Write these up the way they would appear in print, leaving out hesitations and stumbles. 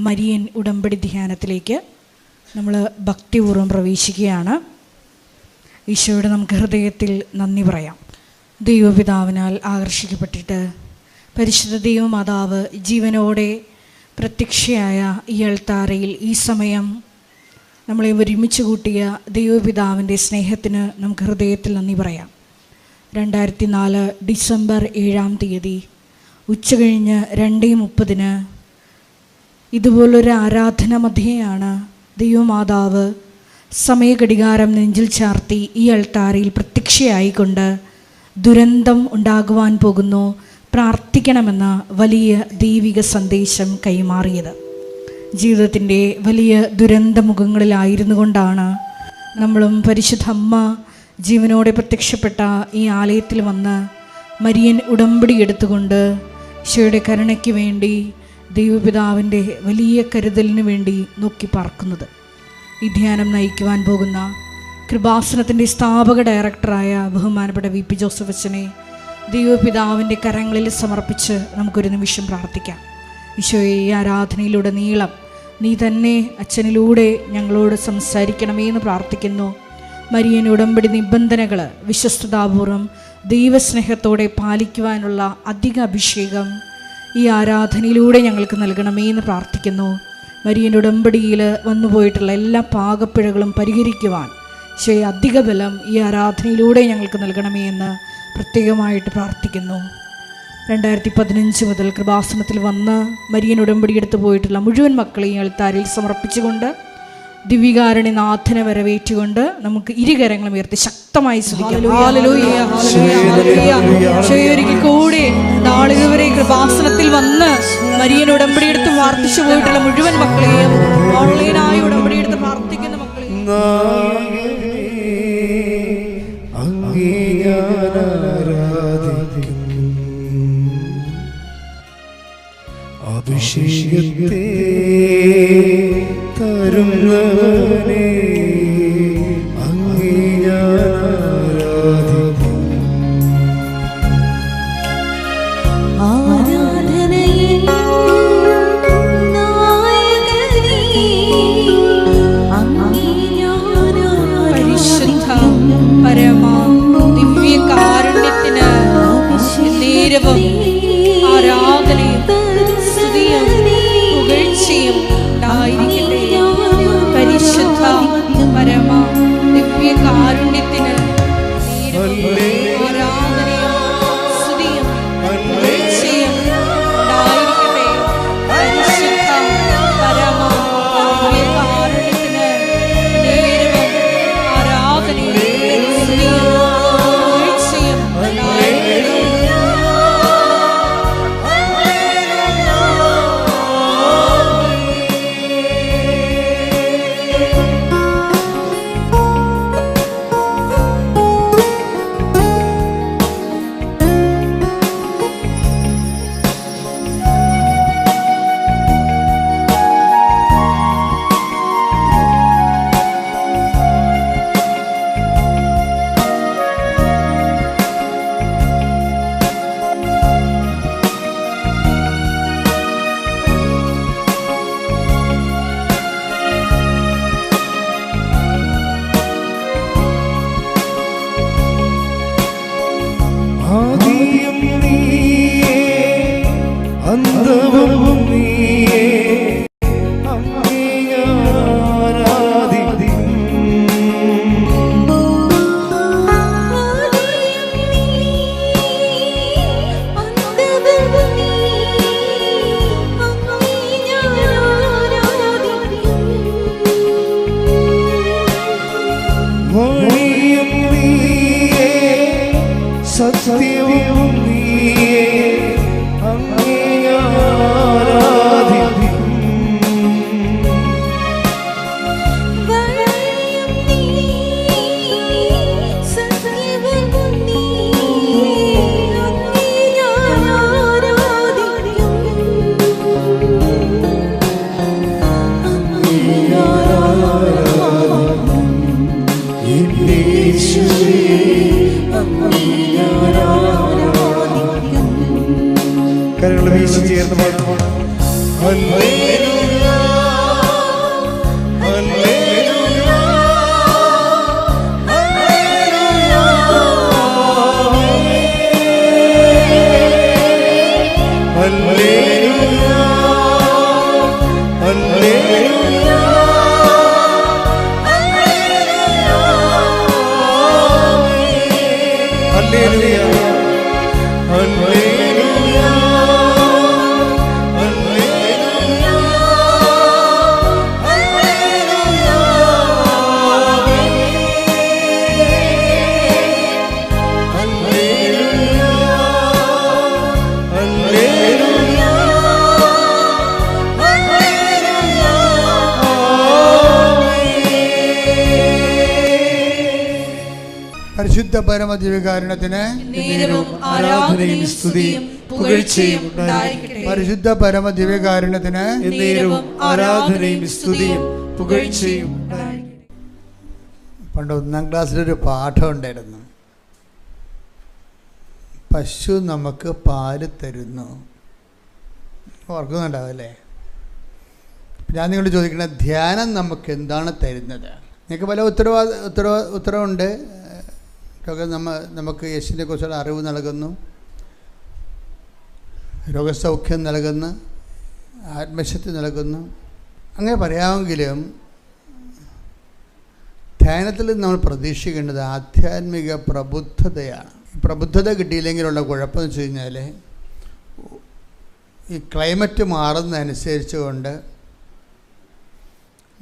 Marian ഉടമ്പടി ധ്യാനത്തിലേക്ക് നമ്മൾ ഭക്തിപൂർവ്വം പ്രവേശിക്കുകയാണ്. ഈശോയുടെ നമുക്ക് ഹൃദയത്തിൽ നന്ദി പറയാം. ദൈവപിതാവിനാൽ ആകർഷിക്കപ്പെട്ടിട്ട് പരിശുദ്ധ ദൈവമാതാവ് ജീവനോടെ പ്രത്യക്ഷയായ ഈ അൾത്താരയിൽ ഈ സമയം നമ്മളെ ഒരുമിച്ച് കൂട്ടിയ ദൈവപിതാവിൻ്റെ സ്നേഹത്തിന് നമുക്ക് ഹൃദയത്തിൽ നന്ദി പറയാം. 2004 ഡിസംബർ 7-ാം തീയതി ഉച്ചകഴിഞ്ഞ് 2:30 ഇതുപോലൊരു ആരാധന മധ്യയാണ് ദൈവമാതാവ് സമയഘടികാരം നെഞ്ചിൽ ചാർത്തി ഈ അൾത്താരയിൽ പ്രത്യക്ഷയായിക്കൊണ്ട് ദുരന്തം ഉണ്ടാകുവാൻ പോകുന്നു, പ്രാർത്ഥിക്കണമെന്ന വലിയ ദൈവിക സന്ദേശം കൈമാറിയത്. ജീവിതത്തിൻ്റെ വലിയ ദുരന്തമുഖങ്ങളിലായിരുന്നു കൊണ്ടാണ് നമ്മളും പരിശുദ്ധ അമ്മ ജീവനോടെ പ്രത്യക്ഷപ്പെട്ട ഈ ആലയത്തിൽ വന്ന് മരിയൻ ഉടമ്പടി എടുത്തുകൊണ്ട് ഈശോയുടെ കരുണയ്ക്ക് വേണ്ടി ദൈവപിതാവിൻ്റെ വലിയ കരുതലിന് വേണ്ടി നോക്കി പാർക്കുന്നത്. ഈ ധ്യാനം നയിക്കുവാൻ പോകുന്ന കൃപാസനത്തിൻ്റെ സ്ഥാപക ഡയറക്ടറായ ബഹുമാനപ്പെട്ട VP ജോസഫ് അച്ഛനെ ദൈവപിതാവിൻ്റെ കരങ്ങളിൽ സമർപ്പിച്ച് നമുക്കൊരു നിമിഷം പ്രാർത്ഥിക്കാം. ഈശോയെ, ഈ ആരാധനയിലൂടെ നീളം നീ തന്നെ അച്ഛനിലൂടെ ഞങ്ങളോട് സംസാരിക്കണമേ എന്ന് പ്രാർത്ഥിക്കുന്നു. മരിയൻ ഉടമ്പടി നിബന്ധനകൾ വിശ്വസ്തതാപൂർവം ദൈവസ്നേഹത്തോടെ പാലിക്കുവാനുള്ള അധിക അഭിഷേകം ഈ ആരാധനയിലൂടെ ഞങ്ങൾക്ക് നൽകണമേ എന്ന് പ്രാർത്ഥിക്കുന്നു. മരിയൻ ഉടമ്പടിയിൽ വന്നുപോയിട്ടുള്ള എല്ലാ പാകപ്പിഴകളും പരിഹരിക്കുവാൻ ഈശോയെ അധിക ബലം ഈ ആരാധനയിലൂടെ ഞങ്ങൾക്ക് നൽകണമേ എന്ന് പ്രത്യേകമായിട്ട് പ്രാർത്ഥിക്കുന്നു. 2015 മുതൽ കൃപാസനത്തിൽ വന്ന് മരിയൻ ഉടമ്പടി എടുത്തു പോയിട്ടുള്ള മുഴുവൻ മക്കളെയും അൾത്താരയിൽ സമർപ്പിച്ചുകൊണ്ട് ദിവ്യകാരുണ്യനാഥനെ വരവേറ്റുകൊണ്ട് നമുക്ക് ഇരുകരങ്ങളും ഉയർത്തി ശക്തമായി സ്തുതിക്കാം. ഒരിക്കൽ കൂടി നാളിതുവരെ കൃപാസനത്തിൽ വന്ന് മരിയൻ ഉടമ്പടി എടുത്ത് പ്രാർത്ഥിച്ചു പോയിട്ടുള്ള മുഴുവൻ മക്കളെയും ഓൺലൈനായി ഉടമ്പടി എടുത്ത് പ്രാർത്ഥിക്കുന്ന മക്കളെയും അഭിഷേകത്തെ തരുന്നവനെ അങ്ങേ ഞാൻ ആരാധിക്കും. ആരാധനയിൽ നായകനേ അങ്ങേ ഞാൻ പരിശുദ്ധ പരമ ദിവ്യ കാരുണ്യത്തിന് നേരവും ആരാധനയും സ്തുതിയും പുകഴ്ചയും ഉണ്ടായിരിക്കട്ടെ. പരിശുദ്ധ പരമ ദിവ്യ കാരുണ്യത്തിന് ആരാധനയും സ്തുതിയും പുകഴ്ചയും ഉണ്ടായിരിക്കട്ടെ. പരിശുദ്ധ പരമ ദിവ്യ കാരുണ്യത്തിന് നേരവും ആരാധനയും സ്തുതിയും പുകഴ്ചയും ഉണ്ടായിരിക്കട്ടെ. ആദിയും നീയേ, അന്തവും നീയേ, അങ്ങേ ഞാൻ ആരാധിക്കും. വഴിയും നീയേ, സത്യവും നീയേ, അങ്ങേ ഞാൻ ആരാധിക്കും. കരങ്ങൾ വീശി ചേർന്ന് പാടും. ഹല്ലേലൂയ. പരിശുദ്ധ പരമദിവ്യകാരുണ്യത്തിന് ആരാധനയും സ്തുതിയും പുകഴ്ചയും ഉണ്ടായിരിക്കട്ടെ. പരിശുദ്ധ പരമദിവ്യകാരുണ്യത്തിന് ആരാധനയും സ്തുതിയും പുകഴ്ചയും ഉണ്ടായിരിക്കട്ടെ. പണ്ട് 1ാം ക്ലാസ്സിലൊരു പാഠം ഉണ്ടായിരുന്നു. പശു നമുക്ക് പാല് തരുന്നു. ഓർക്കുന്നുണ്ടാവല്ലേ? ഞാൻ നിങ്ങളോട് ചോദിക്കണ, ധ്യാനം നമുക്ക് എന്താണ് തരുന്നത്? നിങ്ങൾക്ക് പല ഉത്തരവുണ്ട്. നമുക്ക് യേശുവിനെ കുറിച്ചുള്ള അറിവ് നൽകുന്നു, രോഗസൗഖ്യം നൽകുന്നു, ആത്മശക്തി നൽകുന്നു. അങ്ങനെ പറയാമെങ്കിലും ധ്യാനത്തിൽ നമ്മൾ പ്രതീക്ഷിക്കേണ്ടത് ആധ്യാത്മിക പ്രബുദ്ധതയാണ്. ഈ പ്രബുദ്ധത കിട്ടിയില്ലെങ്കിലുള്ള കുഴപ്പമെന്ന് വെച്ച് കഴിഞ്ഞാൽ, ഈ ക്ലൈമറ്റ് മാറുന്നതനുസരിച്ച് കൊണ്ട്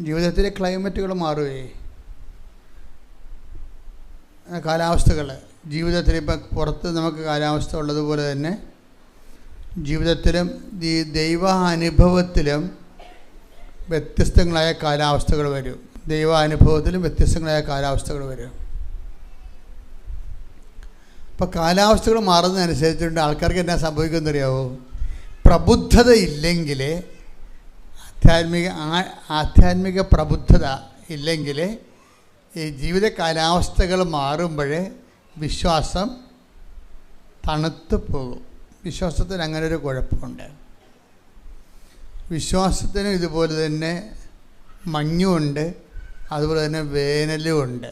ജീവിതത്തിലെ ക്ലൈമറ്റുകൾ മാറുകയെ, കാലാവസ്ഥകൾ ജീവിതത്തിൽ ഇപ്പം പുറത്ത് നമുക്ക് കാലാവസ്ഥ ഉള്ളതുപോലെ തന്നെ ജീവിതത്തിലും ഈ ദൈവാനുഭവത്തിലും വ്യത്യസ്തങ്ങളായ കാലാവസ്ഥകൾ വരും. ദൈവാനുഭവത്തിലും വ്യത്യസ്തങ്ങളായ കാലാവസ്ഥകൾ വരും. അപ്പോൾ കാലാവസ്ഥകൾ മാറുന്നതനുസരിച്ചുകൊണ്ട് ആൾക്കാർക്ക് എന്നാ സംഭവിക്കുമെന്നറിയാവോ? പ്രബുദ്ധത ഇല്ലെങ്കിൽ, ആധ്യാത്മിക പ്രബുദ്ധത ഇല്ലെങ്കിൽ ഈ ജീവിത കാലാവസ്ഥകൾ മാറുമ്പോൾ വിശ്വാസം തണുത്ത് പോകും. വിശ്വാസത്തിന് അങ്ങനെ ഒരു കുഴപ്പമുണ്ട്. വിശ്വാസത്തിന് ഇതുപോലെ തന്നെ മഞ്ഞുമുണ്ട്, അതുപോലെ തന്നെ വേനലുമുണ്ട്.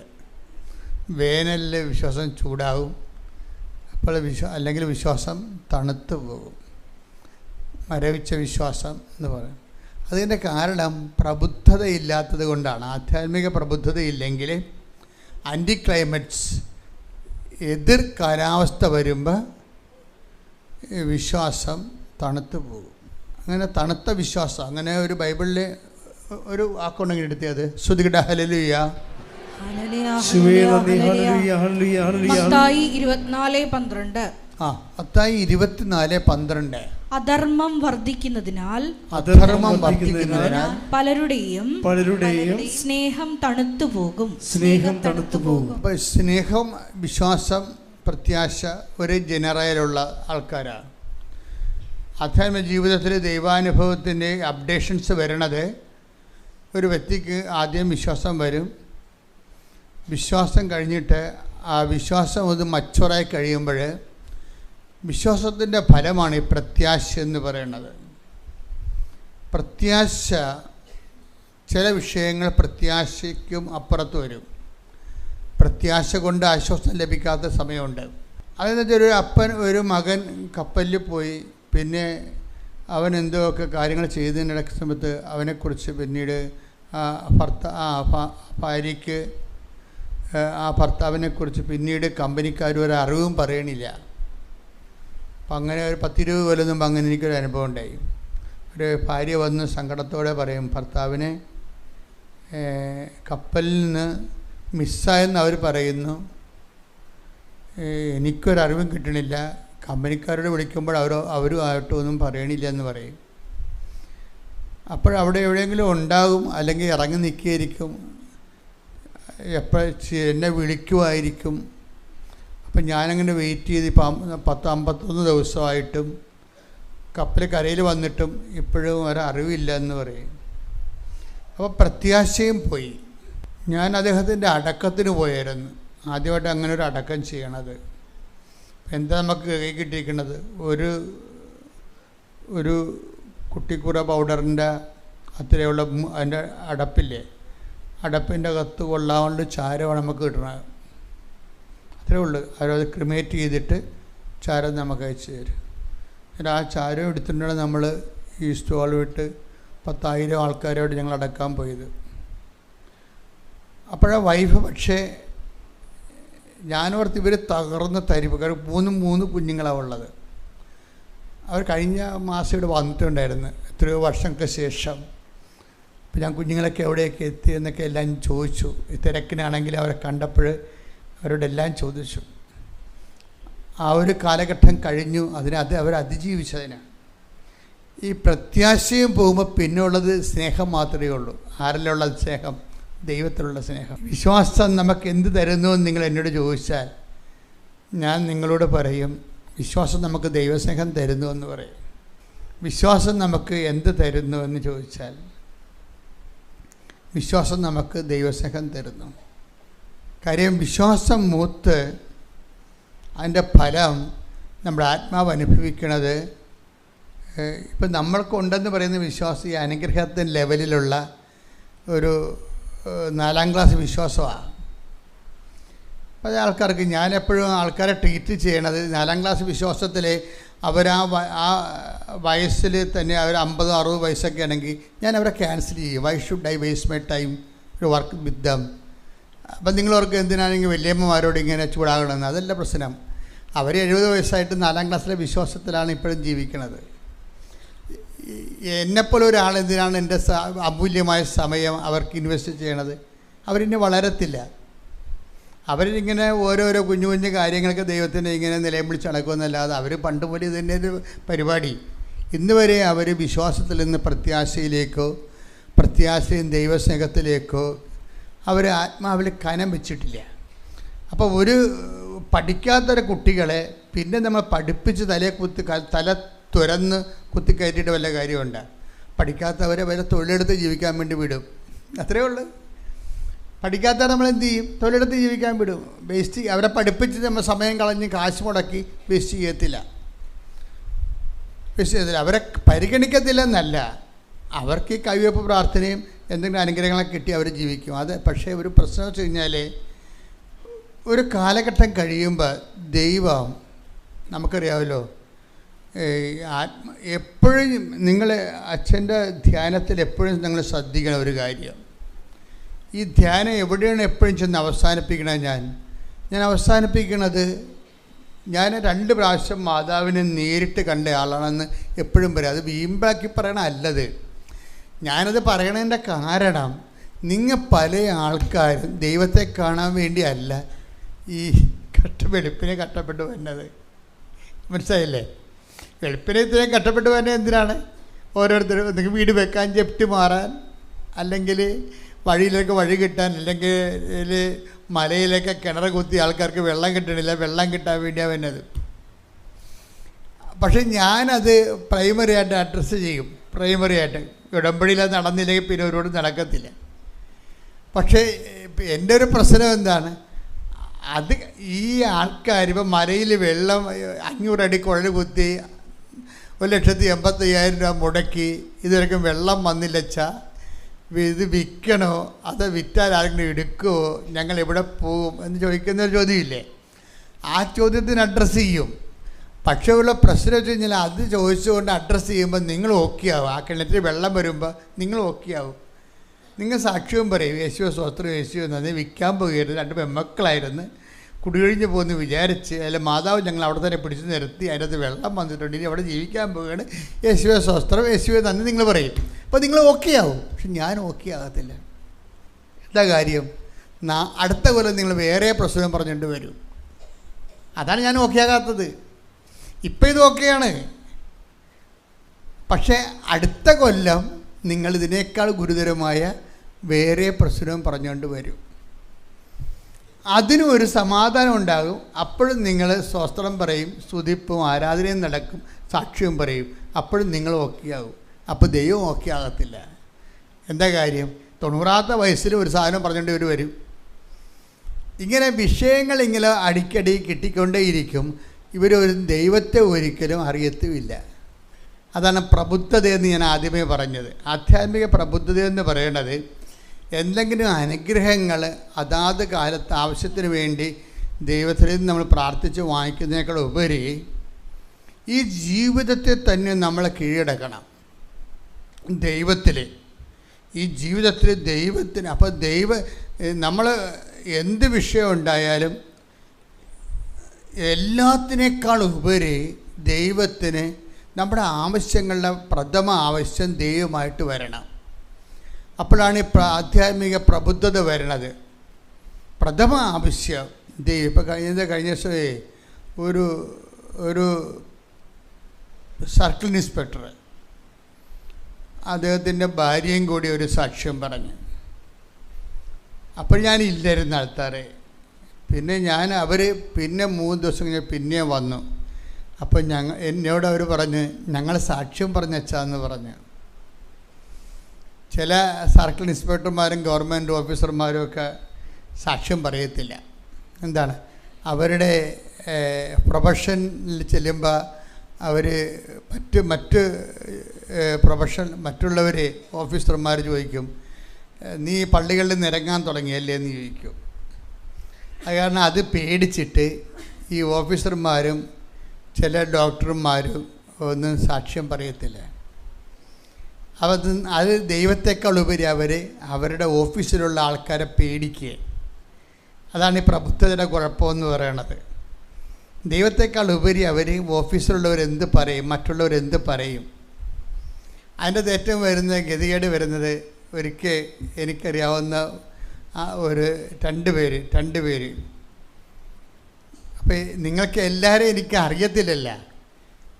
വേനലിൽ വിശ്വാസം ചൂടാകും, അപ്പോൾ അല്ലെങ്കിൽ വിശ്വാസം തണുത്ത് പോകും. മരവിച്ച വിശ്വാസം എന്ന് പറയും. അതിൻ്റെ കാരണം പ്രബുദ്ധതയില്ലാത്തത് കൊണ്ടാണ്. ആധ്യാത്മിക പ്രബുദ്ധതയില്ലെങ്കിൽ ആൻറ്റി ക്ലൈമറ്റ്സ്, എതിർ കാലാവസ്ഥ വരുമ്പോൾ വിശ്വാസം തണുത്ത് പോകും. അങ്ങനെ തണുത്ത വിശ്വാസം, അങ്ങനെ ഒരു ബൈബിളിൽ ഒരു വാക്കുണ്ടെങ്കിൽ എടുത്തിയത് ശ്രുതികട ഹല്ലേലൂയ. മത്തായി 24:12. മത്തായി 24:12. അധർമ്മം വർദ്ധിക്കുന്നതിനാൽ പലരുടെയും സ്നേഹം തണുത്തുപോകും. അപ്പോൾ സ്നേഹം, വിശ്വാസം, പ്രത്യാശ ഒരു ജനറയിലുള്ള ആൾക്കാരാണ്. ആധ്യാത്മിക ജീവിതത്തിൽ ദൈവാനുഭവത്തിൻ്റെ അപ്ഡേഷൻസ് വരണത് ഒരു വ്യക്തിക്ക് ആദ്യം വിശ്വാസം വരും. വിശ്വാസം കഴിഞ്ഞിട്ട് ആ വിശ്വാസം അത് മച്ചുറായി കഴിയുമ്പോൾ വിശ്വാസത്തിൻ്റെ ഫലമാണ് ഈ പ്രത്യാശ എന്ന് പറയുന്നത്. പ്രത്യാശ, ചില വിഷയങ്ങൾ പ്രത്യാശയ്ക്കും അപ്പുറത്ത് വരും. പ്രത്യാശ കൊണ്ട് ആശ്വാസം ലഭിക്കാത്ത സമയമുണ്ട്. അതെന്ന് വെച്ചാൽ ഒരു മകൻ കപ്പലിൽ പോയി, പിന്നെ അവൻ എന്തൊക്കെ കാര്യങ്ങൾ ചെയ്തതിനിടയ്ക്ക് സമയത്ത് അവനെക്കുറിച്ച് പിന്നീട് ഭാര്യയ്ക്ക് ആ ഭർത്താവിനെക്കുറിച്ച് പിന്നീട് കമ്പനിക്കാർ ഒരു അറിവും പറയണില്ല. അപ്പം അങ്ങനെ ഒരു 10-20 കൊല്ലം മുമ്പ് അങ്ങനെ എനിക്കൊരു അനുഭവം ഉണ്ടായി. ഒരു ഭാര്യ വന്ന് സങ്കടത്തോടെ പറയും, ഭർത്താവിനെ കപ്പലിൽ നിന്ന് മിസ്സായെന്ന് അവർ പറയുന്നു, എനിക്കൊരറിവും കിട്ടണില്ല, കമ്പനിക്കാരോട് വിളിക്കുമ്പോൾ അവരും ആയിട്ടൊന്നും പറയണില്ല എന്ന് പറയും. അപ്പോഴവിടെ എവിടെയെങ്കിലും ഉണ്ടാകും, അല്ലെങ്കിൽ ഇറങ്ങി നിൽക്കുകയായിരിക്കും, എന്നെ വിളിക്കുമായിരിക്കും. അപ്പം ഞാനങ്ങനെ വെയിറ്റ് ചെയ്ത് ഇപ്പം 10-51 ദിവസമായിട്ടും കപ്പൽ കരയിൽ വന്നിട്ടും ഇപ്പോഴും ഒരറിവില്ല എന്ന് പറയും. അപ്പോൾ പ്രത്യാശയും പോയി. ഞാൻ അദ്ദേഹത്തിൻ്റെ അടക്കത്തിന് പോയായിരുന്നു, ആദ്യമായിട്ട് അങ്ങനെ ഒരു അടക്കം ചെയ്യണത്. എന്താ നമുക്ക് കൈ കിട്ടിയിരിക്കുന്നത്? ഒരു കുട്ടിക്കൂറ പൗഡറിൻ്റെ അത്രയുള്ള അതിൻ്റെ അടപ്പില്ലേ, അടപ്പിൻ്റെ അകത്ത് കൊള്ളാണ്ട് ചാരമാണ് നമുക്ക് കിട്ടണത്. അത്രേ ഉള്ളൂ. അവരത് ക്രിമേറ്റ് ചെയ്തിട്ട് ചാരം നമുക്ക് അയച്ചു തരും. എന്നിട്ട് ആ ചാരം എടുത്തിട്ടുണ്ടെങ്കിൽ നമ്മൾ ഈ സ്റ്റോൾ വിട്ട് 10,000 ആൾക്കാരോട് ഞങ്ങൾ അടക്കാൻ പോയത്. അപ്പോഴാ വൈഫ് പക്ഷേ ഞാനോർത്ത് ഇവർ തകർന്ന് തരിപ്പ്. കാരണം 3 കുഞ്ഞുങ്ങളാണ് ഉള്ളത്. അവർ കഴിഞ്ഞ മാസം ഇവിടെ വന്നിട്ടുണ്ടായിരുന്നു, എത്രയോ വർഷങ്ങൾക്ക് ശേഷം. അപ്പോൾ ഞാൻ കുഞ്ഞുങ്ങളൊക്കെ എവിടെയൊക്കെ എത്തി എന്നൊക്കെ എല്ലാം ചോദിച്ചു. ഈ തിരക്കിനാണെങ്കിൽ അവരെ കണ്ടപ്പോൾ അവരോടെല്ലാം ചോദിച്ചു. ആ ഒരു കാലഘട്ടം കഴിഞ്ഞു. അവർ അതിജീവിച്ചതിനാണ്. ഈ പ്രത്യാശയും പോകുമ്പോൾ പിന്നെ ഉള്ളത് സ്നേഹം മാത്രമേ ഉള്ളൂ. ആരിലുള്ള സ്നേഹം? ദൈവത്തിലുള്ള സ്നേഹം. വിശ്വാസം നമുക്ക് എന്ത് തരുന്നു എന്ന് നിങ്ങൾ എന്നോട് ചോദിച്ചാൽ ഞാൻ നിങ്ങളോട് പറയും, വിശ്വാസം നമുക്ക് ദൈവസ്നേഹം തരുന്നു എന്ന് പറയും. വിശ്വാസം നമുക്ക് എന്ത് തരുന്നു എന്ന് ചോദിച്ചാൽ വിശ്വാസം നമുക്ക് ദൈവസ്നേഹം തരുന്നു. കാര്യം വിശ്വാസം മൂത്ത് അതിൻ്റെ ഫലം നമ്മുടെ ആത്മാവ് അനുഭവിക്കുന്നത് ഇപ്പം നമ്മൾക്കുണ്ടെന്ന് പറയുന്ന വിശ്വാസം ഈ അനുഗ്രഹത്തിൻ്റെ ലെവലിലുള്ള ഒരു 4ാം ക്ലാസ് വിശ്വാസമാണ്. പല ആൾക്കാർക്ക് ഞാനെപ്പോഴും ആൾക്കാരെ ട്രീറ്റ് ചെയ്യണത് 4ാം ക്ലാസ് വിശ്വാസത്തിൽ അവർ ആ വയസ്സിൽ തന്നെ അവർ 50-60 വയസ്സൊക്കെ ആണെങ്കിൽ ഞാൻ അവരെ ക്യാൻസൽ ചെയ്യും. Why should I waste my time ഒരു വർക്ക് വിത്ത് ദം. അപ്പം നിങ്ങളവർക്ക് എന്തിനാണെങ്കിൽ വലിയമ്മമാരോട് ഇങ്ങനെ ചൂടാകണമെന്ന്? അതല്ല പ്രശ്നം. അവർ 70 വയസ്സായിട്ട് 4ാം ക്ലാസ്സിലെ വിശ്വാസത്തിലാണ് ഇപ്പോഴും ജീവിക്കുന്നത്. എന്നെപ്പോലെ ഒരാൾ എന്തിനാണ് എൻ്റെ അമൂല്യമായ സമയം അവർക്ക് ഇൻവെസ്റ്റ് ചെയ്യണത്? അവരിന്നെ വളരത്തില്ല. അവരിങ്ങനെ ഓരോരോ കുഞ്ഞു കുഞ്ഞു കാര്യങ്ങൾക്ക് ദൈവത്തിൻ്റെ ഇങ്ങനെ നിലയം വിളിച്ച് നടക്കുമെന്നല്ലാതെ അവർ പണ്ട് പോലെ ഇതിൻ്റെ ഒരു പരിപാടി ഇന്ന് വരെ അവർ വിശ്വാസത്തിൽ നിന്ന് പ്രത്യാശയിലേക്കോ പ്രത്യാശയും ദൈവസ്നേഹത്തിലേക്കോ അവർ ആത്മാവിൽ കനം വെച്ചിട്ടില്ല. അപ്പോൾ ഒരു പഠിക്കാത്തൊരു കുട്ടികളെ പിന്നെ നമ്മൾ പഠിപ്പിച്ച് തല തുരന്ന് കുത്തിക്കയറ്റിയിട്ട് വല്ല കാര്യമുണ്ട്? പഠിക്കാത്തവരെ വരെ തൊഴിലെടുത്ത് ജീവിക്കാൻ വേണ്ടി വിടും. അത്രയേ ഉള്ളൂ. പഠിക്കാത്തവരെ നമ്മൾ എന്ത് ചെയ്യും? തൊഴിലെടുത്ത് ജീവിക്കാൻ വിടും. വേസ്റ്റ് അവരെ പഠിപ്പിച്ച് നമ്മൾ സമയം കളഞ്ഞ് കാശ് മുടക്കി വേസ്റ്റ് ചെയ്യത്തില്ല. അവരെ പരിഗണിക്കത്തില്ലെന്നല്ല, അവർക്ക് ഈ കൈവയ്പ്പ് പ്രാർത്ഥനയും എന്തെങ്കിലും അനുഗ്രഹങ്ങളൊക്കെ കിട്ടി അവർ ജീവിക്കും. അത് പക്ഷേ ഒരു പ്രശ്നം വെച്ച് കഴിഞ്ഞാൽ ഒരു കാലഘട്ടം കഴിയുമ്പോൾ ദൈവം നമുക്കറിയാമല്ലോ, എപ്പോഴും നിങ്ങൾ അച്ഛൻ്റെ ധ്യാനത്തിൽ എപ്പോഴും നിങ്ങൾ ശ്രദ്ധിക്കണ ഒരു കാര്യം, ഈ ധ്യാനം എവിടെയാണ് എപ്പോഴും ചെന്ന് അവസാനിപ്പിക്കണത്? ഞാൻ അവസാനിപ്പിക്കണത്, ഞാൻ 2 പ്രാവശ്യം മാതാവിനെ നേരിട്ട് കണ്ട ആളാണെന്ന് എപ്പോഴും പറയും. അത് വീമ്പാക്കി പറയണ അല്ലത്. ഞാനത് പറയണതിൻ്റെ കാരണം നിങ്ങൾ പല ആൾക്കാരും ദൈവത്തെ കാണാൻ വേണ്ടിയല്ല ഈ വെളുപ്പിനെ കഷ്ടപ്പെട്ട് വരുന്നത്. മനസ്സിലായില്ലേ? വെളുപ്പിനെ ഇത്രയും കഷ്ടപ്പെട്ട് വരുന്നത് എന്തിനാണ്? ഓരോരുത്തരും ഒന്നെങ്കിൽ വീട് വെക്കാൻ, ജപ്തി മാറാൻ, അല്ലെങ്കിൽ വഴിയിലേക്ക് വഴി കിട്ടാൻ, അല്ലെങ്കിൽ മലയിലേക്ക് കിണർ കുത്തി ആൾക്കാർക്ക് വെള്ളം കിട്ടണില്ല, വെള്ളം കിട്ടാൻ വേണ്ടിയാണ് വരുന്നത്. പക്ഷെ ഞാനത് പ്രൈമറി ആയിട്ട് അഡ്രസ്സ് ചെയ്യും. പ്രൈമറി ആയിട്ട് ഉടമ്പടിയിൽ നടന്നില്ലെങ്കിൽ പിന്നെ ഒരുപാട് നടക്കത്തില്ല. പക്ഷേ എൻ്റെ ഒരു പ്രശ്നം എന്താണ്? അത് ഈ ആൾക്കാർ ഇപ്പം മലയിൽ വെള്ളം 500 അടി കുഴൽ കുത്തി 1,85,000 രൂപ മുടക്കി ഇതുവരെക്കും വെള്ളം വന്നില്ലച്ചാ ഇത് വിൽക്കണോ അതോ വിറ്റാൽ ആരെങ്കിലും എടുക്കുമോ, ഞങ്ങൾ എവിടെ പോകും എന്ന് ചോദിക്കുന്നൊരു ചോദ്യമില്ലേ? ആ ചോദ്യത്തിന് അഡ്രസ്സ് ചെയ്യും. പക്ഷേ ഉള്ള പ്രശ്നം വെച്ച് കഴിഞ്ഞാൽ അത് ചോദിച്ചുകൊണ്ട് അഡ്രസ്സ് ചെയ്യുമ്പോൾ നിങ്ങൾ ഓക്കെ ആവും. ആ കിണറ്റിൽ വെള്ളം വരുമ്പോൾ നിങ്ങൾ ഓക്കെ ആവും. നിങ്ങൾ സാക്ഷ്യവും പറയും, യേശുവെ സ്വസ്ത്രം, യേശുവെ നന്ദി, വിൽക്കാൻ പോകരുത്, 2 പെമ്മക്കളായിരുന്നു, കുടിയൊഴിഞ്ഞ് പോകുന്നു വിചാരിച്ച്, അല്ല മാതാവ് ഞങ്ങൾ അവിടെ തന്നെ പിടിച്ച് നിർത്തി, അതിനകത്ത് വെള്ളം വന്നിട്ടുണ്ട്, ഇനി അവിടെ ജീവിക്കാൻ പോവുകയാണ്, യേശുവെ സ്വസ്ത്രം, യേശുവെ നന്ദി നിങ്ങൾ പറയും. അപ്പോൾ നിങ്ങൾ ഓക്കെ ആവും. പക്ഷെ ഞാൻ ഓക്കെ ആകത്തില്ല. എന്താ കാര്യം? അടുത്ത കൊല്ലം നിങ്ങൾ വേറെ പ്രശ്നം പറഞ്ഞിട്ട് വരും. അതാണ് ഞാൻ ഓക്കെ ആകാത്തത്. ഇപ്പം ഇത് ഓക്കെയാണ്. പക്ഷേ അടുത്ത കൊല്ലം നിങ്ങൾ ഇതിനേക്കാൾ ഗുരുതരമായ വേറെ പ്രശ്നവും പറഞ്ഞുകൊണ്ട് വരും. അതിനും ഒരു സമാധാനം ഉണ്ടാകും. അപ്പോഴും നിങ്ങൾ സ്വസ്ത്രം പറയും, സ്തുതിപ്പും ആരാധനയും നടക്കും, സാക്ഷ്യവും പറയും. അപ്പോഴും നിങ്ങൾ ഓക്കെ ആകും. അപ്പോൾ ദൈവം ഓക്കെ ആകത്തില്ല. എന്താ കാര്യം? 90ാമത്തെ വയസ്സിൽ ഒരു സാധനം പറഞ്ഞുകൊണ്ട് ഇവർ വരും. ഇങ്ങനെ വിഷയങ്ങൾ ഇങ്ങനെ അടിക്കടി കിട്ടിക്കൊണ്ടേയിരിക്കും. ഇവരൊരു ദൈവത്തെ ഒരിക്കലും അറിയത്തുമില്ല. അതാണ് പ്രബുദ്ധതയെന്ന് ഞാൻ ആദ്യമേ പറഞ്ഞത്. ആധ്യാത്മിക പ്രബുദ്ധതയെന്ന് പറയണത് എന്തെങ്കിലും അനുഗ്രഹങ്ങൾ അതാത് കാലത്ത് ആവശ്യത്തിന് വേണ്ടി ദൈവത്തിൽ നിന്ന് നമ്മൾ പ്രാർത്ഥിച്ച് വാങ്ങിക്കുന്നതിനേക്കാൾ ഉപരി ഈ ജീവിതത്തെ തന്നെ നമ്മൾ കീഴടക്കണം. ദൈവത്തിൽ, ഈ ജീവിതത്തിൽ ദൈവത്തിന്. അപ്പോൾ നമ്മൾ എന്ത് വിഷയം ഉണ്ടായാലും എല്ലാത്തിനേക്കാൾ ഉപരി ദൈവത്തിന് നമ്മുടെ ആവശ്യങ്ങളുടെ പ്രഥമ ആവശ്യം ദൈവമായിട്ട് വരണം. അപ്പോഴാണ് ഈ ആധ്യാത്മിക പ്രബുദ്ധത വരണത്. പ്രഥമ ആവശ്യം ദൈവം. ഇപ്പോൾ കഴിഞ്ഞ ദിവസമേ ഒരു സർക്കിൾ ഇൻസ്പെക്ടർ അദ്ദേഹത്തിൻ്റെ ഭാര്യയും കൂടി ഒരു സാക്ഷ്യം പറഞ്ഞു. അപ്പോൾ ഞാൻ ഇല്ലായിരുന്നു ആൾക്കാരെ. പിന്നെ പിന്നെ 3 ദിവസം കഴിഞ്ഞ് പിന്നെ വന്നു. അപ്പോൾ എന്നോട് അവർ പറഞ്ഞ് ഞങ്ങൾ സാക്ഷ്യം പറഞ്ഞെച്ചാന്ന് പറഞ്ഞു. ചില സർക്കിൾ ഇൻസ്പെക്ടർമാരും ഗവൺമെൻറ് ഓഫീസർമാരും ഒക്കെ സാക്ഷ്യം പറയത്തില്ല. എന്താണ്, അവരുടെ പ്രൊഫഷനിൽ ചെല്ലുമ്പോൾ അവർ മറ്റുള്ളവർ ഓഫീസർമാർ ചോദിക്കും, നീ പള്ളികളിൽ നിരങ്ങാൻ തുടങ്ങിയല്ലേ എന്ന് ചോദിക്കും. അത് കാരണം അത് പേടിച്ചിട്ട് ഈ ഓഫീസർമാരും ചില ഡോക്ടർമാരും ഒന്നും സാക്ഷ്യം പറയത്തില്ല. അത് ദൈവത്തെക്കാൾ ഉപരി അവരുടെ ഓഫീസിലുള്ള ആൾക്കാരെ പേടിക്കുക. അതാണ് ഈ പ്രബുദ്ധതയുടെ കുഴപ്പമെന്ന് പറയണത്. ദൈവത്തെക്കാൾ ഉപരി ഓഫീസിലുള്ളവരെന്ത് പറയും, മറ്റുള്ളവരെന്ത് പറയും. അതിൻ്റെ ഏറ്റവും ഗതികേട് വരുന്നത്, ഒരിക്കൽ എനിക്കറിയാവുന്ന രണ്ട് പേര് അപ്പോൾ നിങ്ങൾക്ക് എല്ലാവരെയും എനിക്ക് അറിയത്തില്ലല്ല.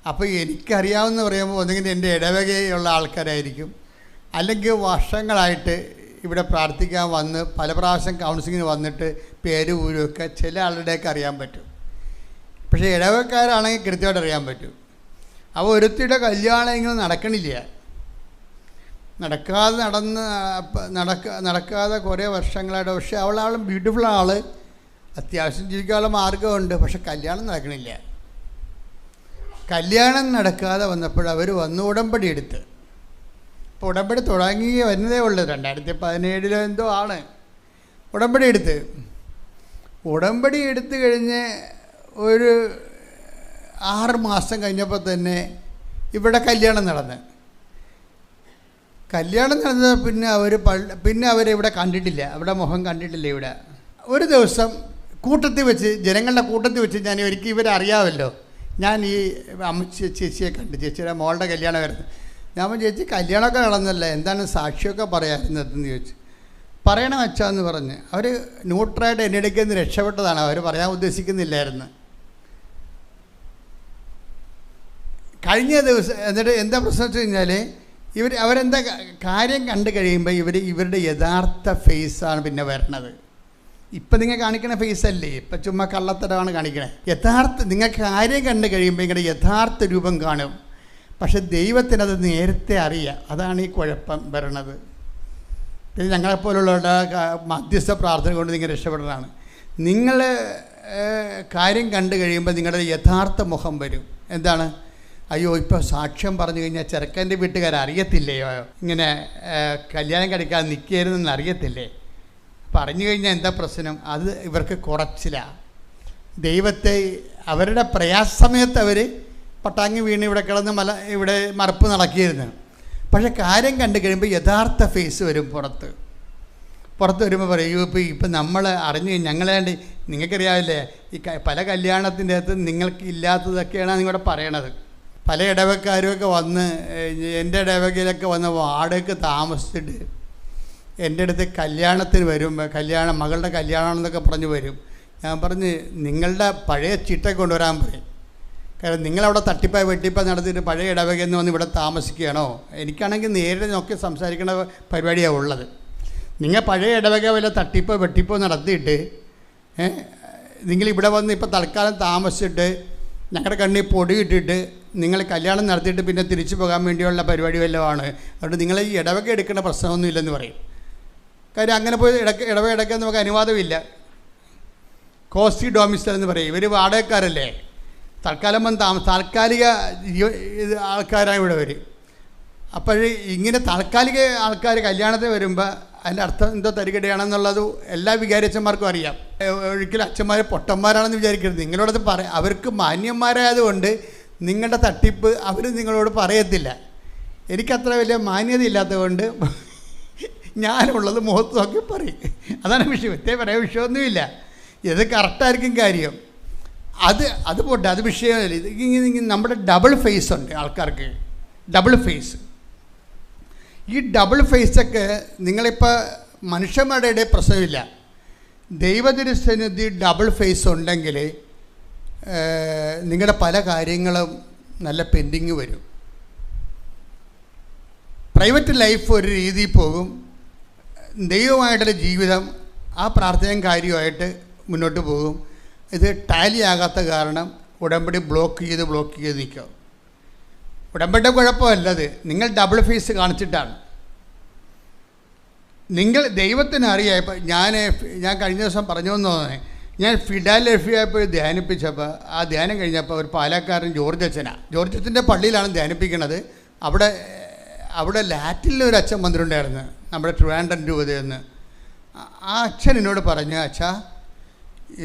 അപ്പോൾ എനിക്കറിയാവുന്ന പറയുമ്പോൾ ഒന്നെങ്കിൽ എൻ്റെ ഇടവകയുള്ള ആൾക്കാരായിരിക്കും, അല്ലെങ്കിൽ വർഷങ്ങളായിട്ട് ഇവിടെ പ്രാർത്ഥിക്കാൻ വന്ന് പല പ്രാവശ്യം കൗൺസിലിങ്ങിന് വന്നിട്ട് പേര് ഊരുമൊക്കെ ചില ആളുടെയൊക്കെ അറിയാൻ പറ്റും. പക്ഷേ ഇടവക്കാരാണെങ്കിൽ കൃത്യമായിട്ട് അറിയാൻ പറ്റും. അപ്പോൾ ഒരുത്തിയുടെ കല്യാണം ഇങ്ങനെ നടക്കണില്ല. നടക്കാതെ കുറേ വർഷങ്ങളായിട്ട്. പക്ഷേ അവളും ബ്യൂട്ടിഫുൾ ആൾ, അത്യാവശ്യം ജീവിക്കാനുള്ള മാർഗമുണ്ട്. പക്ഷെ കല്യാണം നടക്കണില്ല. കല്യാണം നടക്കാതെ വന്നപ്പോൾ അവർ വന്ന് ഉടമ്പടി എടുത്ത്. ഇപ്പോൾ ഉടമ്പടി തുടങ്ങി വരുന്നതേ ഉള്ളൂ, 2017 എന്തോ ആണ് ഉടമ്പടി എടുത്ത് കഴിഞ്ഞ് ഒരു 6 മാസം കഴിഞ്ഞപ്പോൾ തന്നെ ഇവിടെ കല്യാണം നടന്നത്. പിന്നെ അവരിവിടെ കണ്ടിട്ടില്ല, അവിടെ മുഖം കണ്ടിട്ടില്ല. ഇവിടെ ഒരു ദിവസം ജനങ്ങളുടെ കൂട്ടത്തിൽ വെച്ച് ഞാൻ ഒരിക്കൽ ഇവരെ അറിയാമല്ലോ, ഞാൻ ഈ ചേച്ചിയെ കണ്ടു. ചേച്ചിയുടെ മോളുടെ കല്യാണം വരുന്നത്. ഞാൻ ചേച്ചി കല്യാണമൊക്കെ നടന്നല്ലേ, എന്താണ് സാക്ഷിയൊക്കെ പറയാറുന്നതെന്ന് ചോദിച്ചു. പറയണം വെച്ചാന്ന് പറഞ്ഞ് അവർ ന്യൂട്രായിട്ട് എൻ്റെ ഇടയ്ക്ക് നിന്ന് രക്ഷപ്പെട്ടതാണ്. അവർ പറയാൻ ഉദ്ദേശിക്കുന്നില്ലായിരുന്നു. കഴിഞ്ഞ ദിവസം എന്നിട്ട് എന്താ പ്രശ്നം വെച്ച് കഴിഞ്ഞാൽ അവരെന്താ കാര്യം കണ്ടു കഴിയുമ്പോൾ ഇവരുടെ യഥാർത്ഥ ഫേസാണ് പിന്നെ വരണത്. ഇപ്പം നിങ്ങൾ കാണിക്കണ ഫേസല്ലേ, ഇപ്പം ചുമ്മാ കള്ളത്തരമാണ് കാണിക്കണേ. നിങ്ങൾക്ക് കാര്യം കണ്ടു കഴിയുമ്പോൾ നിങ്ങളുടെ യഥാർത്ഥ രൂപം കാണും. പക്ഷെ ദൈവത്തിനത് നേരത്തെ അറിയാം. അതാണ് ഈ കുഴപ്പം വരണത്. പിന്നെ ഞങ്ങളെപ്പോലുള്ളവരുടെ മധ്യസ്ഥ പ്രാർത്ഥന കൊണ്ട് നിങ്ങൾ രക്ഷപ്പെടുന്നതാണ്. നിങ്ങൾ കാര്യം കണ്ടു കഴിയുമ്പോൾ നിങ്ങളുടെ യഥാർത്ഥ മുഖം വരും. എന്താണ്, അയ്യോ ഇപ്പോൾ സാക്ഷ്യം പറഞ്ഞു കഴിഞ്ഞാൽ ചെറുക്കൻ്റെ വീട്ടുകാരറിയത്തില്ലയോ, ഇങ്ങനെ കല്യാണം കഴിക്കാതെ നിൽക്കരുതെന്ന് അറിയത്തില്ലേ. പറഞ്ഞു കഴിഞ്ഞാൽ എന്താ പ്രശ്നം? അത് ഇവർക്ക് കുറച്ചിലാണ്. ദൈവത്തെ അവരുടെ പ്രയാസമയത്ത് അവർ പട്ടാങ്ങി വീണ് ഇവിടെ കിടന്ന് ഇവിടെ മറപ്പ് നടക്കിയിരുന്നു. പക്ഷേ കാര്യം കണ്ടു കഴിയുമ്പോൾ യഥാർത്ഥ ഫേസ് വരും. പുറത്ത് വരുമ്പോൾ പറയൂ, ഇപ്പം നമ്മൾ അറിഞ്ഞ് ഞങ്ങളാണ്ട് നിങ്ങൾക്കറിയാവില്ലേ, ഈ പല കല്യാണത്തിൻ്റെ അകത്ത് നിങ്ങൾക്ക് ഇല്ലാത്തതൊക്കെയാണ് നിങ്ങളുടെ പറയണത്. പല ഇടവക്കാരുമൊക്കെ വന്ന് എൻ്റെ ഇടവകയിലൊക്കെ വന്ന് വാടകയ്ക്ക് താമസിച്ചിട്ട് എൻ്റെ അടുത്ത് കല്യാണത്തിന് വരുമ്പോൾ മകളുടെ കല്യാണമെന്നൊക്കെ പറഞ്ഞ് വരും. ഞാൻ പറഞ്ഞ് നിങ്ങളുടെ പഴയ ചിട്ട കൊണ്ടുവരാൻ പറയും. കാരണം നിങ്ങളവിടെ വെട്ടിപ്പായി നടത്തിയിട്ട് പഴയ ഇടവകയിൽ നിന്ന് വന്ന് ഇവിടെ താമസിക്കുകയാണോ? എനിക്കാണെങ്കിൽ നേരിട്ട് നോക്കി സംസാരിക്കേണ്ട പരിപാടിയാണ് ഉള്ളത്. നിങ്ങൾ പഴയ ഇടവക വല്ല വെട്ടിപ്പോ നടത്തിയിട്ട് നിങ്ങളിവിടെ വന്ന് ഇപ്പോൾ തൽക്കാലം താമസിച്ചിട്ട് ഞങ്ങളുടെ കണ്ണിൽ പൊടി ഇട്ടിട്ട് നിങ്ങൾ കല്യാണം നടത്തിയിട്ട് പിന്നെ തിരിച്ചു പോകാൻ വേണ്ടിയുള്ള പരിപാടി വല്ലതുമാണ്. അതുകൊണ്ട് നിങ്ങൾ ഈ ഇടവക എടുക്കേണ്ട പ്രശ്നമൊന്നും ഇല്ലെന്ന് പറയും. കാര്യം അങ്ങനെ പോയി ഇടവക എടുക്കാൻ നമുക്ക് അനുവാദമില്ല. കോസ്റ്റി ഡോമിസൈൽ എന്ന് പറയും. ഇവർ വാടകക്കാരല്ലേ, തൽക്കാലം താൽക്കാലിക ആൾക്കാരാണ് ഇവിടെ വരും. അപ്പോൾ ഇങ്ങനെ താൽക്കാലിക ആൾക്കാർ കല്യാണത്തിന് വരുമ്പോൾ അതിൻ്റെ അർത്ഥം എന്തോ തരികടയാണെന്നുള്ളത് എല്ലാ വികാരിച്ചന്മാർക്കും അറിയാം. ഒരിക്കലും അച്ഛന്മാർ പൊട്ടന്മാരാണെന്ന് വിചാരിക്കരുത്. നിങ്ങളോടത് അവർക്ക് മാന്യന്മാരായതുകൊണ്ട് നിങ്ങളുടെ തട്ടിപ്പ് അവർ നിങ്ങളോട് പറയത്തില്ല. എനിക്കത്ര വലിയ മാന്യത ഇല്ലാത്തതുകൊണ്ട് ഞാനുള്ളത് മുഖത്ത് നോക്കി പറയും. അതാണ് വിഷയം. പറയാൻ വിഷയമൊന്നുമില്ല. ഇത് കറക്റ്റായിരിക്കും കാര്യം. അത് പോട്ടെ, അത് വിഷയമല്ല. ഇത് നമ്മുടെ ഡബിൾ ഫേസ് ഉണ്ട് ആൾക്കാർക്ക്. Double face. ഈ ഡബിൾ ഫേസൊക്കെ നിങ്ങളിപ്പോൾ മനുഷ്യന്മാരുടെ ഇടയിൽ പ്രശ്നമില്ല. ദൈവത്തിരുസന്നിധി ഡബിൾ ഫേസ് ഉണ്ടെങ്കിൽ നിങ്ങളുടെ പല കാര്യങ്ങളും നല്ല പെൻഡിങ് വരും. പ്രൈവറ്റ് ലൈഫ് ഒരു രീതിയിൽ പോകും, ദൈവമായിട്ടുള്ള ജീവിതം ആ പ്രാർത്ഥനയും കാര്യമായിട്ട് മുന്നോട്ട് പോകും. ഇത് ടാലി ആകാത്ത കാരണം ഉടമ്പടി ബ്ലോക്ക് ചെയ്ത് നിൽക്കും. ഉടമ്പടി കുഴപ്പമല്ലത്, നിങ്ങൾ ഡബിൾ ഫേസ് കാണിച്ചിട്ടാണ്. നിങ്ങൾ ദൈവത്തിന് അറിയാം. ഇപ്പം ഞാൻ കഴിഞ്ഞ ദിവസം പറഞ്ഞു എന്ന് തോന്നുന്നത്, ഞാൻ ഫിലാഡൽഫിയ പോയി ധ്യാനിപ്പിച്ചപ്പോൾ ആ ധ്യാനം കഴിഞ്ഞപ്പോൾ ഒരു പാലക്കാരൻ ജോർജ് അച്ഛൻ്റെ പള്ളിയിലാണ് ധ്യാനിപ്പിക്കുന്നത്. അവിടെ ലാറ്റിനിൽ ഒരു അച്ഛൻ വന്നിട്ടുണ്ടായിരുന്നു, നമ്മുടെ ട്രിവാൻഡ്രം രൂപതയെന്ന്. ആ അച്ഛൻ എന്നോട് പറഞ്ഞു, അച്ഛാ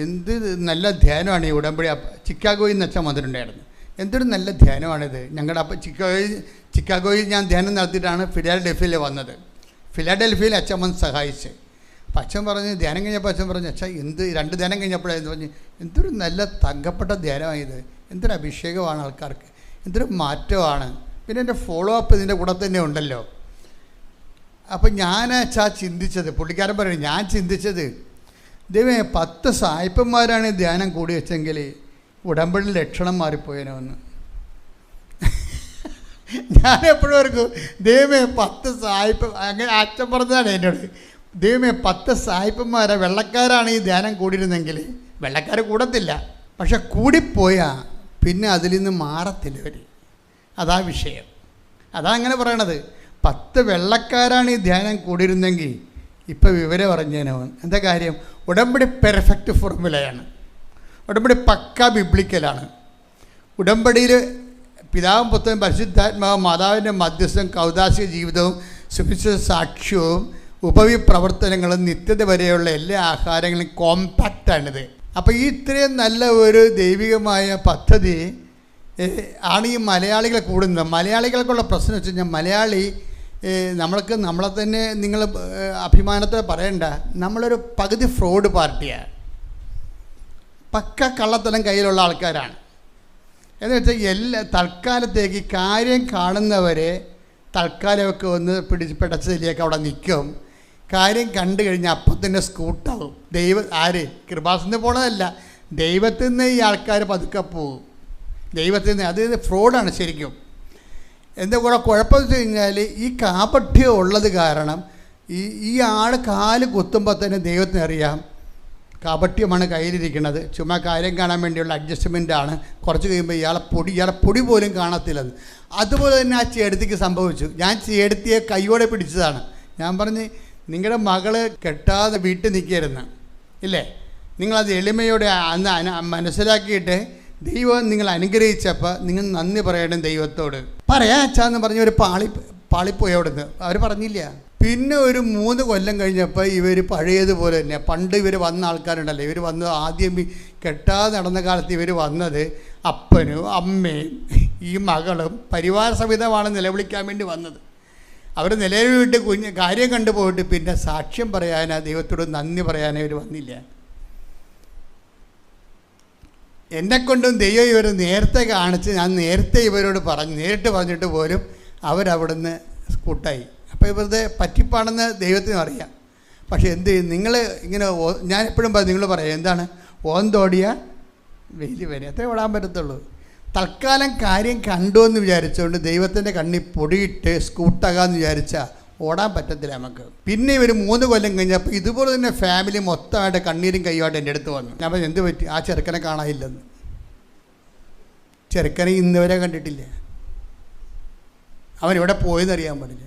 എന്ത് നല്ല ധ്യാനമാണ് ഈ ഉടമ്പടി. ചിക്കാഗോയിൽ നിന്ന് അച്ഛൻ വന്നിട്ടുണ്ടായിരുന്നു. എന്തൊരു നല്ല ധ്യാനമാണിത്. ഞങ്ങളുടെ അപ്പം ചിക്കാഗോയിൽ ഞാൻ ധ്യാനം നടത്തിയിട്ടാണ് ഫിലാഡൽഫിയയിൽ വന്നത്. ഫിലാഡൽഫിയയിൽ അച്ഛൻ വന്ന് സഹായിച്ച്. അപ്പം അച്ഛൻ പറഞ്ഞ് ധ്യാനം കഴിഞ്ഞപ്പോൾ അച്ഛൻ പറഞ്ഞു, അച്ഛാ 2 ധ്യാനം കഴിഞ്ഞപ്പോഴായിരുന്നു പറഞ്ഞു, എന്തൊരു നല്ല തങ്കപ്പെട്ട ധ്യാനമായത്, എന്തൊരു അഭിഷേകമാണ് ആൾക്കാർക്ക്, എന്തൊരു മാറ്റമാണ്. പിന്നെ എൻ്റെ ഫോളോ അപ്പ് ഇതിൻ്റെ കൂടെ തന്നെ ഉണ്ടല്ലോ. അപ്പം ഞാൻ അച്ഛാ ചിന്തിച്ചത്, പുള്ളിക്കാരൻ പറയുന്നത്, ഞാൻ ചിന്തിച്ചത്, ദൈവമേ 10 സായിപ്പന്മാരാണ് ധ്യാനം കൂടി വെച്ചെങ്കിൽ ഉടമ്പടി ലക്ഷണം മാറിപ്പോയനോന്ന്. ഞാൻ എപ്പോഴും ഓർക്കും, ദൈവമേ 10 സായിപ്പ്, അങ്ങനെ അച്ഛൻ പറഞ്ഞതാണ് എന്നോട്, ദൈവമേ 10 സായിപ്പന്മാരെ വെള്ളക്കാരാണ് ഈ ധ്യാനം കൂടിയിരുന്നെങ്കിൽ, വെള്ളക്കാർ കൂടത്തില്ല, പക്ഷെ കൂടിപ്പോയാൽ പിന്നെ അതിൽ നിന്ന് മാറത്തില്ല അവർ. അതാ വിഷയം. അതാ അങ്ങനെ പറയണത്. 10 വെള്ളക്കാരാണ് ഈ ധ്യാനം കൂടിയിരുന്നെങ്കിൽ ഇപ്പം വിവരം പറഞ്ഞേനോ. എന്താ കാര്യം? ഉടമ്പടി പെർഫെക്റ്റ് ഫോർമുലയാണ്. ഉടമ്പടി പക്ക ബിബ്ലിക്കലാണ്. ഉടമ്പടിയിൽ പിതാവും പുത്രനും പരിശുദ്ധാത്മാവും മാതാവിൻ്റെ മധ്യസ്ഥം കൗദാശിക ജീവിതവും സുവിശേഷ സാക്ഷ്യവും ഉപവി പ്രവർത്തനങ്ങളും നിത്യത വരെയുള്ള എല്ലാ ആഹാരങ്ങളും കോമ്പാക്റ്റാണിത്. അപ്പോൾ ഈ ഇത്രയും നല്ല ഒരു ദൈവികമായ പദ്ധതി ആണ് ഈ മലയാളികളെ കൂടുന്നത്. മലയാളികൾക്കുള്ള പ്രശ്നം വെച്ച് കഴിഞ്ഞാൽ, മലയാളി നമ്മളെ തന്നെ നിങ്ങൾ അഭിമാനത്തോടെ പറയണ്ട, നമ്മളൊരു പകുതി ഫ്രോഡ് പാർട്ടിയാണ്. പക്ക കള്ളത്തരം കയ്യിലുള്ള ആൾക്കാരാണ്. എന്ന് വെച്ചാൽ തൽക്കാലത്തേക്ക് കാര്യം കാണുന്നവരെ തൽക്കാലമൊക്കെ ഒന്ന് പിടച്ചതിലേക്ക് അവിടെ നിൽക്കും. കാര്യം കണ്ടു കഴിഞ്ഞാൽ അപ്പം തന്നെ സ്കൂട്ടാവും. കൃപാസനത്തിൽ പോണതല്ല, ദൈവത്തിൽ നിന്ന് ഈ ആൾക്കാർ പതുക്കെ പോകും. ദൈവത്തിൽ നിന്ന് അത് ഫ്രോഡാണ് ശരിക്കും. എന്താ കൂടെ കുഴപ്പമെന്ന് വെച്ച് കഴിഞ്ഞാൽ, ഈ കാപഠ്യം ഉള്ളത് കാരണം ഈ ആൾ കാല് കുത്തുമ്പോൾ തന്നെ ദൈവത്തിന് അറിയാം കാപഠ്യമാണ് കയ്യിലിരിക്കുന്നത്, ചുമ്മാ കാര്യം കാണാൻ വേണ്ടിയുള്ള അഡ്ജസ്റ്റ്മെൻറ്റാണ്. കുറച്ച് കഴിയുമ്പോൾ ഇയാളെ പൊടി പോലും കാണത്തില്ലെന്ന്. അതുപോലെ തന്നെ ആ ചേടത്തിക്ക് സംഭവിച്ചു. ഞാൻ ചേടത്തിയെ കൈയോടെ പിടിച്ചതാണ്. ഞാൻ പറഞ്ഞ്, നിങ്ങളുടെ മകള് കെട്ടാതെ വീട്ടിൽ നിൽക്കരുന്ന് ഇല്ലേ, നിങ്ങളത് എളിമയോടെ അന്ന് മനസ്സിലാക്കിയിട്ട് ദൈവം നിങ്ങൾ അനുഗ്രഹിച്ചപ്പോൾ നിങ്ങൾ നന്ദി പറയണം ദൈവത്തോട്. പറയാ അച്ഛാന്ന് പറഞ്ഞ് ഒരു പാളിപ്പോയി അവിടുന്ന്. അവർ പറഞ്ഞില്ല. പിന്നെ ഒരു 3 കൊല്ലം കഴിഞ്ഞപ്പോൾ ഇവർ പഴയതുപോലെ തന്നെ, പണ്ട് ഇവർ വന്ന ആൾക്കാരുണ്ടല്ലോ, ഇവർ വന്ന് ആദ്യം കെട്ടാതെ നടന്ന കാലത്ത് ഇവർ വന്നത് അപ്പനും അമ്മയും ഈ മകളും പരിവാര സഹിതമാണ് നിലവിളിക്കാൻ വേണ്ടി വന്നത്. അവർ നിലവിട്ട് കാര്യം കണ്ടുപോയിട്ട് പിന്നെ സാക്ഷ്യം പറയാനോ ദൈവത്തോട് നന്ദി പറയാനോ ഇവർ വന്നില്ല. എന്നെക്കൊണ്ടും ദൈവം ഇവർ നേരത്തെ കാണിച്ച്, ഞാൻ നേരത്തെ ഇവരോട് നേരിട്ട് പറഞ്ഞിട്ട് പോലും അവരവിടുന്ന് കൂട്ടായി. അപ്പോൾ ഇവരുടെ പറ്റിപ്പാണെന്ന് ദൈവത്തിനും അറിയാം. പക്ഷേ എന്ത് ചെയ്യും, നിങ്ങൾ ഇങ്ങനെ ഞാൻ എപ്പോഴും നിങ്ങൾ പറയാം, എന്താണ് ഓന്തോടിയ വെയിൽ വരെ, അത്രേ ഓടാൻ പറ്റത്തുള്ളൂ. തൽക്കാലം കാര്യം കണ്ടു എന്ന് വിചാരിച്ചുകൊണ്ട് ദൈവത്തിൻ്റെ കണ്ണിൽ പൊടിയിട്ട് സ്കൂട്ടാകാമെന്ന് വിചാരിച്ചാൽ ഓടാൻ പറ്റത്തില്ല നമുക്ക്. പിന്നെ ഇവർ 3 കൊല്ലം കഴിഞ്ഞപ്പോൾ ഇതുപോലെ തന്നെ ഫാമിലി മൊത്തമായിട്ട് കണ്ണീരും കൈയുമായിട്ട് എൻ്റെ അടുത്ത് വന്നു. ഞാൻ പറഞ്ഞു, എന്ത് പറ്റി? ആ ചെറുക്കനെ കാണാനില്ലെന്ന്. ചെറുക്കനെ ഇന്നുവരെ കണ്ടിട്ടില്ല. അവൻ എവിടെ പോയെന്നറിയാൻ പാടില്ല.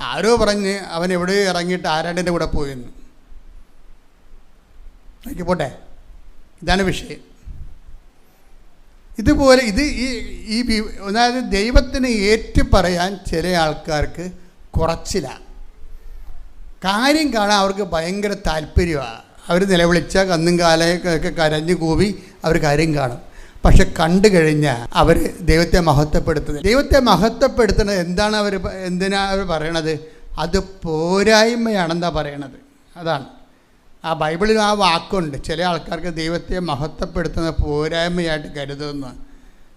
ആരോ പറഞ്ഞ് അവൻ എവിടെയോ ഇറങ്ങിയിട്ട് ആരാണ്ടിൻ്റെ കൂടെ പോയെന്ന്. നോക്കി പോട്ടെ, ഇതാണ് വിഷയം. ഇതുപോലെ അതായത് ദൈവത്തിന് ഏറ്റു പറയാൻ ചില ആൾക്കാർക്ക് കുറച്ചിലാണ്. കാര്യം കാണാൻ അവർക്ക് ഭയങ്കര താല്പര്യമാണ്. അവർ നിലവിളിച്ച കന്നും കാലയൊക്കെ കരഞ്ഞു കൂവി അവർ കാര്യം കാണും. പക്ഷെ കണ്ടു കഴിഞ്ഞാൽ അവർ ദൈവത്തെ മഹത്വപ്പെടുത്തുന്നത്. ദൈവത്തെ മഹത്വപ്പെടുത്തുന്നത് എന്തിനാ അവർ പറയണത്? അത് പോരായ്മയാണെന്നാ പറയണത്. അതാണ് ആ ബൈബിളിൽ ആ വാക്കുണ്ട്. ചില ആൾക്കാർക്ക് ദൈവത്തെ മഹത്വപ്പെടുത്തുന്ന പോരായ്മയായിട്ട് കരുതുന്നു.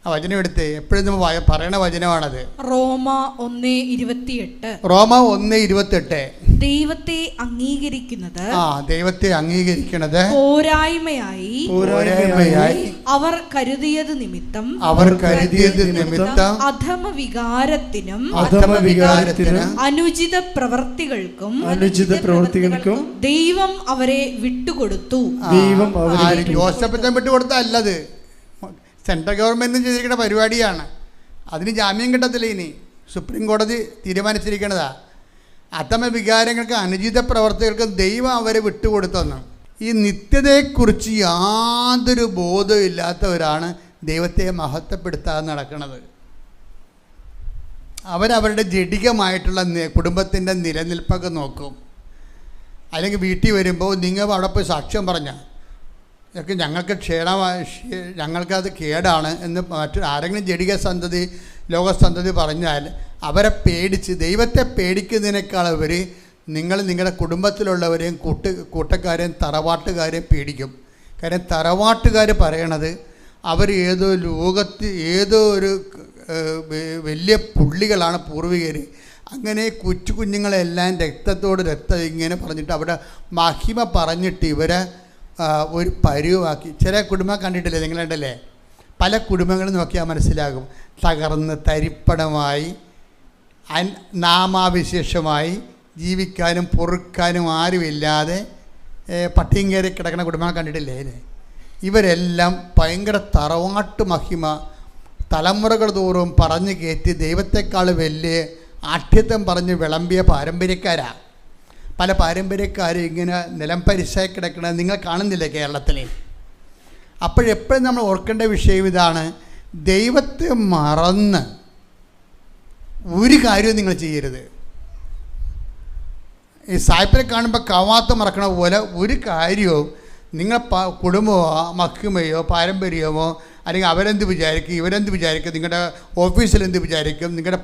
ആ വചനം എടുത്ത് എപ്പോഴും നമ്മൾ പറയണ വചനമാണത്. റോമ 1:28. റോമ 1:28. ദൈവത്തെ അംഗീകരിക്കുന്നത് ദൈവത്തെ അംഗീകരിക്കുന്നത് പോരായ്മയായി അവർ കരുതിയത് നിമിത്തം അധമവികാരത്തിനും അനുചിത പ്രവർത്തികൾക്കും ദൈവം അവരെ വിട്ടുകൊടുത്തു. ജോസഫിനെ വിട്ടുകൊടുത്തല്ലത്, സെൻട്രൽ ഗവൺമെൻറ് ചെയ്തിരിക്കുന്ന പരിപാടിയാണ്. അതിന് ജാമ്യം കിട്ടത്തില്ല. ഇനി സുപ്രീം കോടതി തീരുമാനിച്ചിരിക്കുന്നതാ. അത്തമ വികാരങ്ങൾക്ക് അനുചിത പ്രവർത്തികൾക്കും ദൈവം അവരെ വിട്ടുകൊടുത്തെന്ന്. ഈ നിത്യതയെക്കുറിച്ച് യാതൊരു ബോധവും ഇല്ലാത്തവരാണ് ദൈവത്തെ മഹത്വപ്പെടുത്താതെ നടക്കുന്നത്. അവരവരുടെ ജഡികമായിട്ടുള്ള കുടുംബത്തിൻ്റെ നിലനിൽപ്പൊക്കെ നോക്കും. അല്ലെങ്കിൽ വീട്ടിൽ വരുമ്പോൾ നിങ്ങൾ അവിടെ പോയി സാക്ഷ്യം പറഞ്ഞാൽ ഒക്കെ ഞങ്ങൾക്കത് കേടാണ് എന്ന് ആരെങ്കിലും ജഡിക സന്തതി ലോകസന്തതി പറഞ്ഞാൽ അവരെ പേടിച്ച്, ദൈവത്തെ പേടിക്കുന്നതിനേക്കാൾ അവർ നിങ്ങളുടെ കുടുംബത്തിലുള്ളവരെയും കൂട്ടക്കാരെയും തറവാട്ടുകാരെയും പേടിക്കും. കാര്യം തറവാട്ടുകാർ പറയണത് അവർ ഏതോ ഒരു വലിയ പുള്ളികളാണ് പൂർവികർ. അങ്ങനെ കുഞ്ഞുങ്ങളെല്ലാം രക്തം ഇങ്ങനെ പറഞ്ഞിട്ട് അവിടെ മഹിമ പറഞ്ഞിട്ട് ഇവരെ ഒരു പരുവാക്കി. ചില കുടുംബം കണ്ടിട്ടില്ലേ നിങ്ങളുണ്ടല്ലേ? പല കുടുംബങ്ങളും നോക്കിയാൽ മനസ്സിലാകും. തകർന്ന് തരിപ്പണമായി നാമാവിശേഷമായി ജീവിക്കാനും പൊറുക്കാനും ആരുമില്ലാതെ പട്ടിയും കയറി കിടക്കുന്ന കുടുംബം കണ്ടിട്ടില്ലേ? ഇവരെല്ലാം ഭയങ്കര തറവാട്ട് മഹിമ തലമുറകൾ തോറും പറഞ്ഞു കയറ്റി ദൈവത്തെക്കാൾ വലിയ ആഠ്യത്വം പറഞ്ഞ് വിളമ്പിയ പാരമ്പര്യക്കാരാണ്. പല പാരമ്പര്യക്കാരും ഇങ്ങനെ നിലം പരിശായി കിടക്കുന്നത് നിങ്ങൾ കാണുന്നില്ലേ കേരളത്തിൽ? അപ്പോഴെപ്പോഴും നമ്മൾ ഓർക്കേണ്ട വിഷയം ഇതാണ്: ദൈവത്തെ മറന്ന് ഒരു കാര്യവും നിങ്ങൾ ചെയ്യരുത്. ഈ സായിപ്പിനെ കാണുമ്പോൾ കവാത്ത മറക്കണ പോലെ ഒരു കാര്യവും നിങ്ങൾ കുടുംബമോ മഹിമയോ പാരമ്പര്യമോ അല്ലെങ്കിൽ അവരെന്ത് വിചാരിക്കും ഇവരെന്ത് വിചാരിക്കും നിങ്ങളുടെ ഓഫീസിലെന്ത് വിചാരിക്കും നിങ്ങളുടെ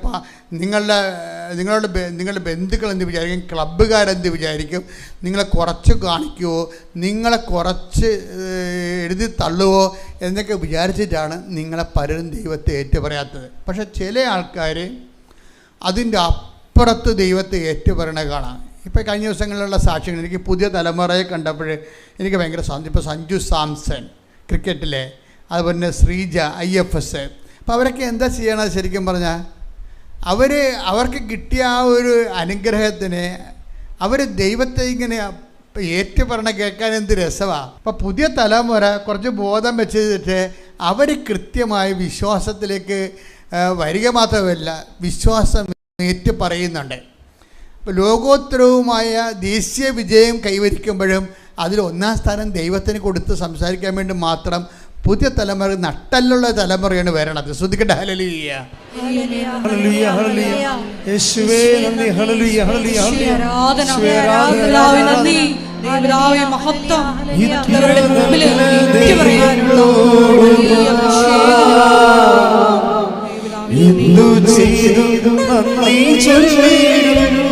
ബന്ധുക്കൾ എന്ത് വിചാരിക്കും ക്ലബ്ബുകാരെന്ത് വിചാരിക്കും നിങ്ങളെ കുറച്ച് കാണിക്കുമോ നിങ്ങളെ കുറച്ച് എഴുതി തള്ളുവോ എന്നൊക്കെ വിചാരിച്ചിട്ടാണ് നിങ്ങളെ പലരും ദൈവത്തെ ഏറ്റുപറയാത്തത്. പക്ഷെ ചില ആൾക്കാർ അതിൻ്റെ അപ്പുറത്ത് ദൈവത്തെ ഏറ്റുപറയണ കാണാം. ഇപ്പോൾ കഴിഞ്ഞ ദിവസങ്ങളിലുള്ള സാക്ഷ്യങ്ങൾ എനിക്ക് പുതിയ തലമുറയെ കണ്ടപ്പോൾ എനിക്ക് ഭയങ്കര ഇപ്പോൾ സഞ്ജു സാംസൺ ക്രിക്കറ്റിലെ, അതുപോലെ തന്നെ ശ്രീജ IFS. അപ്പോൾ അവരൊക്കെ എന്താ ചെയ്യണത് ശരിക്കും പറഞ്ഞാൽ? അവർക്ക് കിട്ടിയ ആ ഒരു അനുഗ്രഹത്തിന് അവർ ദൈവത്തെ ഇങ്ങനെ ഏറ്റുപറയണ കേൾക്കാൻ എന്ത് രസമാണ്. അപ്പോൾ പുതിയ തലമുറ കുറച്ച് ബോധം വെച്ചിട്ട് അവർ കൃത്യമായി വിശ്വാസത്തിലേക്ക് വരിക മാത്രമല്ല വിശ്വാസം ഏറ്റു പറയുന്നുണ്ട്. ഇപ്പോൾ ലോകോത്തരവുമായ ദേശീയ വിജയം കൈവരിക്കുമ്പോഴും അതിൽ ഒന്നാം സ്ഥാനം ദൈവത്തിന് കൊടുത്ത് സംസാരിക്കാൻ വേണ്ടി മാത്രം പുതിയ തലമുറ നട്ടലുള്ള തലമുറയാണ് വരണത്. ശ്രദ്ധിക്കട്ടെ. ഹല്ലേലൂയ ഹല്ലേലൂയ ഹല്ലേലൂയ യേശുവേ നന്ദി. ഹല്ലേലൂയ ഹല്ലേലൂയ ആരാധന പിതാവേ നന്ദി പിതാവേ മഹത്വം ഇവരുടെ മുമ്പിൽ ഏറ്റുപറയാനുള്ള വലിയ അഭിഷേകം എന്തു ചെയ്തു നന്ദി ചൊല്ലിടുന്നു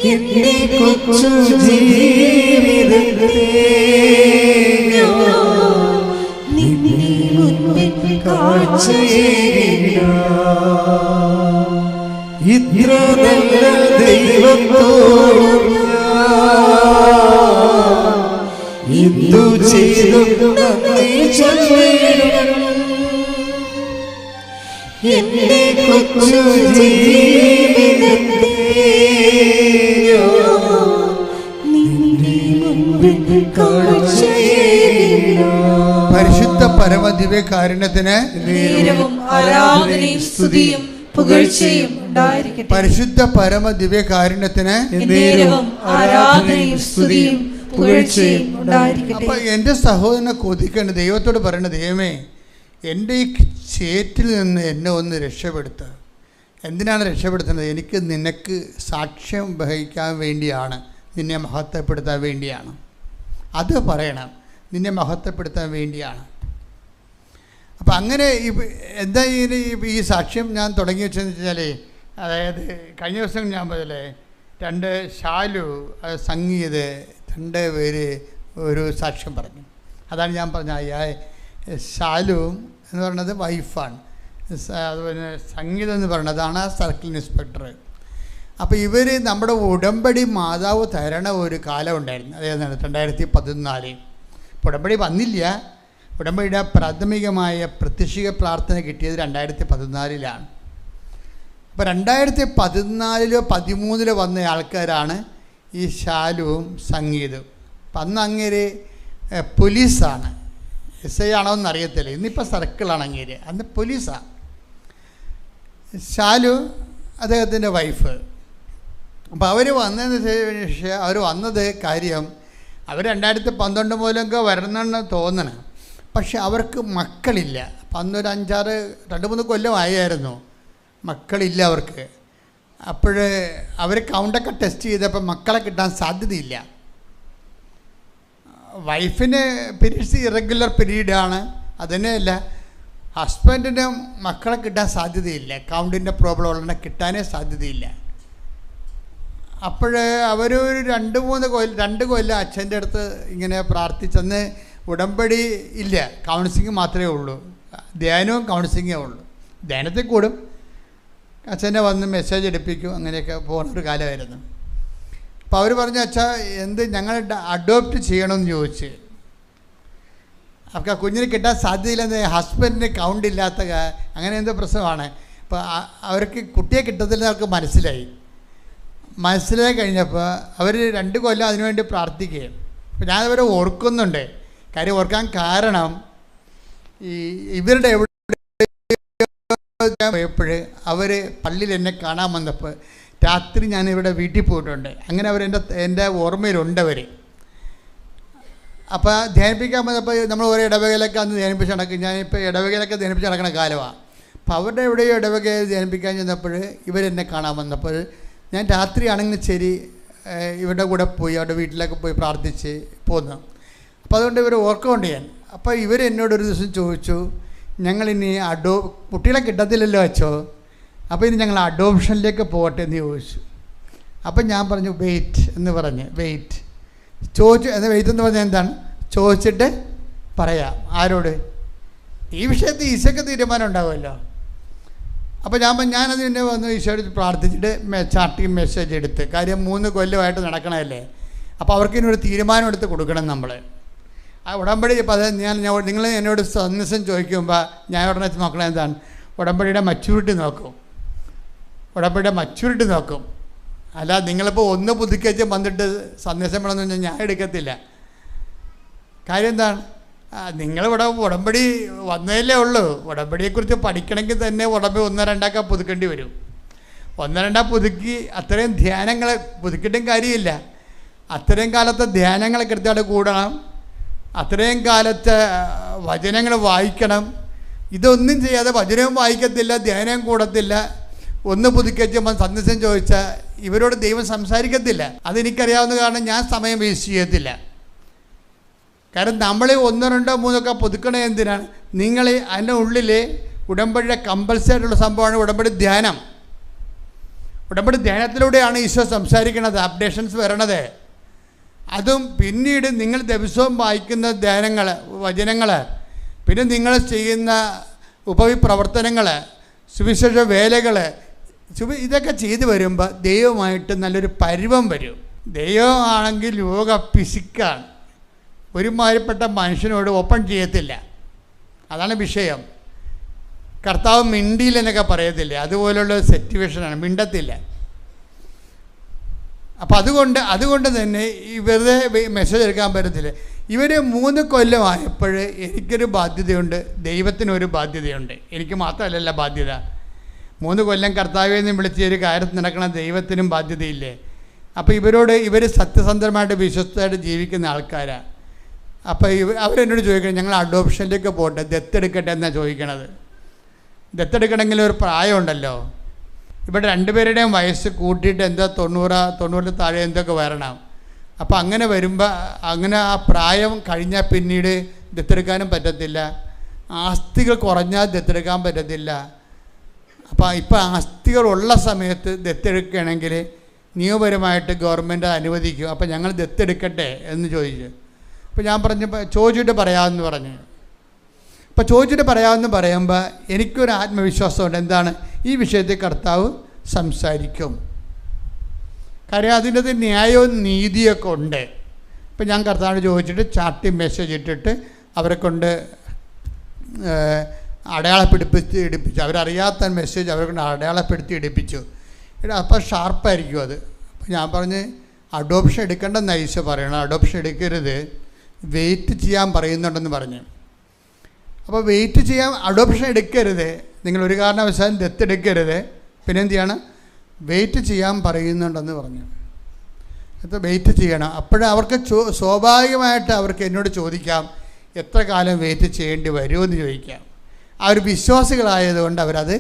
എന്റെ കൊച്ചു ജീവിതത്തെ നിന്നെ മുൻപിൽ കാഴ്ചയേകിയ ഇത്ര നല്ല ദൈവത്തോട് എന്തു ചെയ്തു നന്ദി ചൊല്ലിടുന്നു എന്റെ കൊച്ചു ജീവിതത്തെ പരിശുദ്ധ പരമദിവ്യകാരുണ്യത്തിന് ആരാധനയും സ്തുതിയും പുകഴ്ചയും ഉണ്ടായിരിക്കട്ടെ. പരിശുദ്ധ പരമദിവ്യകാരുണ്യത്തിന് ആരാധനയും സ്തുതിയും പുകഴ്ചയും ഉണ്ടായിരിക്കട്ടെ. അപ്പം എൻ്റെ സഹോദരനെ കൊതിക്കേണ്ട ദൈവത്തോട് പറയണ ദൈവമേ എൻ്റെ ഈ ചേറ്റിൽ നിന്ന് എന്നെ ഒന്ന് രക്ഷപ്പെടുത്തുക. എന്തിനാണ് രക്ഷപ്പെടുത്തുന്നത്? എനിക്ക് നിനക്ക് സാക്ഷ്യം വഹിക്കാൻ വേണ്ടിയാണ്, നിന്നെ മഹത്വപ്പെടുത്താൻ വേണ്ടിയാണ്. അത് പറയണം. നിന്നെ മഹത്വപ്പെടുത്താൻ വേണ്ടിയാണ്. അപ്പം അങ്ങനെ എന്താ ഈ സാക്ഷ്യം ഞാൻ തുടങ്ങി വെച്ചതെന്ന് വെച്ചാൽ, അതായത് കഴിഞ്ഞ ദിവസം ഞാൻ പറഞ്ഞില്ലേ, 2 ഷാലു സംഗീത് 2 പേര് ഒരു സാക്ഷ്യം പറഞ്ഞു. അതാണ് ഞാൻ പറഞ്ഞ ഷാലു എന്ന് പറയുന്നത് വൈഫാണ്, അതുപോലെ സംഗീതം എന്ന് പറയുന്നതാണ് ആ സർക്കിൾ ഇൻസ്പെക്ടർ. അപ്പോൾ ഇവർ നമ്മുടെ ഉടമ്പടി മാതാവ് തരണ ഒരു കാലം ഉണ്ടായിരുന്നു, അതായത് 2014. ഇപ്പോൾ ഉടമ്പടി വന്നില്ല. ഉടമ്പടിയുടെ പ്രാഥമികമായ പ്രത്യക്ഷിക പ്രാർത്ഥന കിട്ടിയത് 2014. അപ്പോൾ 2014 13 വന്ന ആൾക്കാരാണ് ഈ ഷാലുവും സംഗീതവും. അപ്പം അന്ന് അങ്ങേര് പോലീസാണ്, SI ആണോ എന്നറിയത്തില്ല, ഇന്നിപ്പോൾ സർക്കിളാണ് അങ്ങേര്, അന്ന് പോലീസാണ്. ഷാലു അദ്ദേഹത്തിൻ്റെ വൈഫ്. അപ്പോൾ അവർ വന്നതിന് ശേഷം അവർ വന്നത് കാര്യം, അവർ 2012 മുതലൊക്കെ വരണമെന്ന് തോന്നണം, പക്ഷെ അവർക്ക് മക്കളില്ല. അപ്പം അന്നൊരു 2-3 കൊല്ലമായിരുന്നു മക്കളില്ല അവർക്ക്. അപ്പോൾ അവർ കൗണ്ടൊക്കെ ടെസ്റ്റ് ചെയ്തപ്പോൾ മക്കളെ കിട്ടാൻ സാധ്യതയില്ല. വൈഫിന് പീരീഡ്സ് ഇറഗുലർ പീരീഡാണ്, അതുതന്നെയല്ല ഹസ്ബൻഡിന് മക്കളെ കിട്ടാൻ സാധ്യതയില്ല, കൗണ്ടിൻ്റെ പ്രോബ്ലം ഉള്ളതിനെ കിട്ടാനേ സാധ്യതയില്ല. അപ്പോൾ അവരൊരു 2 കൊല്ലം അച്ഛൻ്റെ അടുത്ത് ഇങ്ങനെ പ്രാർത്ഥിച്ചെന്ന്. ഉടമ്പടി ഇല്ല, കൗൺസിലിംഗ് മാത്രമേ ഉള്ളൂ, ധ്യാനവും കൗൺസിലിങ്ങേ ഉള്ളൂ. ധ്യാനത്തിൽ കൂടും, അച്ഛനെ വന്ന് മെസ്സേജ് എടുപ്പിക്കും, അങ്ങനെയൊക്കെ പോകുന്നൊരു കാലമായിരുന്നു. അപ്പോൾ അവർ പറഞ്ഞു, അച്ഛാ ഞങ്ങൾ അഡോപ്റ്റ് ചെയ്യണമെന്ന് ചോദിച്ച്. അവർക്ക് ആ കുഞ്ഞിന് കിട്ടാൻ സാധ്യതയില്ലെന്ന്, ഹസ്ബൻഡിന് കൗണ്ട് ഇല്ലാത്ത അങ്ങനെ എന്തോ പ്രശ്നമാണ്. അപ്പോൾ അവർക്ക് കുട്ടിയെ കിട്ടത്തില്ലെന്ന് അവർക്ക് മനസ്സിലായി കഴിഞ്ഞപ്പോൾ അവർ 2 കൊല്ലം അതിനുവേണ്ടി പ്രാർത്ഥിക്കുകയും. അപ്പോൾ ഞാനവരെ ഓർക്കുന്നുണ്ട്. കാര്യം ഓർക്കാൻ കാരണം, ഇവരുടെ എവിടെ പോയപ്പോൾ അവർ പള്ളിയിൽ എന്നെ കാണാൻ വന്നപ്പോൾ രാത്രി ഞാനിവിടെ വീട്ടിൽ പോയിട്ടുണ്ട്. അങ്ങനെ എൻ്റെ ഓർമ്മയിലുണ്ട് അവർ. അപ്പോൾ ധ്യാനിപ്പിക്കാൻ വന്നപ്പോൾ നമ്മൾ ഓരോ ഇടവകയിലൊക്കെ അന്ന് ധ്യാനിപ്പിച്ച് നടക്കും. ഞാനിപ്പോൾ ഇടവകയിലൊക്കെ ധ്യാനിപ്പിച്ച് നടക്കുന്ന കാലമാണ്. അപ്പോൾ അവരുടെ എവിടെയോ ഇടവകയിൽ ധ്യാനിപ്പിക്കാൻ ചെന്നപ്പോൾ ഇവരെന്നെ കാണാൻ വന്നപ്പോൾ ഞാൻ രാത്രിയാണെങ്കിൽ ശരി ഇവരുടെ കൂടെ പോയി അവരുടെ വീട്ടിലൊക്കെ പോയി പ്രാർത്ഥിച്ച് പോന്നു. അപ്പോൾ അതുകൊണ്ട് ഇവർ ഓർക്കുന്നുണ്ട് ഞാൻ. അപ്പോൾ ഇവർ എന്നോടൊരു ദിവസം ചോദിച്ചു, ഞങ്ങളിനി കുട്ടികളെ കിട്ടത്തില്ലല്ലോ അച്ഛോ, അപ്പോൾ ഇനി ഞങ്ങൾ അഡോപ്ഷനിലേക്ക് പോകട്ടെ എന്ന് ചോദിച്ചു. അപ്പം ഞാൻ പറഞ്ഞു വെയിറ്റ് എന്ന് പറഞ്ഞ് ചോദിച്ചു. വെയിറ്റ് എന്ന് പറഞ്ഞാൽ എന്താണ് ചോദിച്ചിട്ട് പറയാം. ആരോട്? ഈ വിഷയത്തിൽ ഈശോയ്ക്ക് തീരുമാനം ഉണ്ടാവുമല്ലോ. അപ്പോൾ ഞാനത് പിന്നെ വന്ന് ഈശോയോട് പ്രാർത്ഥിച്ചിട്ട് ചാർട്ടിങ് മെസ്സേജ് എടുത്ത്. കാര്യം 3 കൊല്ലമായിട്ട് നടക്കണമല്ലേ, അപ്പോൾ അവർക്ക് ഇതിനൊരു തീരുമാനം എടുത്ത് കൊടുക്കണം നമ്മൾ. ആ ഉടമ്പടി ഇപ്പോൾ അത് നിങ്ങൾ എന്നോട് സന്ദേശം ചോദിക്കുമ്പോൾ ഞാൻ ഉടനെ നോക്കണം എന്താണ്, ഉടമ്പടിയുടെ മച്യൂരിറ്റി നോക്കും. അല്ല നിങ്ങളിപ്പോൾ ഒന്ന് പുതുക്കിച്ച് വന്നിട്ട് സന്ദേശം വേണമെന്ന് പറഞ്ഞാൽ ഞാൻ എടുക്കത്തില്ല. കാര്യം എന്താണ്, നിങ്ങളിവിടെ ഉടമ്പടി വന്നതല്ലേ ഉള്ളൂ. ഉടമ്പടിയെക്കുറിച്ച് പഠിക്കണമെങ്കിൽ തന്നെ ഉടമ്പടി 1-2 പുതുക്കേണ്ടി വരും. 1-2 പുതുക്കി അത്രയും ധ്യാനങ്ങൾ പുതുക്കിയിട്ടും കാര്യമില്ല. അത്രയും കാലത്തെ ധ്യാനങ്ങൾ കൃത്യമായിട്ട് കൂടണം, അത്രയും കാലത്തെ വചനങ്ങൾ വായിക്കണം. ഇതൊന്നും ചെയ്യാതെ വചനവും വായിക്കത്തില്ല, ധ്യാനവും കൂടത്തില്ല, ഒന്ന് പുതുക്കിച്ച് സന്ദേശം ചോദിച്ചാൽ ഇവരോട് ദൈവം സംസാരിക്കത്തില്ല. അതെനിക്കറിയാവുന്ന കാരണം ഞാൻ സമയം വേസ്റ്റ് ചെയ്യത്തില്ല. കാരണം നമ്മൾ 1-2-3 പുതുക്കണേ എന്തിനാണ്? നിങ്ങൾ അതിൻ്റെ ഉള്ളിൽ ഉടമ്പടിയുടെ കമ്പൽസറി ആയിട്ടുള്ള സംഭവമാണ് ഉടമ്പടി ധ്യാനം. ഉടമ്പടി ധ്യാനത്തിലൂടെയാണ് ഈശോ സംസാരിക്കുന്നത്, അപ്ഡേഷൻസ് വരണത്. അതും പിന്നീട് നിങ്ങൾ ദിവസവും വായിക്കുന്ന ധ്യാനങ്ങൾ, വചനങ്ങൾ, പിന്നെ നിങ്ങൾ ചെയ്യുന്ന ഉപവിപ്രവർത്തനങ്ങൾ, സുവിശേഷ വേലകൾ, ഇതൊക്കെ ചെയ്തു വരുമ്പോൾ ദൈവമായിട്ട് നല്ലൊരു പരുവം വരും. ദൈവമാണെങ്കിൽ ലോക പിശുക്കാണ്, ഒരുമാതിരിപ്പെട്ട മനുഷ്യനോട് ഓപ്പൺ ചെയ്യത്തില്ല. അതാണ് വിഷയം. കർത്താവ് മിണ്ടിയില്ലെന്നൊക്കെ പറയത്തില്ലേ, അതുപോലുള്ള സിറ്റുവേഷനാണ്, മിണ്ടത്തില്ല. അപ്പോൾ അതുകൊണ്ട് തന്നെ ഈ വെറുതെ മെസ്സേജ് എടുക്കാൻ പറ്റത്തില്ല. ഇവർ 3 കൊല്ലമായപ്പോൾ എനിക്കൊരു ബാധ്യതയുണ്ട്, ദൈവത്തിനൊരു ബാധ്യതയുണ്ട്. എനിക്ക് മാത്രമല്ലല്ല ബാധ്യത. 3 കൊല്ലം കർത്താവിൽ നിന്ന് വിളിച്ച് ഒരു കാര്യത്തിൽ നടക്കണ ദൈവത്തിനും ബാധ്യതയില്ലേ? അപ്പോൾ ഇവർ സത്യസന്ധമായിട്ട് വിശ്വസ്തമായിട്ട് ജീവിക്കുന്ന ആൾക്കാരാണ്. അപ്പോൾ അവരെന്നോട് ചോദിക്കണം, ഞങ്ങൾ അഡോപ്ഷനിലേക്ക് പോട്ടെ, ദത്തെടുക്കട്ടെ എന്നാണ് ചോദിക്കണത്. ദത്തെടുക്കണമെങ്കിൽ ഒരു പ്രായമുണ്ടല്ലോ. ഇവിടെ 2 പേരുടെയും വയസ്സ് കൂട്ടിയിട്ട് എന്താ 90 താഴെ എന്തൊക്കെ വരണം. അപ്പോൾ അങ്ങനെ വരുമ്പോൾ അങ്ങനെ ആ പ്രായം കഴിഞ്ഞാൽ പിന്നീട് ദത്തെടുക്കാനും പറ്റത്തില്ല, ആസ്തികൾ കുറഞ്ഞാൽ ദത്തെടുക്കാൻ പറ്റത്തില്ല. അപ്പോൾ ഇപ്പോൾ ആസ്തികളുള്ള സമയത്ത് ദത്തെടുക്കുകയാണെങ്കിൽ നിയമപരമായിട്ട് ഗവൺമെൻറ് അനുവദിക്കും. അപ്പോൾ ഞങ്ങൾ ദത്തെടുക്കട്ടെ എന്ന് ചോദിച്ചു. അപ്പോൾ ഞാൻ പറഞ്ഞപ്പോൾ ചോദിച്ചിട്ട് പറയാമെന്ന് പറഞ്ഞു. അപ്പോൾ ചോദിച്ചിട്ട് പറയാമെന്ന് പറയുമ്പോൾ എനിക്കൊരു ആത്മവിശ്വാസമുണ്ട്. എന്താണ്? ഈ വിഷയത്തിൽ കർത്താവ് സംസാരിക്കും. കാര്യം അതിൻ്റെ ന്യായവും നീതിയൊക്കെ ഉണ്ട്. ഇപ്പം ഞാൻ കർത്താവിനോട് ചോദിച്ചിട്ട് ചാർട്ടി മെസ്സേജ് ഇട്ടിട്ട് അവരെ കൊണ്ട് അടയാളപ്പെടുത്തി എടുപ്പിച്ചു. അവരറിയാത്ത മെസ്സേജ് അവരെ കൊണ്ട് അടയാളപ്പെടുത്തി എടുപ്പിച്ചു. അപ്പോൾ ഷാർപ്പായിരിക്കും അത്. അപ്പോൾ ഞാൻ പറഞ്ഞ് അഡോപ്ഷൻ എടുക്കേണ്ടെന്ന് ഈശോ പറയണം. അഡോപ്ഷൻ എടുക്കരുത്, വെയിറ്റ് ചെയ്യാൻ പറയുന്നുണ്ടെന്ന് പറഞ്ഞു. അപ്പോൾ വെയിറ്റ് ചെയ്യാൻ, അഡോപ്ഷൻ എടുക്കരുത്, നിങ്ങൾ ഒരു കാരണവശാലും ദത്തെടുക്കരുത്. പിന്നെ എന്ത് ചെയ്യണം? വെയിറ്റ് ചെയ്യാൻ പറയുന്നുണ്ടെന്ന് പറഞ്ഞു. അപ്പോൾ വെയിറ്റ് ചെയ്യണം. അപ്പോഴേ അവർക്ക് സ്വാഭാവികമായിട്ട് അവർക്ക് എന്നോട് ചോദിക്കാം, എത്ര കാലം വെയിറ്റ് ചെയ്യേണ്ടി വരുമെന്ന് ചോദിക്കാം. ആ ഒരു വിശ്വാസികളായതുകൊണ്ട് അവരത്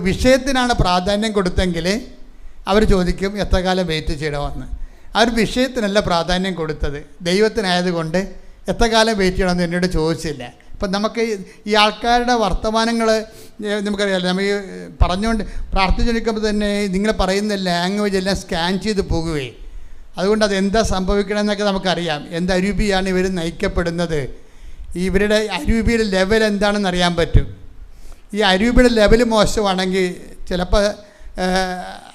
വിഷയത്തിനാണ് പ്രാധാന്യം കൊടുത്തെങ്കിൽ അവർ ചോദിക്കും എത്ര കാലം വെയിറ്റ് ചെയ്യണമെന്ന്. ആ ഒരു വിഷയത്തിനല്ല പ്രാധാന്യം കൊടുത്തത്, ദൈവത്തിനായതുകൊണ്ട് എത്ര കാലം വെയിറ്റ് ചെയ്യണമെന്ന് എന്നോട് ചോദിച്ചില്ല. അപ്പം നമുക്ക് ഈ ആൾക്കാരുടെ വർത്തമാനങ്ങൾ നമുക്കറിയാമല്ലോ. നമ്മൾ ഈ പറഞ്ഞുകൊണ്ട് പ്രാർത്ഥിച്ചെടുക്കുമ്പോൾ തന്നെ നിങ്ങൾ പറയുന്ന ലാംഗ്വേജ് എല്ലാം സ്കാൻ ചെയ്ത് പോകുകയെ. അതുകൊണ്ട് അതെന്താ സംഭവിക്കണമെന്നൊക്കെ നമുക്കറിയാം. എന്ത് അരൂപിയാണ് ഇവർ നയിക്കപ്പെടുന്നത്, ഇവരുടെ അരൂപിയുടെ ലെവൽ എന്താണെന്ന് അറിയാൻ പറ്റും. ഈ അരൂപിയുടെ ലെവൽ മോശമാണെങ്കിൽ ചിലപ്പോൾ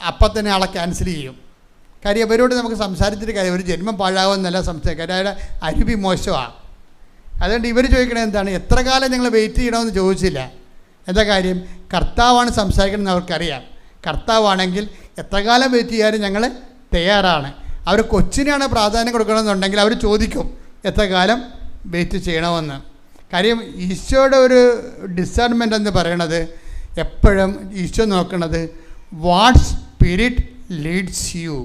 അപ്പം തന്നെ ആളെ ക്യാൻസൽ ചെയ്യും. കാര്യം ഇവരോട് നമുക്ക് സംസാരിച്ചിട്ട് കാര്യം, ഒരു ജന്മം പാഴാകുമെന്നല്ല സംസാരിക്കുക. കാര്യം അവരുടെ അരൂപി മോശമാണ്. അതുകൊണ്ട് ഇവർ ചോദിക്കണത് എന്താണ്? എത്ര കാലം നിങ്ങൾ വെയിറ്റ് ചെയ്യണമെന്ന് ചോദിച്ചില്ല. എന്താ കാര്യം? കർത്താവാണ് സംസാരിക്കണമെന്ന് അവർക്കറിയാം. കർത്താവാണെങ്കിൽ എത്ര കാലം വെയിറ്റ് ചെയ്യാനും ഞങ്ങൾ തയ്യാറാണ്. അവർ കൊച്ചിനെയാണ് പ്രാധാന്യം കൊടുക്കണമെന്നുണ്ടെങ്കിൽ അവർ ചോദിക്കും എത്ര കാലം വെയിറ്റ് ചെയ്യണമെന്ന്. കാര്യം ഈശോയുടെ ഒരു ഡിസേൺമെൻ്റ് എന്ന് പറയണത് എപ്പോഴും ഈശോ നോക്കണത് വാട്ട് സ്പിരിറ്റ് ലീഡ്സ് യു.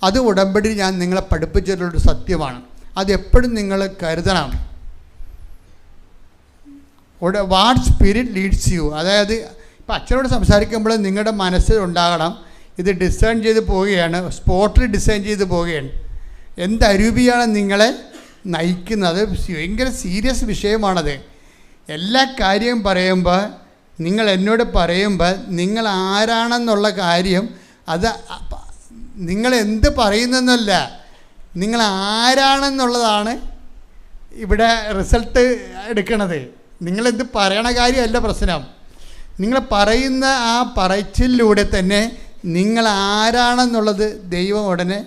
അത് ഉടമ്പടി ഞാൻ നിങ്ങളെ പഠിപ്പിച്ചിട്ടുള്ളൊരു സത്യമാണ്. അതെപ്പോഴും നിങ്ങൾ കരുതണം. What spirit leads U. അതായത് ഇപ്പം അച്ഛനോട് സംസാരിക്കുമ്പോൾ നിങ്ങളുടെ മനസ്സിൽ ഉണ്ടാകണം, ഇത് ഡിസൈൻ ചെയ്ത് പോവുകയാണ്, സ്പോട്ടിൽ ഡിസൈൻ ചെയ്ത് പോവുകയാണ്. എന്ത് അരൂപിയാണ് നിങ്ങളെ നയിക്കുന്നത്? ഭയങ്കര സീരിയസ് വിഷയമാണത്. എല്ലാ കാര്യവും പറയുമ്പോൾ നിങ്ങൾ എന്നോട് പറയുമ്പോൾ നിങ്ങൾ ആരാണെന്നുള്ള കാര്യം അത് നിങ്ങൾ എന്ത് പറയുന്നെന്നല്ല, നിങ്ങൾ ആരാണെന്നുള്ളതാണ് ഇവിടെ റിസൾട്ട് എടുക്കണത്. നിങ്ങളെന്ത് പറയണ കാര്യമല്ല പ്രശ്നം. നിങ്ങൾ പറയുന്ന ആ പറച്ചിലൂടെ തന്നെ നിങ്ങൾ ആരാണെന്നുള്ളത് ദൈവം ഉടനെ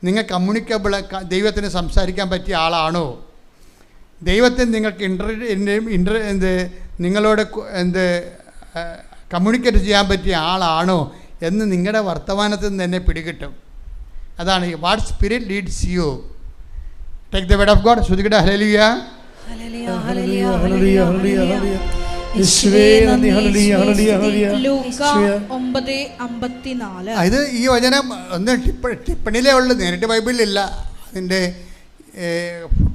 നിങ്ങൾ കമ്മ്യൂണിക്കബിൾ, ദൈവത്തിന് സംസാരിക്കാൻ പറ്റിയ ആളാണോ, ദൈവത്തിന് നിങ്ങൾക്ക് നിങ്ങളോട് കമ്മ്യൂണിക്കേറ്റ് ചെയ്യാൻ പറ്റിയ ആളാണോ എന്ന് നിങ്ങളുടെ വർത്തമാനത്തിൽ നിന്ന് തന്നെ പിടികിട്ടും. അതാണ് ഈ what spirit leads you. Take the word of God. ശ്രുതികട ഹല്ലേലൂയ. ഇത് ഈ വചനം ഒന്ന് ടിപ്പണിയിലേ ഉള്ളത്, നേരിട്ട് ബൈബിളിലില്ല. അതിൻ്റെ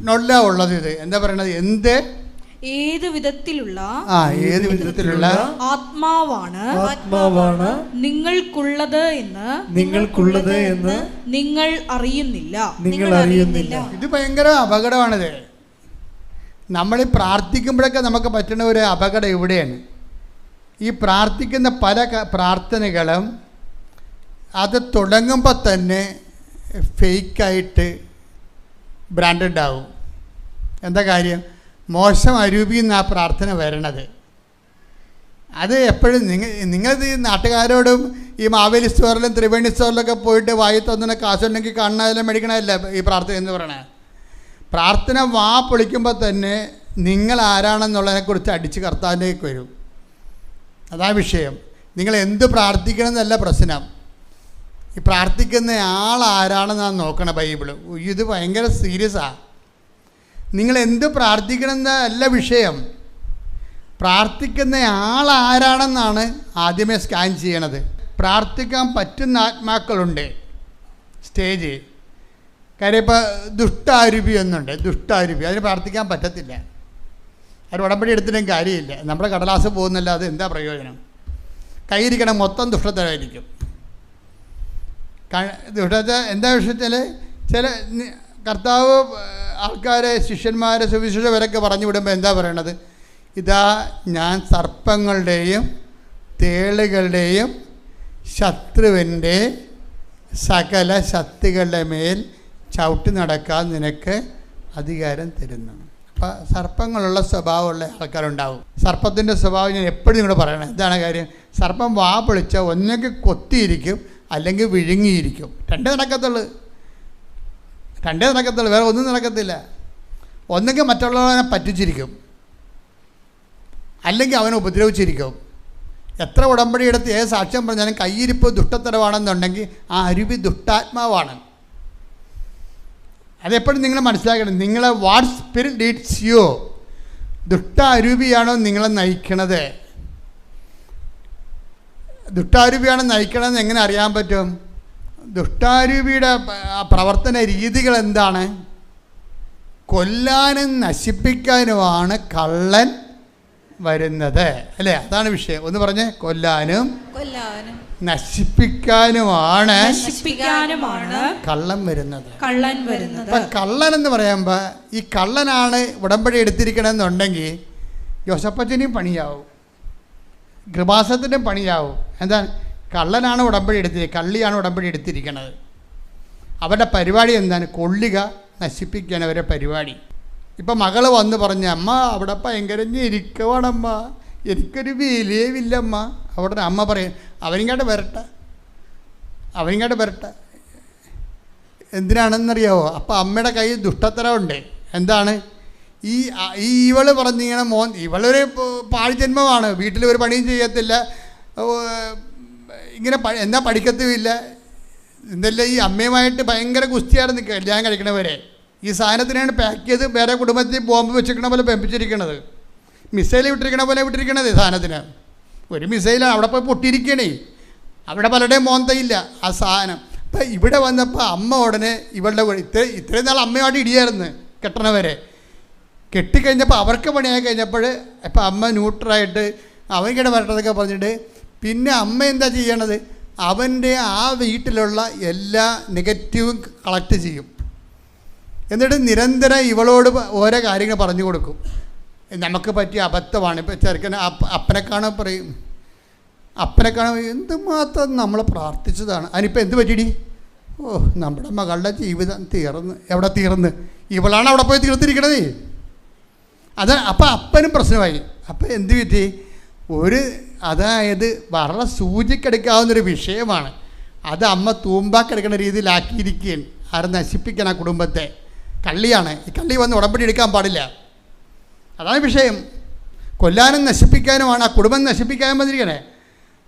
നോട്ടിലാണ് ഉള്ളത്. ഇത് എന്താ പറയണത്? ഏത് വിധത്തിലുള്ള ആത്മാവാണ് നിങ്ങൾക്കുള്ളത് എന്ന് നിങ്ങൾ അറിയുന്നില്ല. ഇത് ഭയങ്കര അപകടമാണിത്. നമ്മൾ പ്രാർത്ഥിക്കുമ്പോഴൊക്കെ നമുക്ക് പറ്റുന്ന ഒരു അപകടം ഇവിടെയാണ്. ഈ പ്രാർത്ഥിക്കുന്ന പല പ്രാർത്ഥനകളും അത് തുടങ്ങുമ്പോൾ തന്നെ ഫേക്കായിട്ട് ബ്രാൻഡഡ് ആവും. എന്താ കാര്യം? മോശം അരൂപിയിൽ നിന്ന് ആ പ്രാർത്ഥന വരണത്. അത് എപ്പോഴും നിങ്ങളിത് ഈ നാട്ടുകാരോടും ഈ മാവേലി സ്റ്റോറിലും ത്രിവേണി സ്റ്റോറിലൊക്കെ പോയിട്ട് വായി തന്നുന്ന കാശുണ്ടെങ്കിൽ കാണണമെല്ലാം മേടിക്കണമല്ല ഈ പ്രാർത്ഥന എന്ന് പറയണത്. പ്രാർത്ഥന വാ പൊളിക്കുമ്പോൾ തന്നെ നിങ്ങൾ ആരാണെന്നുള്ളതിനെക്കുറിച്ച് അടിച്ച് കർത്താവിലേക്ക് വരും. അതാ വിഷയം. നിങ്ങൾ എന്ത് പ്രാർത്ഥിക്കണം എന്നല്ല പ്രശ്നം, ഈ പ്രാർത്ഥിക്കുന്ന ആൾ ആരാണെന്നാണ് നോക്കണം ബൈബിള്. ഇത് ഭയങ്കര സീരിയസാണ്. നിങ്ങൾ എന്ത് പ്രാർത്ഥിക്കണം എന്നല്ല വിഷയം, പ്രാർത്ഥിക്കുന്ന ആൾ ആരാണെന്നാണ് ആദ്യമേ സ്കാൻ ചെയ്യണത്. പ്രാർത്ഥിക്കാൻ പറ്റുന്ന ആത്മാക്കളുണ്ട് സ്റ്റേജ്. കാര്യം ഇപ്പോൾ ദുഷ്ടാരൂപി ഒന്നുണ്ട്. ദുഷ്ടാരൂപി അതിന് പ്രാർത്ഥിക്കാൻ പറ്റത്തില്ല. അത് ഉടമ്പടി എടുത്തിട്ടും കാര്യമില്ല. നമ്മുടെ കടലാസ് പോകുന്നില്ല, അത് എന്താ പ്രയോജനം? കയ്യിരിക്കണം മൊത്തം ദുഷ്ടത്തരായിരിക്കും. ദുഷ്ടത എന്താ വിഷയത്തിൽ ചില കർത്താവ് ആൾക്കാരെ, ശിഷ്യന്മാരെ, സുവിശേഷകരൊക്കെ പറഞ്ഞു വിടുമ്പോൾ എന്താ പറയണത്? ഇതാ ഞാൻ സർപ്പങ്ങളുടെയും തേളുകളുടെയും ശത്രുവിൻ്റെ സകല ശക്തികളുടെ മേൽ ചവിട്ടി നടക്കാൻ നിനക്ക് അധികാരം തരുന്നു. അപ്പം സർപ്പങ്ങളുള്ള സ്വഭാവമുള്ള ആൾക്കാരുണ്ടാവും. സർപ്പത്തിൻ്റെ സ്വഭാവം ഞാൻ എപ്പോഴും നിങ്ങളോട് പറയണം. എന്താണ് കാര്യം? സർപ്പം വാ പൊളിച്ചാൽ ഒന്നെങ്കിൽ കൊത്തിയിരിക്കും, അല്ലെങ്കിൽ വിഴുങ്ങിയിരിക്കും. രണ്ടേ നടക്കത്തുള്ളൂ, വേറെ ഒന്നും നടക്കത്തില്ല. ഒന്നെങ്കിൽ മറ്റുള്ളവനെ പറ്റിച്ചിരിക്കും, അല്ലെങ്കിൽ അവനെ ഉപദ്രവിച്ചിരിക്കും. എത്ര ഉടമ്പടി എടുത്ത് ഏത് സാക്ഷ്യം പറഞ്ഞാലും കയ്യിരിപ്പ് ദുഷ്ടത്തരമാണെന്നുണ്ടെങ്കിൽ ആ അരുവി ദുഷ്ടാത്മാവാണ്. അതെപ്പോഴും നിങ്ങൾ മനസ്സിലാക്കണം. നിങ്ങളെ വാട്ട് സ്പിരിറ്റ് ലീഡ്സ് യു, ദുഷ്ട അരൂപിയാണോ നിങ്ങളെ നയിക്കണത്? ദുഷ്ടാരൂപിയാണ് നയിക്കണമെന്ന് എങ്ങനെ അറിയാൻ പറ്റും? ദുഷ്ടാരൂപിയുടെ പ്രവർത്തന രീതികൾ എന്താണ്? കൊല്ലാനും നശിപ്പിക്കാനുമാണ് കള്ളൻ വരുന്നത്, അല്ലേ? അതാണ് വിഷയം. ഒന്ന് പറഞ്ഞേ. കൊല്ലാനും നശിപ്പിക്കാനുമാണ് കള്ളൻ വരുന്നത്. അപ്പം കള്ളൻ എന്ന് പറയുമ്പോൾ ഈ കള്ളനാണ് ഉടമ്പടി എടുത്തിരിക്കണമെന്നുണ്ടെങ്കിൽ യോസപ്പച്ചനെയും പണിയാവും, കൃപാസനത്തിനും പണിയാവും. എന്താണ്? കള്ളനാണ് ഉടമ്പടി കള്ളിയാണ് ഉടമ്പടി എടുത്തിരിക്കുന്നത്. അവരുടെ പരിപാടി എന്താണ്? കൊള്ളുക, നശിപ്പിക്കുകയാണ് അവരുടെ പരിപാടി. ഇപ്പം മകൾ വന്ന് പറഞ്ഞ, അമ്മ അവിടെ ഭയങ്കര ഞെരുക്കമാണമ്മ, എനിക്കൊരു വിലയുമില്ലമ്മ. അവിടെ അമ്മ പറയും, അവനിങ്ങോട്ട് വരട്ടെ. എന്തിനാണെന്നറിയാവോ? അപ്പം അമ്മയുടെ കയ്യിൽ ദുഷ്ടത്തരമുണ്ട്. എന്താണ്? ഈ ഇവള് പറഞ്ഞിങ്ങനെ ഇവളൊരു പാഴ്ജന്മമാണ്, വീട്ടിൽ ഒരു പണിയും ചെയ്യത്തില്ല, ഇങ്ങനെ എന്നാ പഠിക്കത്തുമില്ല. എന്തല്ല ഈ അമ്മയുമായിട്ട് ഭയങ്കര ഗുസ്തിയായിരുന്നു കല്യാണം കഴിക്കണവരെ. ഈ സാധനത്തിനാണ് പാക്ക് ചെയ്ത് വേറെ കുടുംബത്തിൽ ബോംബ് വെച്ചിരിക്കണ പോലെ പെമ്പിച്ചിരിക്കണത്, മിസൈൽ വിട്ടിരിക്കണ പോലെ വിട്ടിരിക്കണത്. സാധനത്തിന് ഒരു മിസൈൽ അവിടെ പോയി പൊട്ടിയിരിക്കണേ, അവിടെ പലരുടെയും മോന്തയില്ല ആ സാധനം. അപ്പം ഇവിടെ വന്നപ്പോൾ അമ്മ ഉടനെ ഇവളുടെ ഇത്രയും നാൾ അമ്മയുമായിട്ട് ഇടിയായിരുന്നു കെട്ടണവരെ. കെട്ടിക്കഴിഞ്ഞപ്പോൾ അവർക്ക് പണിയായി കഴിഞ്ഞപ്പോൾ ഇപ്പം അമ്മ ന്യൂട്രലായിട്ട് അവൻകിടെ വരട്ടതൊക്കെ പറഞ്ഞിട്ട് പിന്നെ അമ്മ എന്താ ചെയ്യണത്? അവൻ്റെ ആ വീട്ടിലുള്ള എല്ലാ നെഗറ്റീവും കളക്ട് ചെയ്യും. എന്നിട്ട് നിരന്തരം ഇവളോട് ഓരോ കാര്യങ്ങൾ പറഞ്ഞു കൊടുക്കും. നമുക്ക് പറ്റിയ അബദ്ധമാണ്. ഇപ്പം ചെറുക്കനെ അപ്പനെ കാണാൻ പറയും, എന്തുമാത്രം നമ്മൾ പ്രാർത്ഥിച്ചതാണ്, അതിനിപ്പോൾ എന്ത് പറ്റിയിടി? ഓ, നമ്മുടെ മകളുടെ ജീവിതം തീർന്ന്. എവിടെ തീർന്ന്? ഇവളാണ് അവിടെ പോയി തീർത്തിരിക്കണത്. അത് അപ്പം അപ്പനും പ്രശ്നമായി. അപ്പം എന്ത് പറ്റി? അതായത് വളരെ സൂചിക്കെടുക്കാവുന്നൊരു വിഷയമാണ് അത്. അമ്മ തൂമ്പാക്കെടുക്കുന്ന രീതിയിലാക്കിയിരിക്കുകയാണ്. ആരെ നശിപ്പിക്കണം? ആ കുടുംബത്തെ. കള്ളിയാണ്. ഈ കള്ളി വന്ന് ഉടമ്പടി എടുക്കാൻ പാടില്ല. അതാണ് വിഷയം. കൊല്ലാനും നശിപ്പിക്കാനുമാണ്. ആ കുടുംബം നശിപ്പിക്കാൻ വന്നിരിക്കണേ.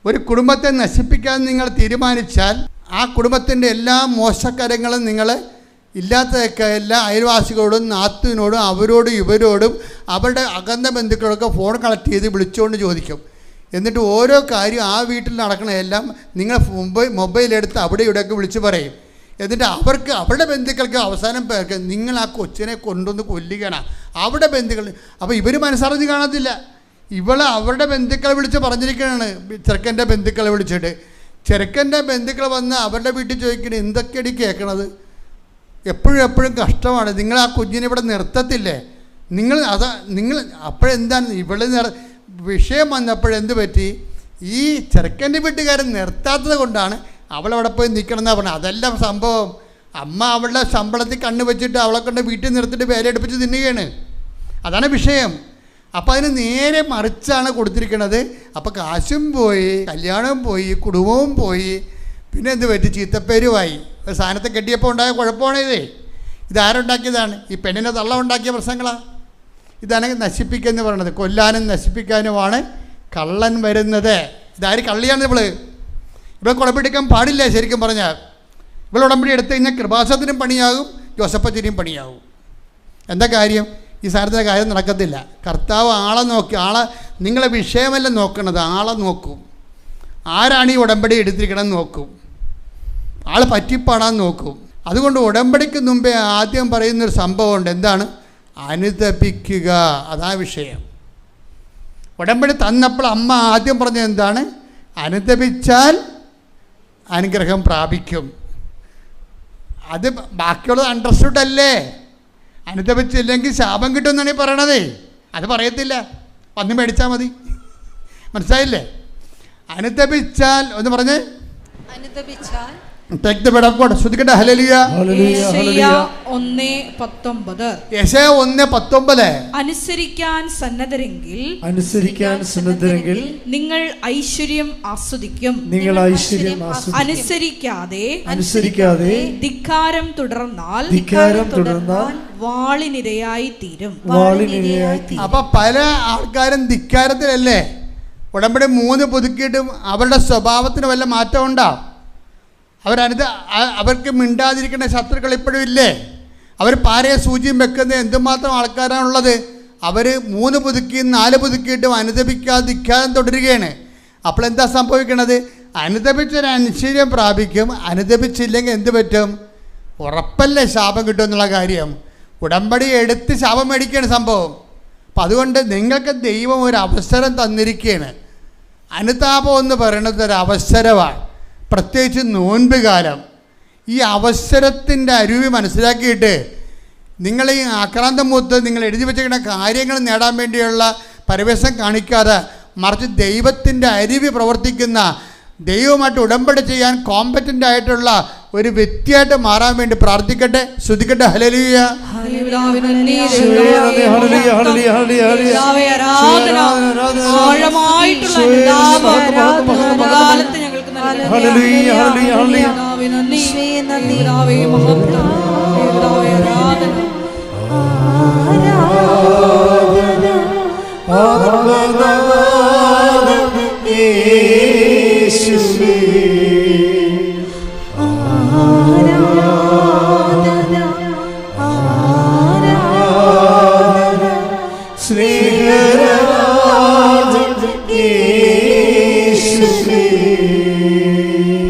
ഒരു കുടുംബത്തെ നശിപ്പിക്കാൻ നിങ്ങൾ തീരുമാനിച്ചാൽ ആ കുടുംബത്തിൻ്റെ എല്ലാ മോശക്കാര്യങ്ങളും നിങ്ങൾ ഇല്ലാത്തതൊക്കെ എല്ലാ അയൽവാസികളോടും നാത്തുവിനോടും അവരോടും ഇവരോടും അവരുടെ അകന്ന ബന്ധുക്കളൊക്കെ ഫോൺ കളക്ട് ചെയ്ത് വിളിച്ചുകൊണ്ട് ചോദിക്കും. എന്നിട്ട് ഓരോ കാര്യം ആ വീട്ടിൽ നടക്കണതെല്ലാം നിങ്ങൾ മൊബൈലെടുത്ത് അവിടെ ഇവിടെയൊക്കെ വിളിച്ച് പറയും. എന്നിട്ട് അവരുടെ ബന്ധുക്കൾക്ക് അവസാനം പേർക്ക് നിങ്ങൾ ആ കൊച്ചിനെ കൊണ്ടുവന്ന് കൊല്ലുകയാണ് അവിടെ ബന്ധുക്കൾ. അപ്പോൾ ഇവർ മനസ്സറിഞ്ഞ് കാണത്തില്ല. അവരുടെ ബന്ധുക്കളെ വിളിച്ച് പറഞ്ഞിരിക്കുകയാണ്, ചെറുക്കൻ്റെ ബന്ധുക്കളെ വിളിച്ചിട്ട്. ചെറുക്കൻ്റെ ബന്ധുക്കൾ വന്ന് അവരുടെ വീട്ടിൽ ചോദിക്കണേ, എന്തൊക്കെയാണ് കേൾക്കണത്? എപ്പോഴും കഷ്ടമാണ്. നിങ്ങൾ ആ കുഞ്ഞിനെ ഇവിടെ നിർത്തത്തില്ലേ? നിങ്ങൾ അപ്പോഴെന്താണ് വിഷയം വന്നപ്പോഴെന്ത് പറ്റി? ഈ ചെറുക്കൻ്റെ വീട്ടുകാരൻ നിർത്താത്തത് കൊണ്ടാണ് അവളവിടെ പോയി നിൽക്കണമെന്നാണ് പറഞ്ഞത്. അതെല്ലാം സംഭവം. അമ്മ അവളുടെ ശമ്പളത്തിൽ കണ്ണ് വെച്ചിട്ട് അവളെ കൊണ്ട് വീട്ടിൽ നിർത്തിയിട്ട് വേല എടുപ്പിച്ച് തിന്നുകയാണ്. അതാണ് വിഷയം. അപ്പം അതിന് നേരെ മറിച്ചാണ് കൊടുത്തിരിക്കുന്നത്. അപ്പോൾ കാശും പോയി, കല്യാണവും പോയി, കുടുംബവും പോയി, പിന്നെ എന്ത് പറ്റി? ചീത്തപ്പേരുമായി. ഒരു സാധനത്തെ കെട്ടിയപ്പോൾ ഉണ്ടായ കുഴപ്പമാണ് ഇതാരുണ്ടാക്കിയതാണ്? ഈ പെണ്ണിനെ തള്ള ഉണ്ടാക്കിയ പ്രശ്നങ്ങളാണ്. ഇതാണ് നശിപ്പിക്കുക എന്ന് പറയുന്നത്. കൊല്ലാനും നശിപ്പിക്കാനുമാണ് കള്ളൻ വരുന്നത്. ഇതാര് കള്ളിയാണ്? ഇവിടെ കുഴപ്പമെടുക്കാൻ പാടില്ല. ശരിക്കും പറഞ്ഞാൽ ഇവിടെ ഉടമ്പടി എടുത്തു കഴിഞ്ഞാൽ കൃപാസനത്തിനും പണിയാകും, ജോസപ്പച്ചനും പണിയാകും. എന്താ കാര്യം? ഈ സാധനത്തിൻ്റെ കാര്യം നടക്കത്തില്ല. കർത്താവ് നിങ്ങളെ വിഷയമല്ല നോക്കണത്, ആളെ നോക്കും. ആരാണ് ഈ ഉടമ്പടി എടുത്തിരിക്കണമെന്ന് നോക്കും. ആൾ പറ്റിപ്പാടാൻ നോക്കും. അതുകൊണ്ട് ഉടമ്പടിക്ക് മുമ്പേ ആദ്യം പറയുന്നൊരു സംഭവമുണ്ട്. എന്താണ്? അനുതപിക്കുക. അതാ വിഷയം. ഉടമ്പടി തന്നപ്പോൾ അമ്മ ആദ്യം പറഞ്ഞത് എന്താണ്? അനുതപിച്ചാൽ അനുഗ്രഹം പ്രാപിക്കും. അത് ബാക്കിയുള്ളത് അണ്ടർസ്റ്റുഡ് അല്ലേ? അനുദപിച്ചില്ലെങ്കിൽ ശാപം കിട്ടുമെന്നാണ് ഈ പറയണത്. അത് പറയത്തില്ല, വന്ന് മേടിച്ചാൽ മതി. മനസ്സിലായില്ലേ? അനുദപിച്ചാൽ ഒന്ന് പറഞ്ഞേ, അനുദപിച്ചാൽ Take the word of God. ശ്രദ്ധിക്കട്ടെ. ഹല്ലേലൂയ. യെശയ്യാ 1:19. യെശയ്യാ 1:19. അനുസരിക്കാൻ സന്നദ്ധരെങ്കിൽ നിങ്ങൾ ഐശ്വര്യം ആസ്വദിക്കും. അനുസരിക്കാതെ ധിക്കാരം തുടർന്നാൽ വാളിനിരയായി തീരും. അപ്പൊ പല ആൾക്കാരും ധിക്കാരത്തിലല്ലേ? ഉടമ്പടി 3 പുതുക്കിയിട്ടും അവരുടെ സ്വഭാവത്തിന് വല്ല മാറ്റം ഉണ്ടാവും. അവർക്ക് മിണ്ടാതിരിക്കുന്ന ശത്രുക്കൾ ഇപ്പോഴും ഇല്ലേ? അവർ പാരയെ സൂചിയും വെക്കുന്നത് എന്തുമാത്രം ആൾക്കാരാണുള്ളത്. അവർ 3 പുതുക്കിയും 4 പുതുക്കിയിട്ടും അനുദപിക്കാതെ ധിക്കാരം തുടരുകയാണ്. അപ്പോൾ എന്താ സംഭവിക്കണത്? അനുദപിച്ചൊരു ഐശ്വര്യം പ്രാപിക്കും, അനുദപിച്ചില്ലെങ്കിൽ എന്ത് പറ്റും? ഉറപ്പല്ലേ ശാപം കിട്ടുമെന്നുള്ള കാര്യം. ഉടമ്പടി എടുത്ത് ശാപം മേടിക്കുകയാണ് സംഭവം. അപ്പം അതുകൊണ്ട് നിങ്ങൾക്ക് ദൈവം ഒരു അവസരം തന്നിരിക്കുകയാണ്. അനുതാപം എന്ന് പറയുന്നത് ഒരു അവസരമാണ്, പ്രത്യേകിച്ച് നോൻപ് കാലം. ഈ അവസരത്തിൻ്റെ അരുവി മനസ്സിലാക്കിയിട്ട് നിങ്ങൾ ഈ ആക്രാന്തം മൂത്ത് നിങ്ങൾ എഴുതി വെച്ചിരിക്കുന്ന കാര്യങ്ങൾ നേടാൻ വേണ്ടിയുള്ള പരിവേഷം കാണിക്കാതെ, മറിച്ച് ദൈവത്തിൻ്റെ അരുവി പ്രവർത്തിക്കുന്ന, ദൈവവുമായിട്ട് ഉടമ്പടി ചെയ്യാൻ കോമ്പറ്റൻ്റ് ആയിട്ടുള്ള ഒരു വ്യക്തിയായിട്ട് മാറാൻ വേണ്ടി പ്രാർത്ഥിക്കട്ടെ. ശ്രുതിക്കട്ടെ. ഹല്ലേലൂയ.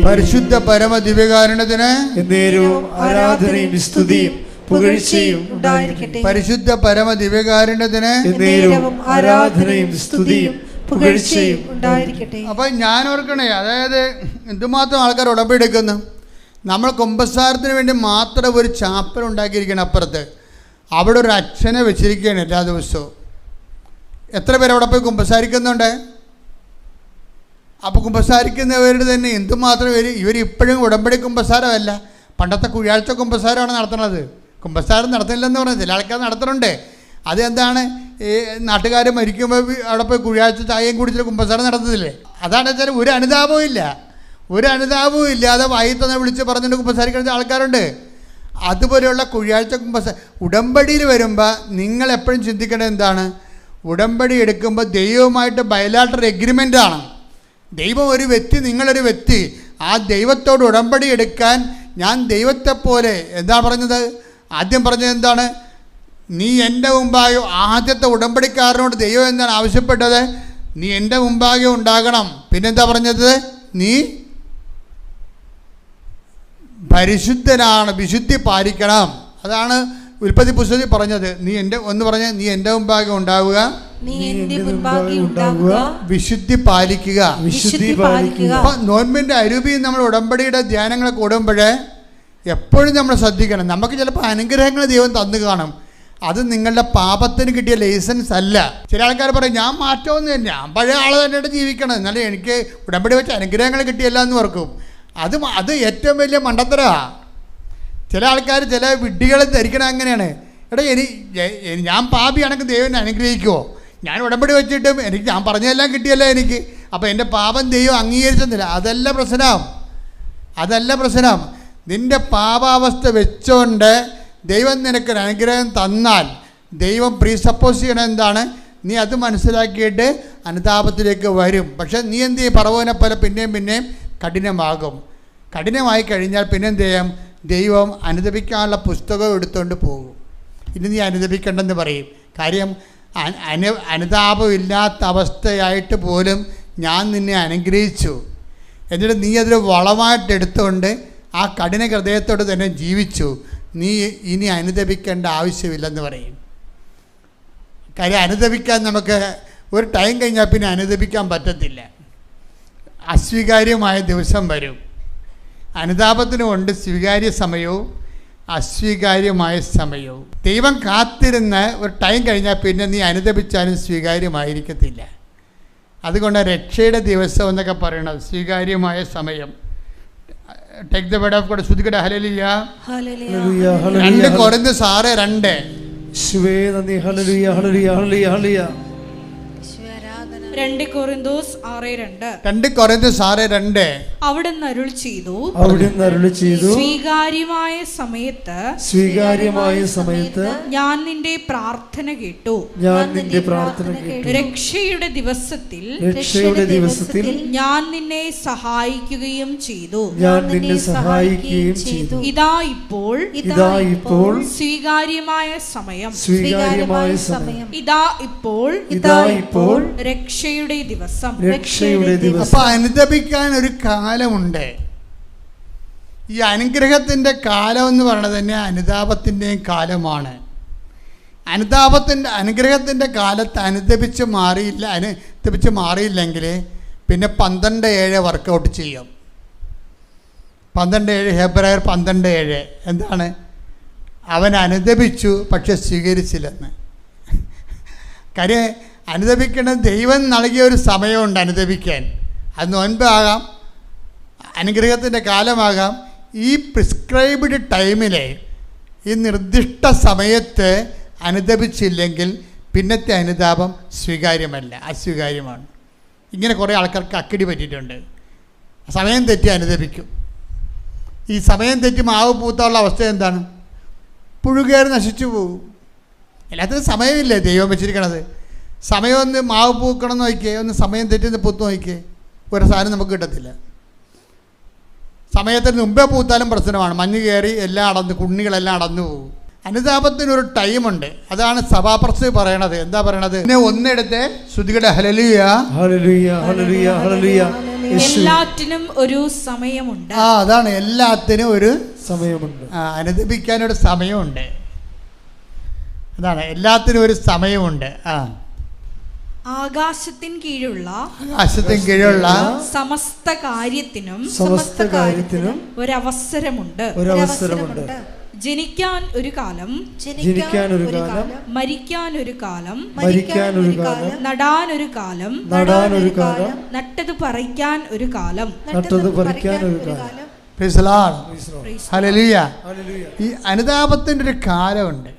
പരിശുദ്ധ പരമ ദിവ്യകാരുണ്യത്തിന് ആരാധനയും സ്തുതിയും പുകഴ്ചയും ഉണ്ടായിരിക്കട്ടെ. പരിശുദ്ധ പരമ ദിവ്യകാരുണ്യത്തിന് ആരാധനയും സ്തുതിയും പുകഴ്ചയും ഉണ്ടായിരിക്കട്ടെ. അപ്പം ഞാൻ ഓർക്കണേ, അതായത് എന്തുമാത്രം ആൾക്കാർ ഉടമ്പടി എടുക്കുന്നു. നമ്മൾ കുമ്പസാരത്തിന് വേണ്ടി മാത്രം ഒരു ചാപ്പൽ ഉണ്ടാക്കിയിരിക്കണം. അപ്പുറത്ത് അവിടെ ഒരു അച്ഛനെ വെച്ചിരിക്കുകയാണ് എല്ലാ ദിവസവും. എത്ര പേര് അവിടെ പോയി കുമ്പസാരിക്കുന്നുണ്ട്? അപ്പോൾ കുമ്പസാരിക്കുന്നവരുടെ തന്നെ എന്തുമാത്രം ഇവരിപ്പോഴും ഉടമ്പടി കുമ്പസാരമല്ല, പണ്ടത്തെ കുഴിയാഴ്ച കുമ്പസാരമാണ് നടത്തുന്നത്. കുമ്പസാരം നടത്തുന്നില്ലെന്ന് പറഞ്ഞാൽ ചില ആൾക്കാർ നടത്തുന്നുണ്ട്. അതെന്താണ്? ഈ നാട്ടുകാർ മരിക്കുമ്പോൾ അവിടെ പോയി കുഴിയാഴ്ച ചായയും കുടിച്ചിട്ട് കുമ്പസാരം നടത്തുന്നില്ലേ? അതാണ് വെച്ചാൽ ഒരു അനുതാപവും ഇല്ലാതെ വായി തന്നെ വിളിച്ച് പറഞ്ഞിട്ട് കുമ്പസാരിക്കുന്ന ആൾക്കാരുണ്ട്. അതുപോലെയുള്ള കുഴിയാഴ്ച കുമ്പസാരം ഉടമ്പടിയിൽ വരുമ്പോൾ നിങ്ങൾ എപ്പോഴും ചിന്തിക്കേണ്ടത് എന്താണ്? ഉടമ്പടി എടുക്കുമ്പോൾ ദൈവവുമായിട്ട് ബയലാട്ടർ എഗ്രിമെൻ്റാണ്. ദൈവം ഒരു വ്യക്തി, നിങ്ങളൊരു വ്യക്തി. ആ ദൈവത്തോട് ഉടമ്പടി എടുക്കാൻ ഞാൻ ദൈവത്തെപ്പോലെ എന്താ പറഞ്ഞത്? ആദ്യം പറഞ്ഞത് എന്താണ്? നീ എൻ്റെ മുമ്പാകെ, ആദ്യത്തെ ഉടമ്പടിക്കാരനോട് ദൈവം എന്താണ് ആവശ്യപ്പെട്ടത്? നീ എൻ്റെ മുമ്പാകെ ഉണ്ടാകണം. പിന്നെന്താ പറഞ്ഞത്? നീ പരിശുദ്ധനാണ്, വിശുദ്ധി പാലിക്കണം. അതാണ് ഉൽപ്പത്തി പുസ്തകത്തിൽ പറഞ്ഞത്. നീ എൻ്റെ മുമ്പാകെ ഉണ്ടാവുക, വിശുദ്ധി പാലിക്കുക. അപ്പൊ നോൻപിന്റെ അരൂപിയും നമ്മൾ ഉടമ്പടിയുടെ ധ്യാനങ്ങൾ കൂടുമ്പോഴേ എപ്പോഴും നമ്മൾ ശ്രദ്ധിക്കണം. നമുക്ക് ചിലപ്പോൾ അനുഗ്രഹങ്ങൾ ദൈവം തന്നു കാണും, അത് നിങ്ങളുടെ പാപത്തിന് കിട്ടിയ ലൈസൻസ് അല്ല. ചില ആൾക്കാർ പറയും ഞാൻ മാറ്റമൊന്നുമില്ല, ഞാൻ പഴയ ആൾ തന്നെയായിട്ട് ജീവിക്കണം, എന്നാലും എനിക്ക് ഉടമ്പടി വെച്ച് അനുഗ്രഹങ്ങൾ കിട്ടിയല്ല എന്ന് ഓർക്കും. അത് ഏറ്റവും വലിയ മണ്ടത്തരമാണ്. ചില ആൾക്കാർ ചില വിഡ്ഢികളെ ധരിക്കണം അങ്ങനെയാണ്. എടാ ഞാൻ പാപിയാണെങ്കിൽ ദൈവം അനുഗ്രഹിക്കുമോ? ഞാൻ ഉടമ്പടി വെച്ചിട്ടും ഞാൻ പറഞ്ഞതെല്ലാം കിട്ടിയല്ല എനിക്ക്, അപ്പോൾ എൻ്റെ പാപം ദൈവം അംഗീകരിച്ചെന്നില്ല. അതല്ല പ്രശ്നം. നിൻ്റെ പാപാവസ്ഥ വെച്ചുകൊണ്ട് ദൈവം നിനക്കൊരു അനുഗ്രഹം തന്നാൽ ദൈവം പ്രീസപ്പോസ് ചെയ്യണം എന്താണ്? നീ അത് മനസ്സിലാക്കിയിട്ട് അനുതാപത്തിലേക്ക് വരും. പക്ഷേ നീ എന്ത് ചെയ്യും? പറവനെ പോലെ പിന്നെയും കഠിനമായി കഴിഞ്ഞാൽ പിന്നെ എന്ത് ചെയ്യാം? ദൈവം അനുദപിക്കാനുള്ള പുസ്തകം എടുത്തുകൊണ്ട് പോകും. ഇനി നീ അനുദപിക്കണ്ടെന്ന് പറയും. കാര്യം അനുതാപമില്ലാത്ത അവസ്ഥയായിട്ട് പോലും ഞാൻ നിന്നെ അനുഗ്രഹിച്ചു, എന്നിട്ട് നീ അതിൽ വളമായിട്ട് എടുത്തുകൊണ്ട് ആ കഠിന ഹൃദയത്തോട് തന്നെ ജീവിച്ചു. നീ ഇനി അനുദപിക്കേണ്ട ആവശ്യമില്ലെന്ന് പറയും. കാര്യം അനുദപിക്കാൻ നമുക്ക് ഒരു ടൈം കഴിഞ്ഞാൽ പിന്നെ അനുദപിക്കാൻ പറ്റത്തില്ല. അസ്വീകാര്യമായ ദിവസം വരും. അനുതാപത്തിനുമുണ്ട് സ്വീകാര്യ സമയവും അസ്വീകാര്യമായ സമയവും. ദൈവം കാത്തിരുന്ന ഒരു ടൈം കഴിഞ്ഞാൽ പിന്നെ നീ അനുദപിച്ചാലും സ്വീകാര്യമായിരിക്കത്തില്ല. അതുകൊണ്ട് രക്ഷയുടെ ദിവസം എന്നൊക്കെ പറയണത് സ്വീകാര്യമായ സമയം. Take the word of God. ശ്രുതികട ഹല്ലേലൂയ. ഹല്ലേലൂയ, ഹല്ലേലൂയ. 2 കൊരിന്ത്യർ 6:2. യേശുവേ നന്ദി. ഹല്ലേലൂയ, ഹല്ലേലൂയ, ഹല്ലേലൂയ, ഹല്ലേലൂയ. 2 കൊരിന്തോസ് 6:2. 2 കൊരിന്ത്യർ 6:2. അവിടുന്ന് അരുൾ ചെയ്തു, അവിടുന്ന് അരുളി ചെയ്തു, സ്വീകാര്യമായ സമയത്ത് സ്വീകാര്യമായ സമയത്ത് ഞാൻ നിന്റെ പ്രാർത്ഥന കേട്ടു. ഞാൻ നിന്റെ പ്രാർത്ഥന കേട്ടു. രക്ഷയുടെ ദിവസത്തിൽ രക്ഷയുടെ ദിവസത്തിൽ ഞാൻ നിന്നെ സഹായിക്കുകയും ചെയ്തു. ഞാൻ നിന്നെ സഹായിക്കുകയും ചെയ്തു. ഇതാ ഇപ്പോൾ സ്വീകാര്യമായ സമയം. സ്വീകാര്യമായ സമയം. ഇതാ ഇപ്പോൾ രക്ഷയുടെ ദിവസം. രക്ഷയുടെ ദിവസം. അപ്പൊ അനുദപിക്കാൻ ഒരു കാലമുണ്ട്. ഈ അനുഗ്രഹത്തിൻ്റെ കാലം എന്ന് പറയുന്നത് തന്നെ അനുതാപത്തിൻ്റെയും കാലമാണ്. അനുഗ്രഹത്തിൻ്റെ കാലത്ത് അനുദപിച്ച് മാറിയില്ലെങ്കിൽ പിന്നെ 12:7 വർക്കൗട്ട് ചെയ്യും. 12:7 ഹെബ്രായർ 12:7 എന്താണ്? അവൻ അനുദപിച്ചു പക്ഷെ സ്വീകരിച്ചില്ലെന്ന്. കാര്യം അനുദപിക്കേണ്ടത് ദൈവം നൽകിയ ഒരു സമയമുണ്ട് അനുദപിക്കാൻ. അത് നോൻപാകാം, അനുഗ്രഹത്തിൻ്റെ കാലമാകാം. ഈ പ്രിസ്ക്രൈബ്ഡ് ടൈമിൽ ഈ നിർദ്ദിഷ്ട സമയത്ത് അനുദപിച്ചില്ലെങ്കിൽ പിന്നത്തെ അനുതാപം സ്വീകാര്യമല്ല, അസ്വീകാര്യമാണ്. ഇങ്ങനെ കുറേ ആൾക്കാർക്ക് അക്കിടി പറ്റിയിട്ടുണ്ട്. സമയം തെറ്റി അനുദപിക്കും. ഈ സമയം തെറ്റി മാവ് പൂത്താനുള്ള അവസ്ഥ എന്താണ്? പുഴുകേറി നശിച്ചു പോകും. എല്ലാത്തിനും സമയമില്ലേ ദൈവം വെച്ചിരിക്കണത്? സമയം ഒന്ന് മാവ് പൂക്കണം എന്ന് നോക്കിയേ, ഒന്ന് സമയം തെറ്റി പൂത്ത് നോക്കിയേ, ഒരു സാധനം നമുക്ക് കിട്ടത്തില്ല. സമയത്തിന് മുമ്പേ പൂത്താലും പ്രശ്നമാണ്. മഞ്ഞ് കയറി എല്ലാം അടന്ന്, കുണ്ണികളെല്ലാം അടന്നു പോകും. അനുതാപത്തിനൊരു ടൈമുണ്ട്. അതാണ് സഭാപ്രസംഗി പറയണത്. എന്താ പറയണത്? ഒന്നെടുത്ത് ശ്രുതികട ഹല്ലേലൂയ, ഹല്ലേലൂയ, ഹല്ലേലൂയ, ഹല്ലേലൂയ. എല്ലാറ്റിനും ഒരു സമയമുണ്ട്. അതാണ്, എല്ലാത്തിനും ഒരു സമയമുണ്ട്. അനുദപിക്കാനൊരു സമയമുണ്ട്. അതാണ്, എല്ലാത്തിനും ഒരു സമയമുണ്ട്. ആകാശത്തിൻ കീഴുള്ള സമസ്ത കാര്യത്തിനും ഒരവസരമുണ്ട്. ജനിക്കാൻ ഒരു കാലം, മരിക്കാൻ ഒരു കാലം, നടാൻ ഒരു കാലം, നട്ടത് പറിക്കാൻ ഒരു കാലം. ഈ അനുതാപത്തിൻ്റെ ഒരു കാലമുണ്ട്.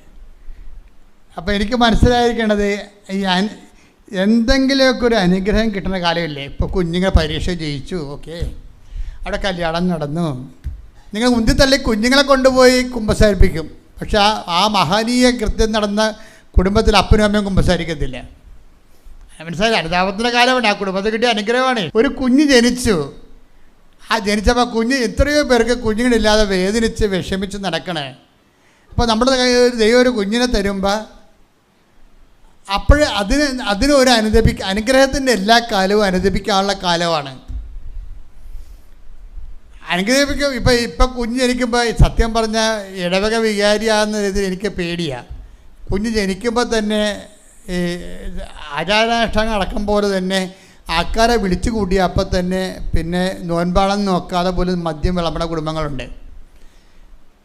അപ്പം എനിക്ക് മനസ്സിലായിരിക്കേണ്ടത്, ഈ എന്തെങ്കിലുമൊക്കെ ഒരു അനുഗ്രഹം കിട്ടുന്ന കാലമില്ലേ? ഇപ്പോൾ കുഞ്ഞുങ്ങൾ പരീക്ഷ ജയിച്ചു, ഓക്കെ, അവിടെ കല്യാണം നടന്നു, നിങ്ങൾ ഉന്തിത്തള്ളി കുഞ്ഞുങ്ങളെ കൊണ്ടുപോയി കുമ്പസാരിപ്പിക്കും. പക്ഷെ ആ മഹനീയ കൃത്യം നടന്ന കുടുംബത്തിൽ അപ്പനും അമ്മയും കുമ്പസാരിക്കത്തില്ല. മനസ്സിലായി? അനുതാപത്തിൻ്റെ കാലമാണ്. ആ കുടുംബത്തിൽ കിട്ടിയ അനുഗ്രഹമാണ്. ഒരു കുഞ്ഞ് ജനിച്ചു. ആ ജനിച്ചപ്പോൾ കുഞ്ഞ് എത്രയോ പേർക്ക് കുഞ്ഞുങ്ങളില്ലാതെ വേദനിച്ച് വിഷമിച്ച് നടക്കണേ. അപ്പോൾ നമ്മുടെ ദൈവം ഒരു കുഞ്ഞിനെ തരുമ്പോൾ അപ്പോൾ അതിന് ഒരു അനുഗ്രഹത്തിൻ്റെ എല്ലാ കാലവും അനുദപിക്കാനുള്ള കാലമാണ്. അനുഗ്രഹിക്കും. ഇപ്പം കുഞ്ഞ് ജനിക്കുമ്പോൾ സത്യം പറഞ്ഞാൽ ഇടവക വികാരിയാകുന്ന രീതിയിൽ എനിക്ക് പേടിയാണ്. കുഞ്ഞ് ജനിക്കുമ്പോൾ തന്നെ ഈ ആചാരാനുഷ്ഠാനം അടക്കം പോലെ തന്നെ ആൾക്കാരെ വിളിച്ചു കൂട്ടി അപ്പം തന്നെ പിന്നെ നോൻപാളം നോക്കാതെ പോലും മദ്യം വിളമ്പണ കുടുംബങ്ങളുണ്ട്.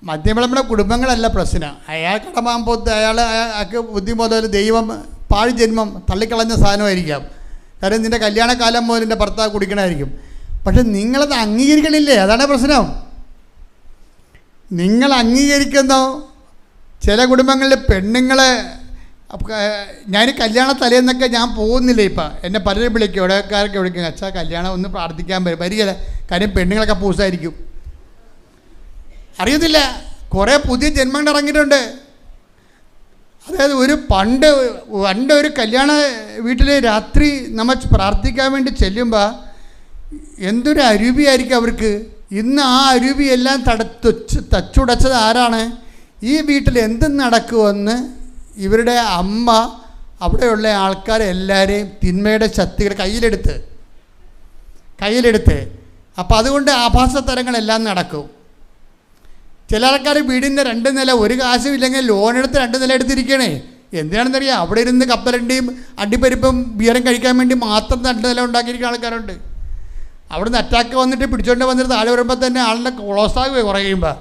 മദ്യം വിളമ്പണ കുടുംബങ്ങളല്ല പ്രശ്നം. അയാൾ കടമാകുമ്പോൾ അയാൾക്ക് ബുദ്ധി മുതൽ ദൈവം പാഴ് ജന്മം തള്ളിക്കളഞ്ഞ സാധനമായിരിക്കാം. കാര്യം നിൻ്റെ കല്യാണക്കാലം മുതൽ നിൻ്റെ ഭർത്താവ് കുടിക്കണമായിരിക്കും. പക്ഷെ നിങ്ങളത് അംഗീകരിക്കണില്ലേ? അതാണ് പ്രശ്നം. നിങ്ങൾ അംഗീകരിക്കുന്നോ? ചില കുടുംബങ്ങളിൽ പെണ്ണുങ്ങളെ ഞാൻ കല്യാണ തലേന്നൊക്കെ ഞാൻ പോകുന്നില്ല. ഇപ്പം എന്നെ പലരും വിളിക്കും, ഇവിടെക്കാരൊക്കെ വിളിക്കും, അച്ഛാ കല്യാണം ഒന്ന് പ്രാർത്ഥിക്കാൻ വരികയില്ല. കാര്യം പെണ്ണുങ്ങളൊക്കെ പൂസായിരിക്കും. അറിയത്തില്ല, കുറേ പുതിയ ജന്മങ്ങൾ ഇറങ്ങിയിട്ടുണ്ട്. അതായത് പണ്ട് ഒരു കല്യാണ വീട്ടിൽ രാത്രി നമ്മൾ പ്രാർത്ഥിക്കാൻ വേണ്ടി ചെല്ലുമ്പോൾ എന്തൊരു അരൂപിയായിരിക്കും അവർക്ക്. ഇന്ന് ആ അരൂപിയെല്ലാം തച്ചുടച്ചത് ആരാണ്? ഈ വീട്ടിൽ എന്ത് നടക്കുമെന്ന് ഇവരുടെ അമ്മ അവിടെയുള്ള ആൾക്കാരെല്ലാവരെയും തിന്മയുടെ ശക്തികൾ കയ്യിലെടുത്ത് അപ്പോൾ അതുകൊണ്ട് ആഭാസത്തരങ്ങളെല്ലാം നടക്കും. ചില ആൾക്കാർ വീടിൻ്റെ 2 നില, ഒരു കാശും ഇല്ലെങ്കിൽ ലോണെടുത്ത് 2 നില എടുത്തിരിക്കണേ. എന്തിനാണെന്നറിയാം? അവിടെ ഇരുന്ന് കപ്പലണ്ടിയും അണ്ടിപ്പരിപ്പും ബിയറും കഴിക്കാൻ വേണ്ടി മാത്രം 2 നില ഉണ്ടാക്കിയിരിക്കുന്ന ആൾക്കാരുണ്ട്. അവിടുന്ന് അറ്റാക്ക് വന്നിട്ട് പിടിച്ചോണ്ട് വന്നിട്ട് താഴെ വരുമ്പോൾ തന്നെ ആളിൻ്റെ ക്ലോസാകുകയോ കുറയുമ്പോൾ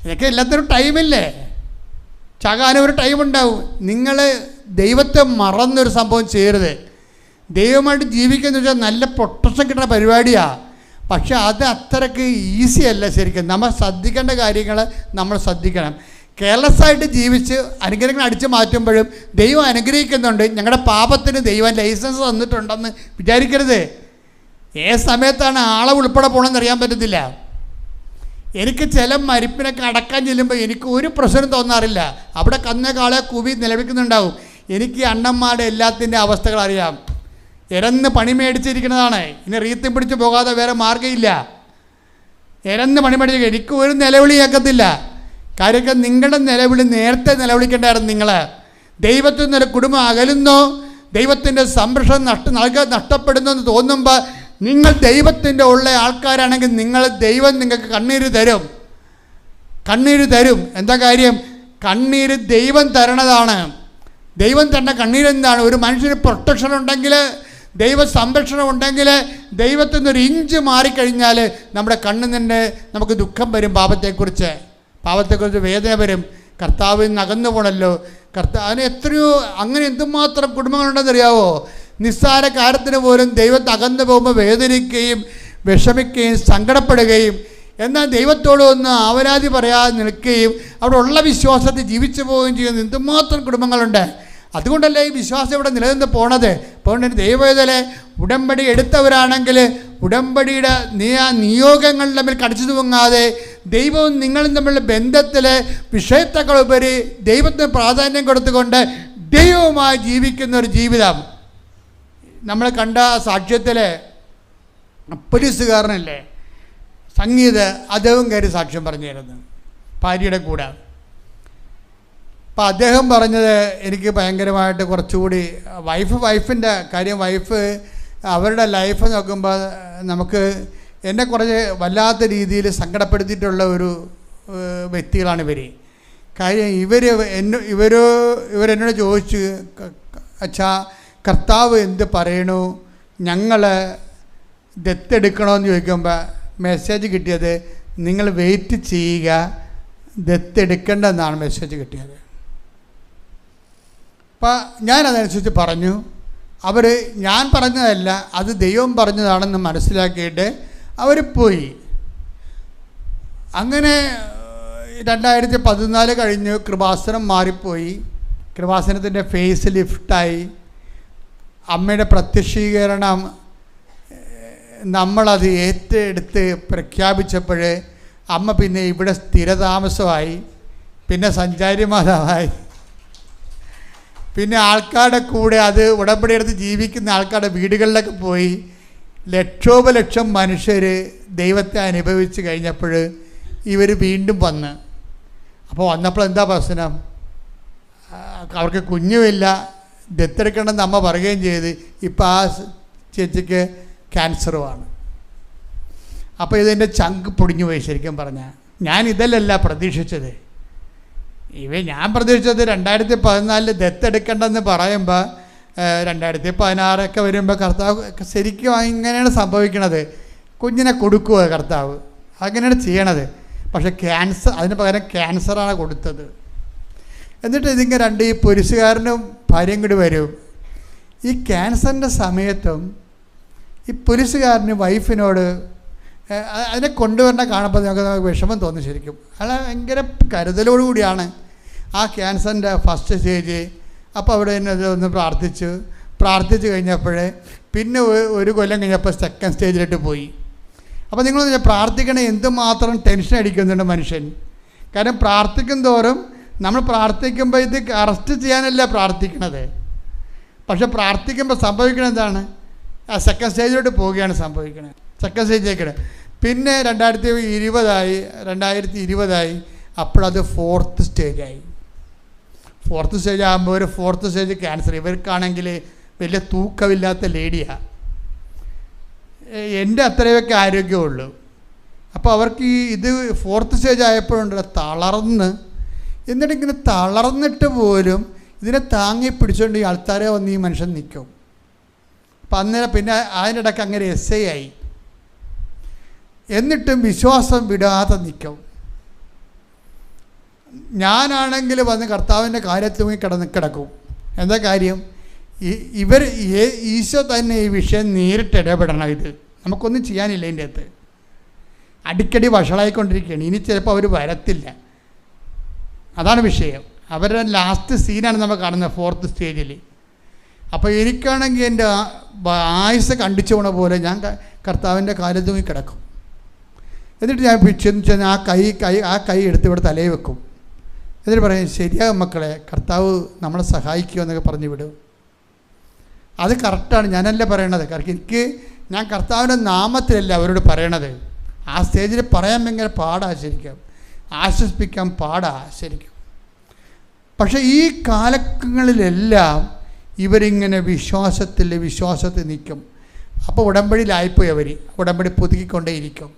ഇതൊക്കെ എല്ലാത്തിനും ടൈമില്ലേ? ചാകാനും ഒരു ടൈമുണ്ടാവും. നിങ്ങൾ ദൈവത്തെ മറന്നൊരു സംഭവം ചെയ്യരുത്. ദൈവമായിട്ട് ജീവിക്കുക വെച്ചാൽ നല്ല പ്രൊട്ടക്ഷൻ കിട്ടുന്ന പരിപാടിയാണ്. പക്ഷെ അത് അത്രയ്ക്ക് ഈസി അല്ല. ശരിക്കും നമ്മൾ ശ്രദ്ധിക്കേണ്ട കാര്യങ്ങൾ നമ്മൾ ശ്രദ്ധിക്കണം. കെയർലെസ്സായിട്ട് ജീവിച്ച് അനുഗ്രഹങ്ങൾ അടിച്ചു മാറ്റുമ്പോഴും ദൈവം അനുഗ്രഹിക്കുന്നുണ്ട്. ഞങ്ങളുടെ പാപത്തിന് ദൈവം ലൈസൻസ് തന്നിട്ടുണ്ടെന്ന് വിചാരിക്കരുത്. ഏത് സമയത്താണ് ആളെ ഉൾപ്പെടെ പോകണമെന്ന് അറിയാൻ പറ്റത്തില്ല. എനിക്ക് ചില മരിപ്പിനൊക്കെ അടക്കാൻ ചെല്ലുമ്പോൾ എനിക്ക് ഒരു പ്രശ്നം തോന്നാറില്ല. അവിടെ കന്ന കാളെ കൂവി നിലവിക്കുന്നുണ്ടാവും. എനിക്ക് അണ്ണന്മാരുടെ എല്ലാത്തിൻ്റെ അവസ്ഥകൾ അറിയാം. ഇരന്ന് പണി മേടിച്ചിരിക്കുന്നതാണ്. ഇനി റീത്തും പിടിച്ച് പോകാതെ വേറെ മാർഗ്ഗമില്ല. ഇരന്ന് പണി മേടിച്ച് എനിക്ക് ഒരു നിലവിളി കേൾക്കത്തില്ല. കാര്യമൊക്കെ നിങ്ങളുടെ നിലവിളി നേരത്തെ നിലവിളിക്കേണ്ടായിരുന്നു. നിങ്ങൾ ദൈവത്തിൽ നിന്നൊരു കുടുംബം അകലുന്നോ, ദൈവത്തിൻ്റെ സംരക്ഷണം നഷ്ടപ്പെടുന്നു എന്ന് തോന്നുമ്പോൾ നിങ്ങൾ ദൈവത്തിൻ്റെ ഉള്ള ആൾക്കാരാണെങ്കിൽ ദൈവം നിങ്ങൾക്ക് കണ്ണീര് തരും. എന്താ കാര്യം? കണ്ണീര് ദൈവം തരണതാണ്. ദൈവം തരുന്ന കണ്ണീരെന്താണ്? ഒരു മനുഷ്യന് പ്രൊട്ടക്ഷൻ ഉണ്ടെങ്കിൽ, ദൈവ സംരക്ഷണം ഉണ്ടെങ്കിൽ, ദൈവത്തിൽ നിന്നൊരു ഇഞ്ച് മാറിക്കഴിഞ്ഞാൽ നമ്മുടെ കണ്ണിൽ നിന്ന് നമുക്ക് ദുഃഖം വരും. പാപത്തെക്കുറിച്ച് വേദന വരും. കർത്താവിൽ നിന്ന് അകന്നു പോകണമല്ലോ. അതിന് എത്രയോ അങ്ങനെ എന്തുമാത്രം കുടുംബങ്ങളുണ്ടെന്നറിയാവോ? നിസ്സാര കാര്യത്തിന് പോലും ദൈവത്തെ അകന്നു പോകുമ്പോൾ വേദനിക്കുകയും വിഷമിക്കുകയും സങ്കടപ്പെടുകയും, എന്നാൽ ദൈവത്തോട് ഒന്ന് ആവരാതി പറയാതെ നിൽക്കുകയും അവിടെ ഉള്ള വിശ്വാസത്തിൽ ജീവിച്ചു പോവുകയും ചെയ്യുന്ന എന്തുമാത്രം കുടുംബങ്ങളുണ്ട്. അതുകൊണ്ടല്ലേ ഈ വിശ്വാസം ഇവിടെ നിലനിന്ന് പോണത്. അതുകൊണ്ട് ദൈവവേദലെ ഉടമ്പടി എടുത്തവരാണെങ്കിൽ ഉടമ്പടിയുടെ നിയോഗങ്ങൾ തമ്മിൽ കടിച്ചു തൂങ്ങാതെ ദൈവവും നിങ്ങളും തമ്മിലുള്ള ബന്ധത്തിൽ വിഷയത്തെക്കാളുപരി ദൈവത്തിന് പ്രാധാന്യം കൊടുത്തുകൊണ്ട് ദൈവവുമായി ജീവിക്കുന്ന ഒരു ജീവിതം. നമ്മൾ കണ്ട സാക്ഷ്യത്തിൽ പോലീസുകാരനല്ലേ സംഗീത, അദ്ദേഹം കയറി സാക്ഷ്യം പറഞ്ഞിരുന്നു ഭാര്യയുടെ കൂടെ. അപ്പം അദ്ദേഹം പറഞ്ഞത് എനിക്ക് ഭയങ്കരമായിട്ട് കുറച്ചുകൂടി വൈഫിൻ്റെ കാര്യം, വൈഫ് അവരുടെ ലൈഫ് നോക്കുമ്പോൾ നമുക്ക് എന്നെ കുറച്ച് വല്ലാത്ത രീതിയിൽ സങ്കടപ്പെടുത്തിയിട്ടുള്ള ഒരു വ്യക്തികളാണ് ഇവർ. കാര്യം ഇവരെന്നോട് ചോദിച്ചു, അച്ഛാ കർത്താവ് എന്ത് പറയണു, ഞങ്ങൾ ദത്തെടുക്കണമെന്ന് ചോദിക്കുമ്പോൾ മെസ്സേജ് കിട്ടിയത് നിങ്ങൾ വെയിറ്റ് ചെയ്യുക, ദത്തെടുക്കേണ്ടെന്നാണ് മെസ്സേജ് കിട്ടിയത്. അപ്പം ഞാനതനുസരിച്ച് പറഞ്ഞു. ഞാൻ പറഞ്ഞതല്ല, അത് ദൈവം പറഞ്ഞതാണെന്ന് മനസ്സിലാക്കിയിട്ട് അവർ പോയി. അങ്ങനെ 2014 കഴിഞ്ഞു. കൃപാസനം മാറിപ്പോയി. കൃപാസനത്തിൻ്റെ ഫേസ് ലിഫ്റ്റായി. അമ്മയുടെ പ്രത്യക്ഷീകരണം നമ്മളത് ഏറ്റെടുത്ത് പ്രഖ്യാപിച്ചപ്പോൾ അമ്മ പിന്നെ ഇവിടെ സ്ഥിരതാമസമായി, പിന്നെ സഞ്ചാരി മാതാവായി, പിന്നെ ആൾക്കാരുടെ കൂടെ അത് ഉടമ്പടി എടുത്ത് ജീവിക്കുന്ന ആൾക്കാരുടെ വീടുകളിലൊക്കെ പോയി ലക്ഷോപലക്ഷം മനുഷ്യർ ദൈവത്തെ അനുഭവിച്ച് കഴിഞ്ഞപ്പോൾ ഇവർ വീണ്ടും വന്ന്. അപ്പോൾ വന്നപ്പോൾ എന്താ പ്രശ്നം? അവർക്ക് കുഞ്ഞുമില്ല, ദത്തെടുക്കണമെന്ന് അമ്മ പറയുകയും ചെയ്ത്. ഇപ്പോൾ ആ ചേച്ചിക്ക് ക്യാൻസറുമാണ്. അപ്പോൾ ഇതിൻ്റെ ചങ്ക് പൊടിഞ്ഞു പോയി. ശരിക്കും പറഞ്ഞാൽ ഞാൻ ഇതല്ലല്ല പ്രതീക്ഷിച്ചത്. ഞാൻ പ്രതീക്ഷിച്ചത് 2014 ദത്തെടുക്കേണ്ടെന്ന് പറയുമ്പോൾ 2016 വരുമ്പോൾ കർത്താവ് ശരിക്കും ഇങ്ങനെയാണ് സംഭവിക്കണത്. കുഞ്ഞിനെ കൊടുക്കുക കർത്താവ്, അങ്ങനെയാണ് ചെയ്യണത്. പക്ഷേ അതിന് പകരം ക്യാൻസറാണ് കൊടുത്തത്. എന്നിട്ട് ഇതിങ്ങനെ ഈ പോലീസുകാരനും ഭാര്യയും കൂടി വരും. ഈ ക്യാൻസറിൻ്റെ സമയത്തും ഈ പോലീസുകാരന് വൈഫിനോട് അതിനെ കൊണ്ടുവരേണ്ട കാണുമ്പോൾ നമുക്ക് വിഷമം തോന്നി. ശരിക്കും അയാൾ ഭയങ്കര കരുതലോടുകൂടിയാണ് ആ ക്യാൻസറിൻ്റെ ഫസ്റ്റ് സ്റ്റേജ്. അപ്പോൾ അവിടെ തന്നെ ഒന്ന് പ്രാർത്ഥിച്ച് കഴിഞ്ഞപ്പോൾ പിന്നെ ഒരു കൊല്ലം കഴിഞ്ഞപ്പോൾ സെക്കൻഡ് സ്റ്റേജിലോട്ട് പോയി. അപ്പോൾ നിങ്ങൾ പ്രാർത്ഥിക്കണേ എന്തുമാത്രം ടെൻഷൻ അടിക്കുന്നുണ്ട് മനുഷ്യൻ. കാരണം പ്രാർത്ഥിക്കും തോറും നമ്മൾ പ്രാർത്ഥിക്കുമ്പോൾ ഇത് അറസ്റ്റ് ചെയ്യാനല്ല പ്രാർത്ഥിക്കണത്. പക്ഷെ പ്രാർത്ഥിക്കുമ്പോൾ സംഭവിക്കണത് എന്താണ്? ആ സെക്കൻഡ് സ്റ്റേജിലോട്ട് പോവുകയാണ് സംഭവിക്കണത്. സെക്കൻഡ് സ്റ്റേജിലേക്ക് പിന്നെ 2020 അപ്പോഴത് ഫോർത്ത് സ്റ്റേജായി. ഫോർത്ത് സ്റ്റേജ് ആകുമ്പോൾ ഒരു ഫോർത്ത് സ്റ്റേജ് ക്യാൻസർ. ഇവർക്കാണെങ്കിൽ വലിയ തൂക്കമില്ലാത്ത ലേഡിയാണ്. എൻ്റെ അത്രയൊക്കെ ആരോഗ്യമുള്ളൂ. അപ്പോൾ അവർക്ക് ഇത് ഫോർത്ത് സ്റ്റേജ് ആയപ്പോഴുണ്ട് തളർന്ന്. എന്നിട്ട് ഇങ്ങനെ തളർന്നിട്ട് പോലും ഇതിനെ താങ്ങി പിടിച്ചുകൊണ്ട് ഈ ആൾക്കാരെ വന്ന് ഈ മനുഷ്യൻ നിൽക്കും. അപ്പം അന്നേരം പിന്നെ അതിനിടയ്ക്ക് അങ്ങനെ SA ആയി. എന്നിട്ടും വിശ്വാസം വിടാതെ നിൽക്കും. ഞാനാണെങ്കിൽ വന്ന് കർത്താവിൻ്റെ കാര്യത്തിൽ കിടക്കും. എന്താ കാര്യം? ഈശോ തന്നെ ഈ വിഷയം നേരിട്ട് ഇടപെടണം. ഇത് നമുക്കൊന്നും ചെയ്യാനില്ല. ഇതിൻ്റെ അകത്ത് അടിക്കടി വഷളായിക്കൊണ്ടിരിക്കുകയാണ്. ഇനി ചിലപ്പോൾ അവർ വരത്തില്ല. അതാണ് വിഷയം. അവരുടെ ലാസ്റ്റ് സീനാണ് നമ്മൾ കാണുന്നത്, 4th സ്റ്റേജിൽ. അപ്പോൾ എനിക്കാണെങ്കിൽ എൻ്റെ ആയുസ് കണ്ടിച്ചു പോണ പോലെ ഞാൻ കർത്താവിൻ്റെ കാലത്ത് കിടക്കും. എന്നിട്ട് ഞാൻ ചെന്ന് ആ കൈ എടുത്ത് ഇവിടെ തലയിൽ വെക്കും. എന്നിട്ട് പറയും, ശരിയാകും മക്കളെ, കർത്താവ് നമ്മളെ സഹായിക്കുക എന്നൊക്കെ പറഞ്ഞു വിടും. അത് കറക്റ്റാണ്, ഞാനല്ല പറയണത്. കാരണം ഞാൻ കർത്താവിൻ്റെ നാമത്തിലല്ല അവരോട് പറയണത്. ആ സ്റ്റേജിൽ പറയാൻ ഭയങ്കര പാടാ ശരിക്കും, ആശ്വസിപ്പിക്കാൻ പാടാ ശരിക്കും. പക്ഷേ ഈ കാലങ്ങളിലെല്ലാം ഇവരിങ്ങനെ വിശ്വാസത്തിൽ നിൽക്കും. അപ്പോൾ ഉടമ്പടിയിലായിപ്പോയി അവർ. ഉടമ്പടി പുതുക്കിക്കൊണ്ടേയിരിക്കും.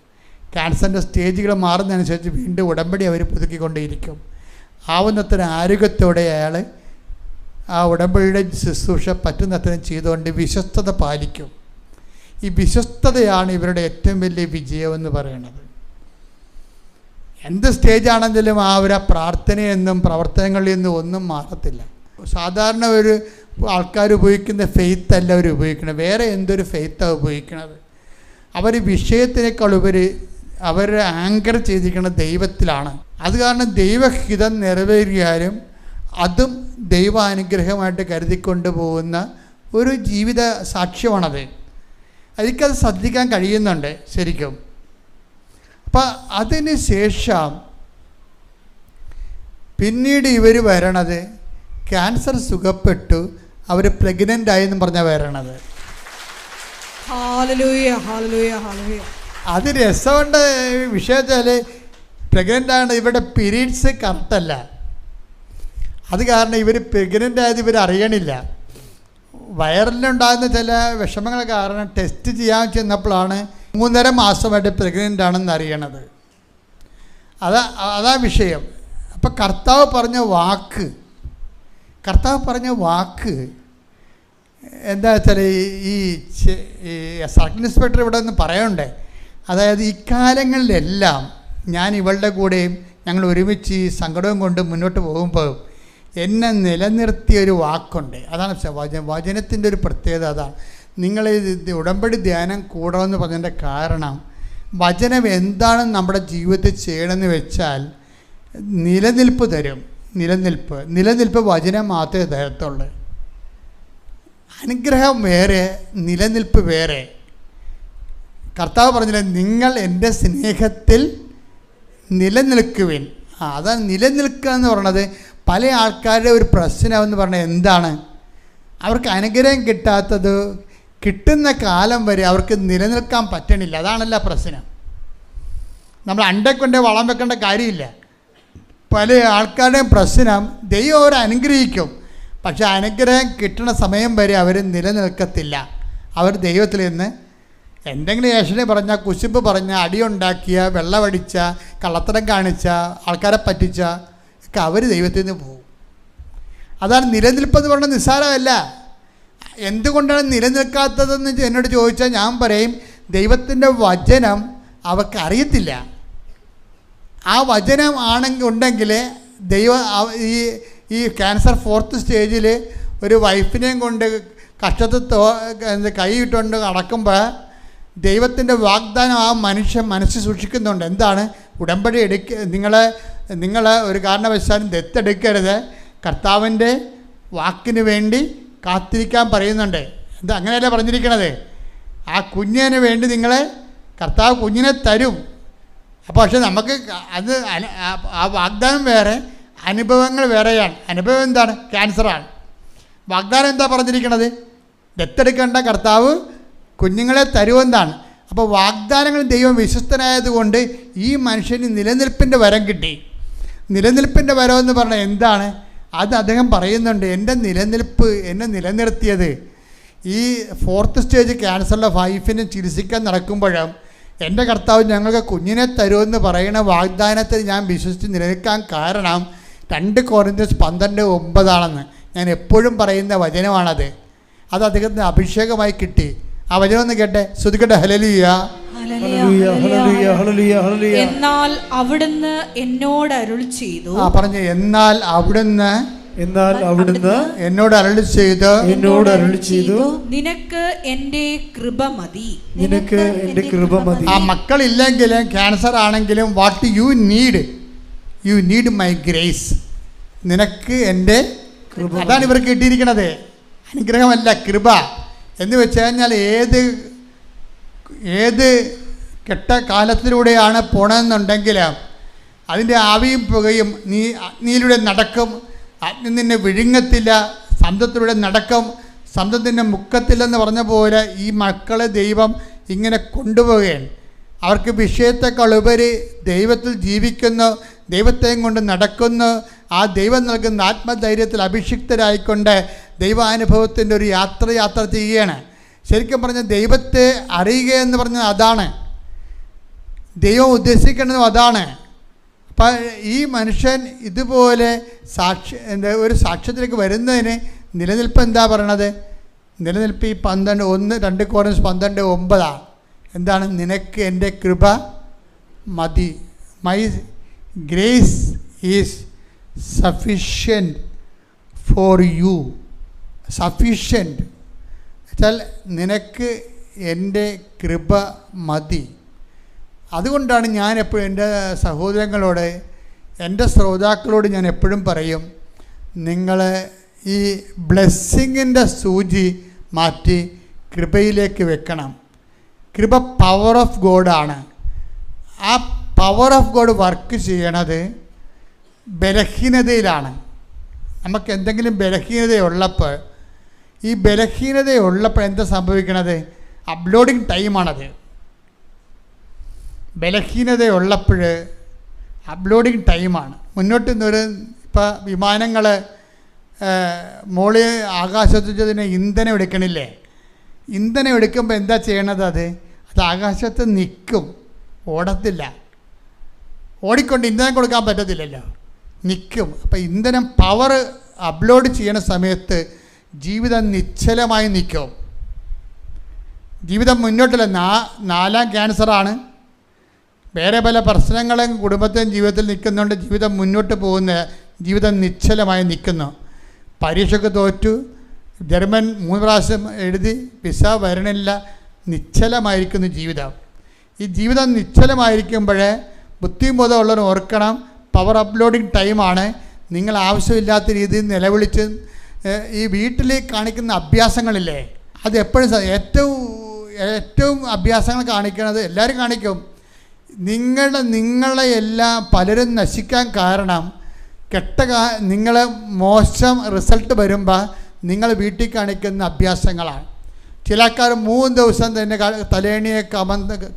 ക്യാൻസറിൻ്റെ സ്റ്റേജുകൾ മാറുന്നതനുസരിച്ച് വീണ്ടും ഉടമ്പടി അവർ പുതുക്കിക്കൊണ്ടേയിരിക്കും. ആവുന്നത്ര ആരോഗ്യത്തോടെ അയാൾ ആ ഉടമ്പടിയുടെ ശുശ്രൂഷ പറ്റുന്നത്രയും ചെയ്തുകൊണ്ട് വിശ്വസ്തത പാലിക്കും. ഈ വിശ്വസ്തതയാണ് ഇവരുടെ ഏറ്റവും വലിയ വിജയമെന്ന് പറയുന്നത്. എന്ത് സ്റ്റേജാണെങ്കിലും ആ ഒരു പ്രാർത്ഥനയെന്നും പ്രവർത്തനങ്ങളിൽ നിന്നും ഒന്നും മാറത്തില്ല. സാധാരണ ഒരു ആൾക്കാർ ഉപയോഗിക്കുന്ന ഫെയ്ത്ത് അല്ല അവർ ഉപയോഗിക്കുന്നത്, വേറെ എന്തൊരു ഫെയ്ത്താണ് ഉപയോഗിക്കുന്നത്. അവർ വിഷയത്തിനേക്കാൾ ഉപരി അവരെ ആങ്കർ ചെയ്തിരിക്കുന്നത് ദൈവത്തിലാണ്. അത് കാരണം ദൈവഹിതം നിറവേറിയാലും അതും ദൈവാനുഗ്രഹമായിട്ട് കരുതിക്കൊണ്ട് പോകുന്ന ഒരു ജീവിത സാക്ഷ്യമാണത്. എനിക്കത് ശ്രദ്ധിക്കാൻ കഴിയുന്നുണ്ട് ശരിക്കും. അപ്പം അതിന് ശേഷം പിന്നീട് ഇവർ വരണത് ക്യാൻസർ സുഖപ്പെട്ടു അവർ പ്രഗ്നൻ്റ് ആയെന്നും പറഞ്ഞാൽ വരണത്. അത് രസമുണ്ട് വിഷയത്തിൽ. പ്രഗ്നൻ്റ് ആണ്, ഇവരുടെ പീരീഡ്സ് കറക്റ്റല്ല. അത് കാരണം ഇവർ പ്രഗ്നൻ്റ് ആയത് ഇവർ അറിയണില്ല. വയറിലുണ്ടാകുന്ന ചില വിഷമങ്ങൾ കാരണം ടെസ്റ്റ് ചെയ്യാൻ ചെന്നപ്പോഴാണ് 3.5 മാസമായിട്ട് പ്രഗ്നൻ്റ് ആണെന്ന് അറിയണത്. അതാ വിഷയം. അപ്പം കർത്താവ് പറഞ്ഞ വാക്ക് എന്താ വെച്ചാൽ ഈ സർക്കിൾ ഇൻസ്പെക്ടർ ഇവിടെ ഒന്ന് പറയണ്ടേ. അതായത് ഇക്കാലങ്ങളിലെല്ലാം ഞാൻ ഇവളുടെ കൂടെയും ഞങ്ങൾ ഒരുമിച്ച് ഈ സങ്കടവും കൊണ്ട് മുന്നോട്ട് പോകുമ്പോൾ എന്നെ നിലനിർത്തിയൊരു വാക്കുണ്ട്. അതാണ് വചനത്തിൻ്റെ ഒരു പ്രത്യേകത. അതാണ് നിങ്ങൾ ഉടമ്പടി ധ്യാനം കൂടണമെന്ന് പറഞ്ഞതിൻ്റെ കാരണം വചനം എന്താണെന്ന് നമ്മുടെ ജീവിതത്തിൽ ചെയ്യണമെന്ന് വെച്ചാൽ നിലനിൽപ്പ് തരും. നിലനിൽപ്പ് വചനം മാത്രമേ തരത്തുള്ളൂ. അനുഗ്രഹം വേറെ, നിലനിൽപ്പ് വേറെ. കർത്താവ് പറഞ്ഞില്ല, നിങ്ങൾ എൻ്റെ സ്നേഹത്തിൽ നിലനിൽക്കുവിൻ. അതാണ് നിലനിൽക്കുക എന്ന് പറയണത്. പല ആൾക്കാരുടെ ഒരു പ്രശ്നമെന്ന് പറഞ്ഞാൽ എന്താണ്? അവർക്ക് അനുഗ്രഹം കിട്ടുന്ന കാലം വരെ അവർക്ക് നിലനിൽക്കാൻ പറ്റണില്ല. അതാണല്ല പ്രശ്നം. നമ്മൾ അണ്ടക്കൊണ്ട് വളം വെക്കേണ്ട കാര്യമില്ല. പല ആൾക്കാരുടെയും പ്രശ്നം ദൈവം അവരെ അനുഗ്രഹിക്കും, പക്ഷെ അനുഗ്രഹം കിട്ടുന്ന സമയം വരെ അവർ നിലനിൽക്കത്തില്ല. അവർ ദൈവത്തിൽ നിന്ന് എന്തെങ്കിലും ഏഷണി പറഞ്ഞാൽ, കുശുമ്പ് പറഞ്ഞാൽ, അടിയുണ്ടാക്കിയ, വെള്ളമടിച്ച, കള്ളത്തരം കാണിച്ച, ആൾക്കാരെ പറ്റിച്ച ഒക്കെ അവർ ദൈവത്തിൽ നിന്ന് പോകും. അതാണ് നിലനിൽപ്പെന്ന് പറഞ്ഞാൽ നിസ്സാരമല്ല. എന്തുകൊണ്ടാണ് നിലനിൽക്കാത്തതെന്ന് എന്നോട് ചോദിച്ചാൽ ഞാൻ പറയും, ദൈവത്തിൻ്റെ വചനം അവർക്ക് അറിയത്തില്ല. ആ വചനം ഉണ്ടെങ്കിൽ ഈ ക്യാൻസർ 4th സ്റ്റേജിൽ ഒരു വൈഫിനെയും കൊണ്ട് കഷ്ടത്തിൽ കൈ ഇട്ടുകൊണ്ട് നടക്കുമ്പോൾ ദൈവത്തിൻ്റെ വാഗ്ദാനം ആ മനുഷ്യൻ മനസ്സിൽ സൂക്ഷിക്കുന്നുണ്ട്. എന്താണ്? ഉടമ്പടി നിങ്ങൾ ഒരു കാരണവശാലും ദത്തെടുക്കരുത്, കർത്താവിൻ്റെ വാക്കിന് വേണ്ടി കാത്തിരിക്കാൻ പറയുന്നുണ്ട്. എന്താ അങ്ങനെയല്ലേ പറഞ്ഞിരിക്കണത്? ആ കുഞ്ഞിന് വേണ്ടി കർത്താവ് കുഞ്ഞിനെ തരും. അപ്പോൾ പക്ഷെ നമുക്ക് അത് ആ വാഗ്ദാനം വേറെ, അനുഭവങ്ങൾ വേറെയാണ്. അനുഭവം എന്താണ്? ക്യാൻസറാണ്. വാഗ്ദാനം എന്താ പറഞ്ഞിരിക്കണത്? ദത്തെടുക്കേണ്ട, കർത്താവ് കുഞ്ഞുങ്ങളെ തരുമെന്നാണ്. അപ്പോൾ വാഗ്ദാനങ്ങൾ ദൈവം വിശ്വസ്തനായതുകൊണ്ട് ഈ മനുഷ്യന് നിലനിൽപ്പിൻ്റെ വരം കിട്ടി. നിലനിൽപ്പിൻ്റെ വരം എന്ന് പറഞ്ഞാൽ എന്താണ്? അത് അദ്ദേഹം പറയുന്നുണ്ട്, എൻ്റെ നിലനിൽപ്പ് എന്നെ നിലനിർത്തിയത് ഈ 4th സ്റ്റേജ് ക്യാൻസറിലെ വൈഫിനെ ചികിത്സിക്കാൻ നടക്കുമ്പോഴും എൻ്റെ കർത്താവ് ഞങ്ങൾക്ക് കുഞ്ഞിനെ തരുമെന്ന് പറയുന്ന വാഗ്ദാനത്തിൽ ഞാൻ വിശ്വസിച്ച് നിലനിൽക്കാൻ കാരണം 2 കൊരിന്ത്യർ 12:9 ഞാൻ എപ്പോഴും പറയുന്ന വചനമാണത്. അത് അദ്ദേഹത്തിന് അഭിഷേകമായി കിട്ടി. ആ വചനം ഒന്ന് കേട്ടെ, ശ്രുതിക്കട്ടെ. ഹല്ലേലൂയ. ഹല്ലേലൂയ ഹല്ലേലൂയ ഹല്ലേലൂയ ഹല്ലേലൂയ. എന്നാൽ അവിടുന്ന് എന്നോട് അരുൾ ചെയ്തു. പറഞ്ഞു. എന്നാൽ അവിടുന്ന് എന്നോട് അരുളി ചെയ്തു നിനക്ക് എൻ്റെ കൃപ മതി. നിനക്ക് എൻ്റെ കൃപ മതി. ആ മക്കളില്ലെങ്കിലും ക്യാൻസർ ആണെങ്കിലും what you need my grace. നിനക്ക് എൻ്റെ കൃപ. അതാണ് ഇവർക്ക് കിട്ടിയിരിക്കണത്. അനുഗ്രഹമല്ല, കൃപ എന്ന് വെച്ച് കഴിഞ്ഞാൽ ഏത് കെട്ട കാലത്തിലൂടെയാണ് പോണമെന്നുണ്ടെങ്കിൽ അതിൻ്റെ ആവിയും പുകയും നീ അഗ്നിയിലൂടെ നടക്കും, അഗ്നി നിന്നെ വിഴുങ്ങത്തില്ല, സന്തത്തിലൂടെ നടക്കും, സന്തം നിന്നെ മുക്കത്തില്ലെന്ന് പറഞ്ഞ പോലെ ഈ മക്കളെ ദൈവം ഇങ്ങനെ കൊണ്ടുപോവുകയാണ്. അവർക്ക് വിഷയത്തെക്കാൾ ഉപരി ദൈവത്തിൽ ജീവിക്കുന്നു, ദൈവത്തെയും കൊണ്ട് നടക്കുന്നു. ആ ദൈവം നൽകുന്ന ആത്മധൈര്യത്തിൽ അഭിഷിക്തരായിക്കൊണ്ട് ദൈവാനുഭവത്തിൻ്റെ ഒരു യാത്ര ചെയ്യുകയാണ്. ശരിക്കും പറഞ്ഞാൽ ദൈവത്തെ അറിയുക എന്ന് പറഞ്ഞാൽ അതാണ്, ദൈവം ഉദ്ദേശിക്കുന്നതും അതാണ്. അപ്പം ഈ മനുഷ്യൻ ഇതുപോലെ ഒരു സാക്ഷ്യത്തിലേക്ക് വരുന്നതിന് നിലനിൽപ്പ് എന്താ പറയണത്? നിലനിൽപ്പ് ഈ 2 Corinthians 12:9 എന്താണ്? നിനക്ക് എൻ്റെ കൃപ മതി. My grace is sufficient for you. Sufficient വെച്ചാൽ നിനക്ക് എൻ്റെ കൃപ മതി. അതുകൊണ്ടാണ് ഞാൻ എപ്പോഴും എൻ്റെ സഹോദരങ്ങളോട്, എൻ്റെ ശ്രോതാക്കളോട് ഞാൻ എപ്പോഴും പറയും, നിങ്ങൾ ഈ ബ്ലെസ്സിങ്ങിൻ്റെ സൂചി മാറ്റി കൃപയിലേക്ക് വെക്കണം. കൃപ പവർ ഓഫ് ഗോഡാണ്. ആ പവർ ഓഫ് ഗോഡ് വർക്ക് ചെയ്യണത് ബലഹീനതയിലാണ്. നമുക്ക് എന്തെങ്കിലും ബലഹീനതയുള്ളപ്പോൾ എന്താ സംഭവിക്കണത്? അപ്ലോഡിങ് ടൈമാണത്. ബലഹീനതയുള്ളപ്പോൾ അപ്ലോഡിങ് ടൈമാണ്. മുന്നോട്ട് നിന്നൊരു ഇപ്പോൾ വിമാനങ്ങൾ മോളിൽ ആകാശത്തിന് ഇന്ധനം എടുക്കണില്ലേ? ഇന്ധനം എടുക്കുമ്പോൾ എന്താ ചെയ്യണത്? അത് ആകാശത്ത് നിൽക്കും, ഓടത്തില്ല. ഓടിക്കൊണ്ട് ഇന്ധനം കൊടുക്കാൻ പറ്റത്തില്ലല്ലോ, നിൽക്കും. അപ്പോൾ ഇന്ധനം പവർ അപ്ലോഡ് ചെയ്യണ സമയത്ത് ജീവിതം നിശ്ചലമായി നിൽക്കും. ജീവിതം മുന്നോട്ടില്ല. 4ാം ക്യാൻസറാണ്, വേറെ പല പ്രശ്നങ്ങളും കുടുംബത്തെയും ജീവിതത്തിൽ നിൽക്കുന്നുണ്ട്. ജീവിതം മുന്നോട്ട് പോകുന്ന ജീവിതം നിശ്ചലമായി നിൽക്കുന്നു. പരീക്ഷയ്ക്ക് തോറ്റു, ജർമ്മൻ 3 പ്രാവശ്യം എഴുതി, വിസ വരണില്ല, നിശ്ചലമായിരിക്കുന്നു ജീവിതം. ഈ ജീവിതം നിശ്ചലമായിരിക്കുമ്പോഴേ ബുദ്ധിബോധമുള്ളവർ ഓർക്കണം, പവർ അപ്ലോഡിങ് ടൈമാണ്. നിങ്ങൾ ആവശ്യമില്ലാത്ത രീതിയിൽ നിലവിളിച്ച് ഈ വീട്ടിൽ കാണിക്കുന്ന അഭ്യാസങ്ങളില്ലേ, അത് എപ്പോഴും ഏറ്റവും അഭ്യാസങ്ങൾ കാണിക്കുന്നത് എല്ലാവരും കാണിക്കും. നിങ്ങളെ എല്ലാം പലരും നശിക്കാൻ കാരണം നിങ്ങൾ മോശം റിസൾട്ട് വരുമ്പോൾ നിങ്ങൾ വീട്ടിൽ കാണിക്കുന്ന അഭ്യാസങ്ങളാണ്. ചില ആൾക്കാർ 3 ദിവസം തന്നെ തലേണിയെ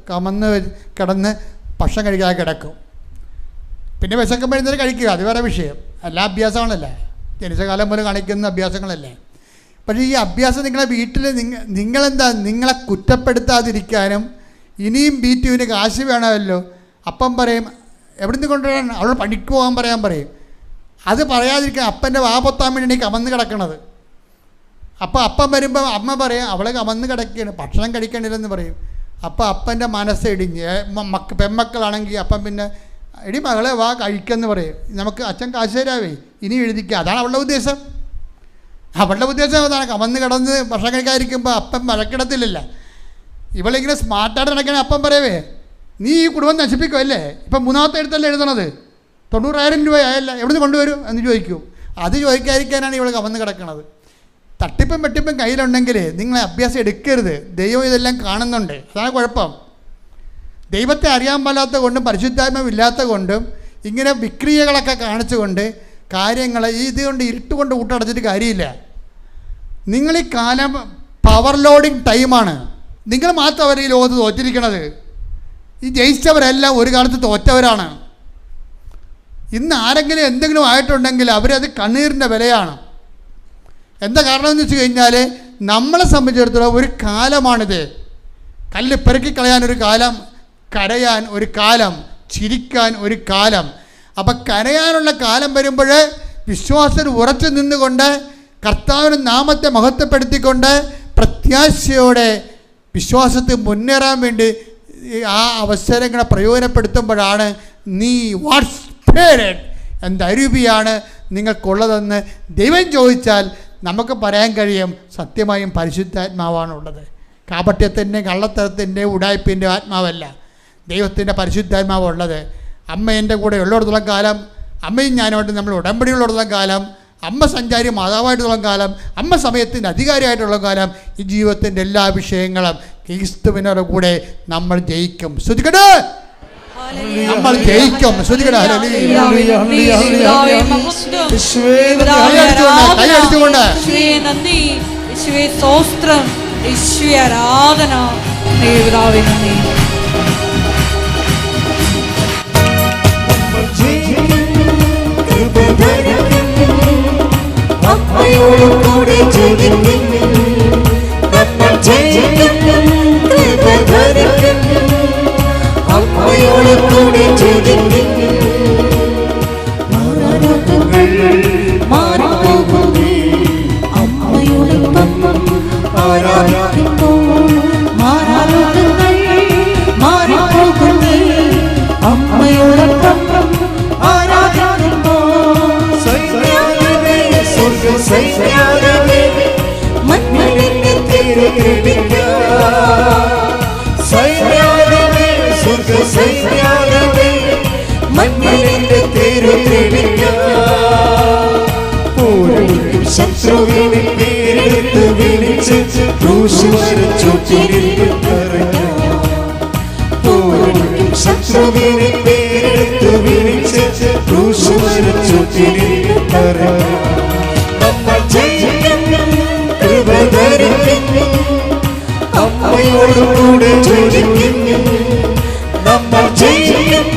കമന്ന് കിടന്ന് ഭക്ഷണം കഴിക്കാതെ കിടക്കും. പിന്നെ വിശക്കുമ്പോഴത്തേക്ക് കഴിക്കുക, അത് വേറെ വിഷയം. എല്ലാ അഭ്യാസങ്ങളല്ലേ, ജനിച്ച കാലം മുതൽ കാണിക്കുന്ന അഭ്യാസങ്ങളല്ലേ. പക്ഷേ ഈ അഭ്യാസം നിങ്ങളെ വീട്ടിൽ നിങ്ങളെ കുറ്റപ്പെടുത്താതിരിക്കാനും ഇനിയും B2വിന് കാശ് വേണമല്ലോ. അപ്പം പറയും എവിടെ നിന്ന് കൊണ്ടുവരാൻ, അവൾ പണിക്ക് പോകാൻ പറയും. അത് പറയാതിരിക്കാൻ അപ്പൻ്റെ വാപൊത്താൻ വേണ്ടി കമന്ന് കിടക്കണത്. അപ്പോൾ അപ്പം വരുമ്പോൾ അമ്മ പറയും അവളെ കമന്ന് കിടക്കുകയാണ്, ഭക്ഷണം കഴിക്കണില്ലെന്ന് പറയും. അപ്പോൾ അപ്പൻ്റെ മനസ്സ് ഇടിഞ്ഞ് പെൺമക്കളാണെങ്കിൽ അപ്പം പിന്നെ എടി മകളെ വാ കഴിക്കുമെന്ന് പറയും. നമുക്ക് അച്ഛൻ കാശ് തരാവേ, ഇനി എഴുതിക്കുക. അതാണ് അവളുടെ ഉദ്ദേശം. അതാണ് കമന്ന് കിടന്ന് ഭക്ഷണം കഴിക്കാതിരിക്കുമ്പോൾ അപ്പം വഴക്കിടത്തില്ലല്ലോ. ഇവളിങ്ങനെ സ്മാർട്ടായിട്ട് നടക്കണേ അപ്പം പറയവേ നീ ഈ കുടുംബം നശിപ്പിക്കുമല്ലേ, ഇപ്പം 3ാമത്തെ എഴുത്തല്ലേ എഴുതണത്, 90,000 രൂപയായല്ല, എവിടുന്ന് കൊണ്ടുവരും എന്ന് ചോദിക്കും. അത് ചോദിക്കാതിരിക്കാനാണ് ഇവൾ കമന്ന് കിടക്കണത്. തട്ടിപ്പും വെട്ടിപ്പും കയ്യിലുണ്ടെങ്കിൽ നിങ്ങളെ അഭ്യാസം എടുക്കരുത്. ദൈവം ഇതെല്ലാം കാണുന്നുണ്ട്, അതാണ് കുഴപ്പം. ദൈവത്തെ അറിയാൻ പാലാത്ത കൊണ്ടും പരിശുദ്ധാത്മാവില്ലാത്ത കൊണ്ടും ഇങ്ങനെ വിക്രിയകളൊക്കെ കാണിച്ചുകൊണ്ട് കാര്യങ്ങൾ ഇതുകൊണ്ട് ഇരുട്ടുകൊണ്ട് കൂട്ടടച്ചിട്ട് കാര്യമില്ല. നിങ്ങൾ ഈ കാലം പവർ ലോഡിങ് ടൈമാണ്. നിങ്ങൾ മാത്രം ഈ ലോകത്ത് തോറ്റിരിക്കണത്. ഈ ജയിച്ചവരെല്ലാം ഒരു കാലത്ത് തോറ്റവരാണ്. ഇന്ന് ആരെങ്കിലും എന്തെങ്കിലും ആയിട്ടുണ്ടെങ്കിൽ അവരത് കണ്ണീരിൻ്റെ വിലയാണ്. എന്താ കാരണം എന്ന് വെച്ച് കഴിഞ്ഞാൽ നമ്മളെ സംബന്ധിച്ചിടത്തോളം ഒരു കാലമാണിത്. കല്ല് പെറുക്കി കളയാനൊരു കാലം, കരയാൻ ഒരു കാലം, ചിരിക്കാൻ ഒരു കാലം. അപ്പം കരയാനുള്ള കാലം വരുമ്പോൾ വിശ്വാസത്തിൽ ഉറച്ചു നിന്നുകൊണ്ട് കർത്താവിൻ്റെ നാമത്തെ മഹത്വപ്പെടുത്തിക്കൊണ്ട് പ്രത്യാശയോടെ വിശ്വാസത്തിൽ മുന്നേറാൻ വേണ്ടി ആ അവസരങ്ങളെ പ്രയോജനപ്പെടുത്തുമ്പോഴാണ് നീ വാട്ട് സ്പിരിറ്റ് എന്തരൂപിയാണ് നിങ്ങൾക്കുള്ളതെന്ന് ദൈവം ചോദിച്ചാൽ നമുക്ക് പറയാൻ കഴിയും, സത്യമായും പരിശുദ്ധാത്മാവാണുള്ളത്. കാപട്യത്തിൻ്റെ, കള്ളത്തരത്തിൻ്റെ, ഉടായ്പിൻ്റെ ആത്മാവല്ല, ദൈവത്തിൻ്റെ പരിശുദ്ധാത്മാവുള്ളത്. അമ്മ എൻ്റെ കൂടെ ഉള്ളിടത്തോളം കാലം, അമ്മയും ഞാനുമായിട്ട് നമ്മൾ ഉടമ്പടിയുള്ളിടത്തോളം കാലം, അമ്മ സഞ്ചാരി മാതാവായിട്ടുള്ള കാലം, അമ്മ സമയത്തിൻ്റെ അധികാരിയായിട്ടുള്ള കാലം, ഈ ജീവിതത്തിൻ്റെ എല്ലാ വിഷയങ്ങളും ക്രിസ്തുവിനോട് കൂടെ നമ്മൾ ജയിക്കും. ശ്രദ്ധിക്കട്ടെ, നമ്മൾ ജയിക്കും. ശ്രദ്ധിക്കട്ടെ, കൈയടിച്ചുകൊണ്ട് ആരാധന. അമ്മയോട് കൂടെ ജയിക്കും, നമ്മൾ ജയിക്കും, കൃപ ധരിക്കും. അമ്മയോട് കൂടെ ജയിക്കും, മാറാരോഗങ്ങൾ മാറിപ്പോകും. അമ്മയോടൊപ്പം ആരാധിക്കുമ്പോൾ മാറാരോഗങ്ങൾ മാറിപ്പോകും. അമ്മയോടൊപ്പം ശത്രുവിനെ പേരെടുത്ത് വിളിച്ച് ശത്രുവിനെ പേരെടുത്ത് വിളിച്ച് നമ്മൾ ജയിക്കും, കൃപ ധരിക്കും. അമ്മയോട് കൂടെ ജയിക്കും, നമ്മൾ ജയിക്കും,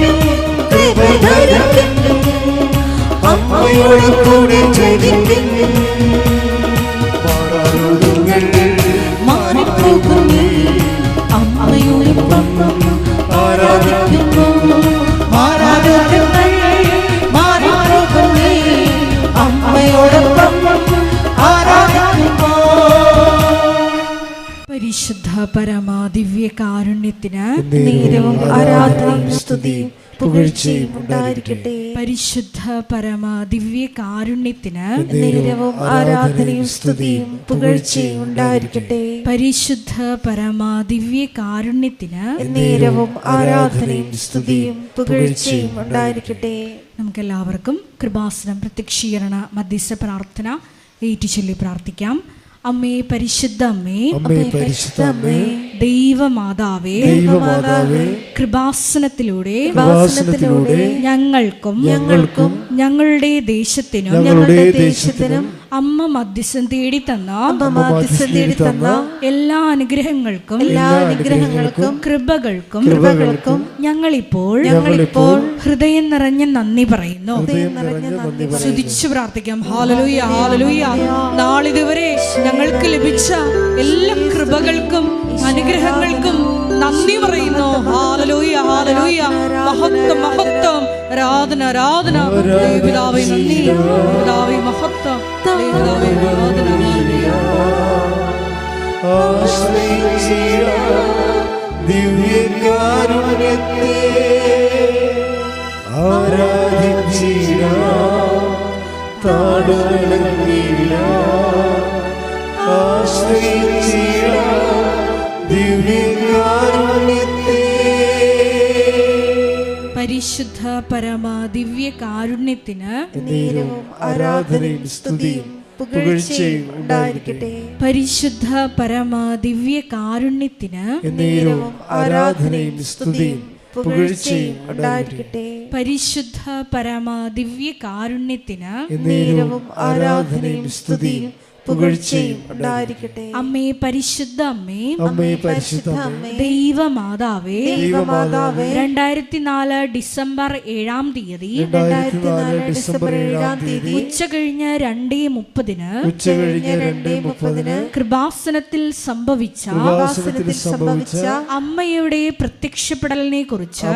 കൃപ ധരിക്കും. അമ്മയോട് കൂടെ ജയിക്കും, മാറാരോഗങ്ങൾ മാറിപ്പോകും. അമ്മയോടൊപ്പം ആരാധിക്കുമ്പോൾ മാറാരോഗങ്ങൾ മാറിപ്പോകും. അമ്മയോടൊപ്പം ആരാധിക്കുമ്പോൾ. പരിശുദ്ധ പരമാ ദിവ്യ കാരുണ്യത്തിന് നേരവും ആരാധനയും സ്തുതിയും പുകഴ്ചയും ഉണ്ടായിരിക്കട്ടെ. പരിശുദ്ധ പരമാ ദിവ്യ കാരുണ്യത്തിന് നേരവും ആരാധനയും സ്തുതിയും പുകഴ്ചയും ഉണ്ടായിരിക്കട്ടെ. പരിശുദ്ധ പരമാ ദിവ്യ കാരുണ്യത്തിന് നേരവും ആരാധനയും സ്തുതിയും പുകഴ്ചയും ഉണ്ടായിരിക്കട്ടെ. നമുക്കെല്ലാവർക്കും കൃപാസനം പ്രത്യക്ഷീകരണ മധ്യസ്ഥ പ്രാർത്ഥന ഏറ്റുചൊല്ലി പ്രാർത്ഥിക്കാം. അമ്മേ പരിശുദ്ധ അമ്മേ, പരിശുദ്ധ അമ്മേ, ദൈവമാതാവേ, കൃപാസനത്തിലൂടെ ഞങ്ങൾക്കും ഞങ്ങളുടെ ദേശത്തിനും അമ്മ മധ്യസ്ഥം തേടി തന്ന എല്ലാ അനുഗ്രഹങ്ങൾക്കും കൃപകൾക്കും ഞങ്ങളിപ്പോൾ ഹൃദയം നിറഞ്ഞ നന്ദി പറയുന്നു. സ്തുതിച്ചു പ്രാർത്ഥിക്കാം. ഹല്ലേലൂയ, ഹല്ലേലൂയ. നാളിതുവരെ ഞങ്ങൾക്ക് ലഭിച്ച എല്ലാ കൃപകൾക്കും അനുഗ്രഹങ്ങൾക്കും നന്ദി പറയുന്നു. Hallelujah, hallelujah. മഹത്വം, മഹത്വം, ആരാധന, ആരാധന. ദൈവപിതാവേ നന്ദി, പിതാവേ മഹത്വം, ദൈവപിതാവേ ആരാധന. ദിവ്യകാരുണ്യത്തെ ആരാധിച്ചിടാം, താടുകളങ്ങിടാം, ആശ്രയിച്ചിടാം ദിവ്യകാരുണ്യത്തെ. പരിശുദ്ധ പരമാ ദിവ്യ കാരുണ്യത്തിന് നേരവും ആരാധനയും സ്തുതിയും പുകഴ്ചയും ഉണ്ടായിരിക്കട്ടെ. പരിശുദ്ധ പരമാ ദിവ്യ കാരുണ്യത്തിന് നേരവും ആരാധനയും സ്തുതിയും പുകഴ്ചയും ഉണ്ടായിരിക്കട്ടെ. പരിശുദ്ധ പരമാ ദിവ്യ കാരുണ്യത്തിന് നേരവും ആരാധനയും സ്തുതിയും പുകഴ്ചയും ഉണ്ടായിരിക്കട്ടെ. അമ്മേ പരിശുദ്ധ അമ്മേ, പരിശുദ്ധ അമ്മേ, ദൈവമാതാവേ, 2004 ഡിസംബർ 7-ാം തീയതി ഉച്ച കഴിഞ്ഞ് 2:30 കൃപാസനത്തിൽ സംഭവിച്ച അമ്മയുടെ പ്രത്യക്ഷപ്പെടലിനെ കുറിച്ച്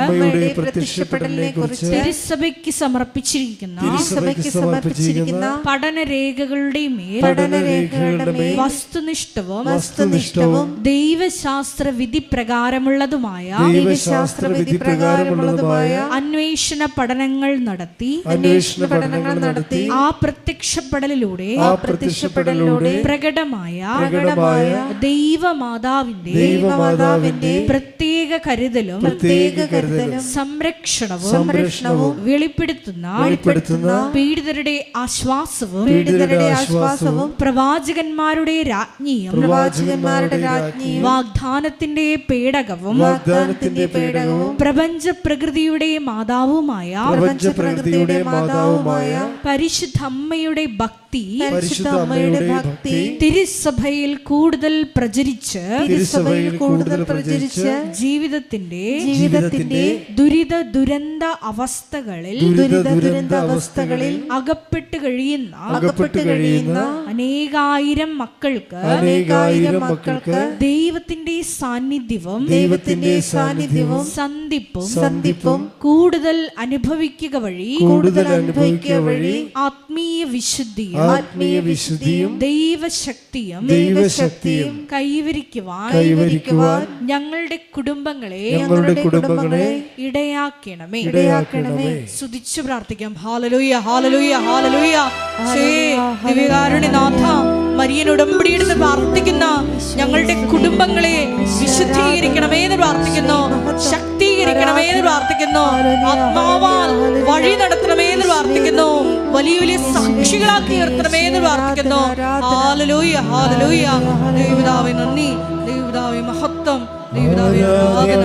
തിരുസഭയ്ക്ക് സമർപ്പിച്ചിരിക്കുന്ന പഠനരേഖകളുടെ മേൽ കൽപ്പനരേഖകളുടെ മേൽ വസ്തുനിഷ്ഠവും ദൈവശാസ്ത്ര വിധി പ്രകാരമുള്ളതുമായ അന്വേഷണ പഠനങ്ങൾ നടത്തി ആ പ്രത്യക്ഷപ്പെടലിലൂടെ പ്രകടമായ ദൈവമാതാവിന്റെ പ്രത്യേക കരുതലും സംരക്ഷണവും വെളിപ്പെടുത്തുന്ന പീഡിതരുടെ ആശ്വാസവും പ്രവാചകന്മാരുടെ രാജ്ഞിയും വാഗ്ദാനത്തിന്റെ പേടകവും പ്രപഞ്ച പ്രകൃതിയുടെ മാതാവുമായ പരിശുദ്ധ അമ്മയുടെ ഭക്തി തിരുസഭയിൽ കൂടുതൽ പ്രചരിച്ച് ജീവിതത്തിന്റെ ദുരിത ദുരന്ത അവസ്ഥകളിൽ അകപ്പെട്ട് കഴിയുന്ന അനേകായിരം മക്കൾക്ക് ദൈവത്തിന്റെ സാന്നിധ്യവും സന്ധിപ്പും കൂടുതൽ അനുഭവിക്കുക വഴി ആത്മീയ വിശുദ്ധിയും ദൈവശക്തിയും കൈവരിക്കുവാൻ ഞങ്ങളുടെ കുടുംബങ്ങളെ ഇടയാക്കണമേ. സ്തുതിച്ചു പ്രാർത്ഥിക്കാം. ഹല്ലേലൂയ, ഹല്ലേലൂയ, ഹല്ലേലൂയ. ദിവ്യകാരുണ്യനാഥ, മരിയൻ ഉടമ്പടിയെടുത്ത് പ്രാർത്ഥിക്കുന്ന ഞങ്ങളുടെ കുടുംബങ്ങളെ വിശുദ്ധീകരിക്കണമേ എന്ന് പ്രാർത്ഥിക്കുന്നു, ശക്തീകരിക്കണമേ എന്ന് പ്രാർത്ഥിക്കുന്നു, ആത്മാവാൽ വഴി നടത്തണമേ എന്ന് പ്രാർത്ഥിക്കുന്നു, വലിയ വലിയ സാക്ഷികളാക്കി ഉയർത്തണമേ എന്ന് പ്രാർത്ഥിക്കുന്നു. Hallelujah, hallelujah. ദൈവപിതാവേ നന്ദി, ദൈവപിതാവേ മഹത്വം, ദൈവപിതാവേ ആരാധന.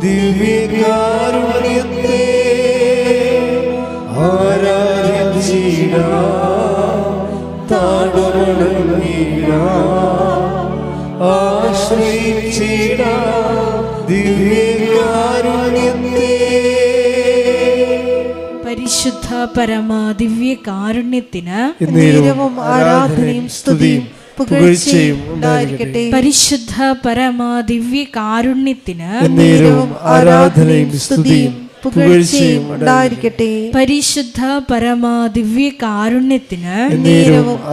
ദിവ്യകാരുണ്യത്തെ ആരാധിച്ചിടാം, ആശ്രയിച്ചിടാം ദിവ്യകാരുണ്യത്തെ. പരിശുദ്ധ പരമ ദിവ്യകാരുണ്യത്തിന് ആരാധനയും സ്തുതിയും പുകഴ്ചയും ഉണ്ടായിരിക്കട്ടെ. പരിശുദ്ധ പരമ ദിവ്യകാരുണ്യത്തിന് ആരാധനയും സ്തുതിയും പുകഴ്ചയും ഉണ്ടായിരിക്കട്ടെ. പരിശുദ്ധ പരമ ദിവ്യകാരുണ്യത്തിന്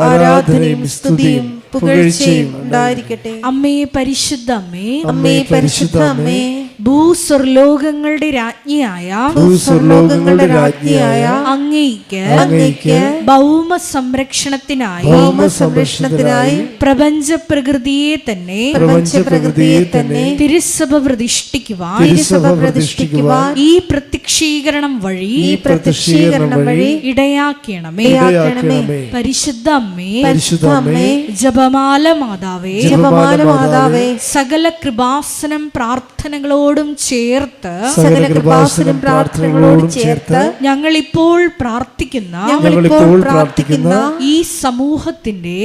ആരാധനയും സ്തുതിയും പുകഴ്ചയും ഉണ്ടായിരിക്കട്ടെ. അമ്മേ പരിശുദ്ധ അമ്മേ, അമ്മേ പരിശുദ്ധ അമ്മേ, ഭൂസ്വർലോകങ്ങളുടെ രാജ്ഞിയായ അങ്ങേയ്ക്ക് ഭൗമ സംരക്ഷണത്തിനായി പ്രപഞ്ച പ്രകൃതിയെ തന്നെ തിരുസഭ പ്രതിഷ്ഠിക്കുവാൻ ഈ പ്രത്യക്ഷീകരണം വഴി ഇടയാക്കണമേ. പരിശുദ്ധ അമ്മേ, ജപമാല മാതാവേ, സകല കൃപാസനം പ്രാർത്ഥനകളോടും ചേർത്ത് ഞങ്ങൾ ഇപ്പോൾ പ്രാർത്ഥിക്കുന്ന ഈ സമൂഹത്തിന്റെ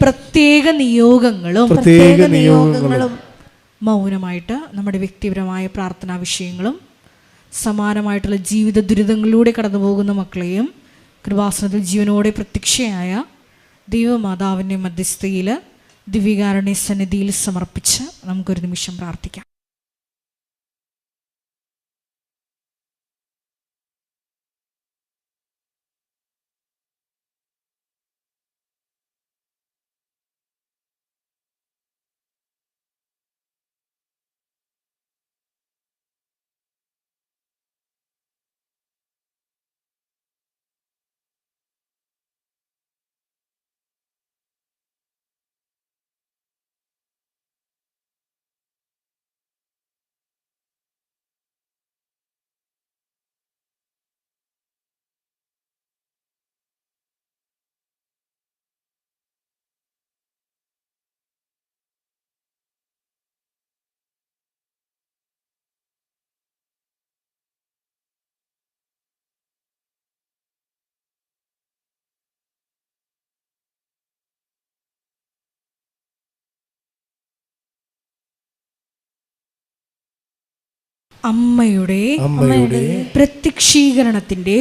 പ്രത്യേക നിയോഗങ്ങളും മൗനമായിട്ട് നമ്മുടെ വ്യക്തിപരമായ പ്രാർത്ഥനാ വിഷയങ്ങളും സമാനമായിട്ടുള്ള ജീവിത ദുരിതങ്ങളിലൂടെ കടന്നു പോകുന്ന മക്കളെയും കൃപാസനത്തിൽ ജീവനോടെ പ്രത്യക്ഷയായ ദൈവമാതാവിൻ്റെ മധ്യസ്ഥയിൽ ദിവ്യകാരുണ്യ സന്നിധിയിൽ സമർപ്പിച്ച് നമുക്കൊരു നിമിഷം പ്രാർത്ഥിക്കാം. അമ്മയുടെ പ്രത്യക്ഷീകരണത്തിന്റെ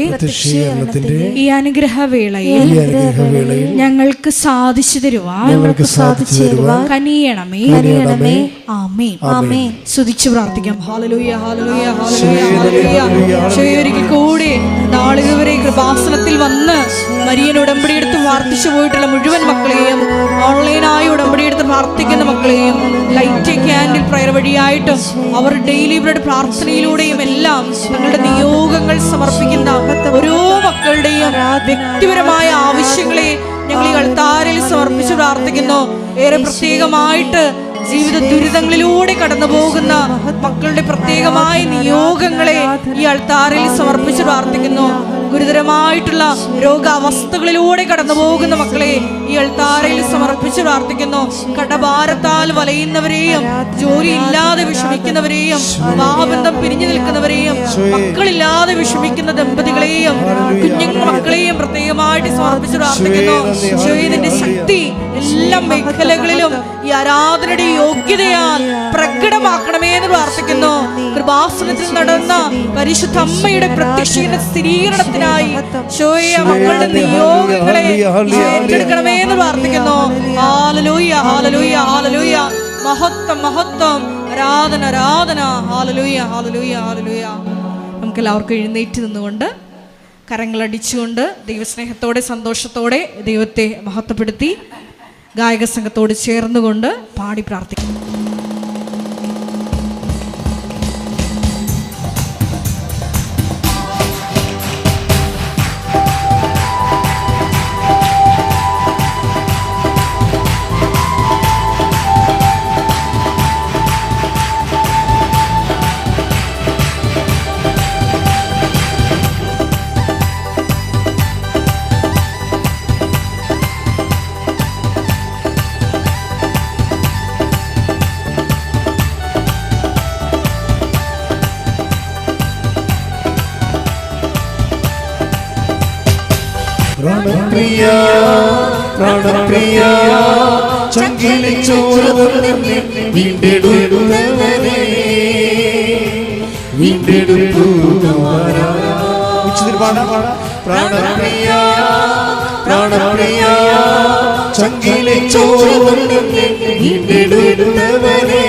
ഈ അനുഗ്രഹവേളയിൽ ഞങ്ങൾക്ക് സാധിച്ചു തരുവാൻ കനിയണമേ. ആമേൻ. സ്തുതിച്ചു പ്രാർത്ഥിക്കാം. ഹല്ലേലൂയ, ഹല്ലേലൂയ, ഹല്ലേലൂയ, ഹല്ലേലൂയ. ഒരിക്കൽ കൂടി നാളിതുവരെ കൃപാസനത്തിൽ വന്ന് മരിയൻ ഉടമ്പടിയെടുത്ത് പ്രാർത്ഥിച്ചു പോയിട്ടുള്ള മുഴുവൻ മക്കളെയും, ഓൺലൈനായി ഉടമ്പടിയെടുത്ത് പ്രാർത്ഥിക്കുന്ന മക്കളെയും, ലൈറ്റ് ക്യാൻഡിൽ പ്രയർ വഴിയായിട്ടും അവർ ഡെയിലി ബ്രെഡ് പ്രാർത്ഥനയിലൂടെയും എല്ലാം തങ്ങളുടെ നിയോഗങ്ങൾ സമർപ്പിക്കുന്ന ഓരോ മക്കളുടെയും വ്യക്തിപരമായ ആവശ്യങ്ങളെ ഞങ്ങൾ ഈ അൾത്താരയിൽ സമർപ്പിച്ച് പ്രാർത്ഥിക്കുന്നു. ഏറെ പ്രത്യേകമായിട്ട് ജീവിത ദുരിതങ്ങളിലൂടെ കടന്നു പോകുന്ന മക്കളുടെ പ്രത്യേകമായ നിയോഗങ്ങളെ ഈ അൾത്താരയിൽ സമർപ്പിച്ച് പ്രാർത്ഥിക്കുന്നു. ഗുരുതരമായിട്ടുള്ള രോഗാവസ്ഥകളിലൂടെ കടന്നു പോകുന്ന മക്കളെ ഈ അൾത്താരയിൽ സമർപ്പിച്ച് പ്രാർത്ഥിക്കുന്നു. കടഭാരത്താൽ വലയുന്നവരെയും, ജോലി ഇല്ലാതെ വിഷമിക്കുന്നവരെയും, വിവാഹബന്ധം പിരിഞ്ഞു നിൽക്കുന്നവരെയും, മക്കളില്ലാതെ വിഷമിക്കുന്ന ദമ്പതികളെയും, കുഞ്ഞുങ്ങൾ മക്കളെയും പ്രത്യേകമായിട്ട് സമർപ്പിച്ച് പ്രാർത്ഥിക്കുന്നു. ഇതിന്റെ ശക്തി എല്ലാ മേഖലകളിലും ഈ ആരാധനയുടെ യോഗ്യതയാൽ പ്രകടമാക്കണമേ എന്ന് പ്രാർത്ഥിക്കുന്നു. കൃപാസനത്തിൽ നടന്ന പരിശുദ്ധ അമ്മയുടെ പ്രത്യക്ഷീകരണ സ്ഥിരീകരണത്തിനായി മക്കളുടെ നിയോഗങ്ങളെ ഏറ്റെടുക്കണമേ എന്ന് പ്രാർത്ഥിക്കുന്നു. ഹല്ലേലൂയ, ഹല്ലേലൂയ, ഹല്ലേലൂയ. മഹത്വം, മഹത്വം, ആരാധന, ആരാധന. ഹല്ലേലൂയ, ഹല്ലേലൂയ, ഹല്ലേലൂയ. നമുക്ക് എല്ലാവർക്കും എഴുന്നേറ്റ് നിന്നുകൊണ്ട് കരങ്ങളടിച്ചുകൊണ്ട് ദൈവസ്നേഹത്തോടെ സന്തോഷത്തോടെ ദൈവത്തെ മഹത്വപ്പെടുത്തി ഗായക സംഘത്തോട് ചേർന്നുകൊണ്ട് പാടി പ്രാർത്ഥിക്കും. പ്രാണപ്രിയ പ്രാണപ്രിയ ചങ്കിലെ ചോരവനെ വീണ്ടെടുത്തവനെ വീണ്ടെടുത്തുവാനാ ഉച്ചത്തിൽ പാടാ പ്രാണപ്രിയ പ്രാണപ്രിയ ചങ്കിലെ ചോരവനെ വീണ്ടെടുത്തവനെ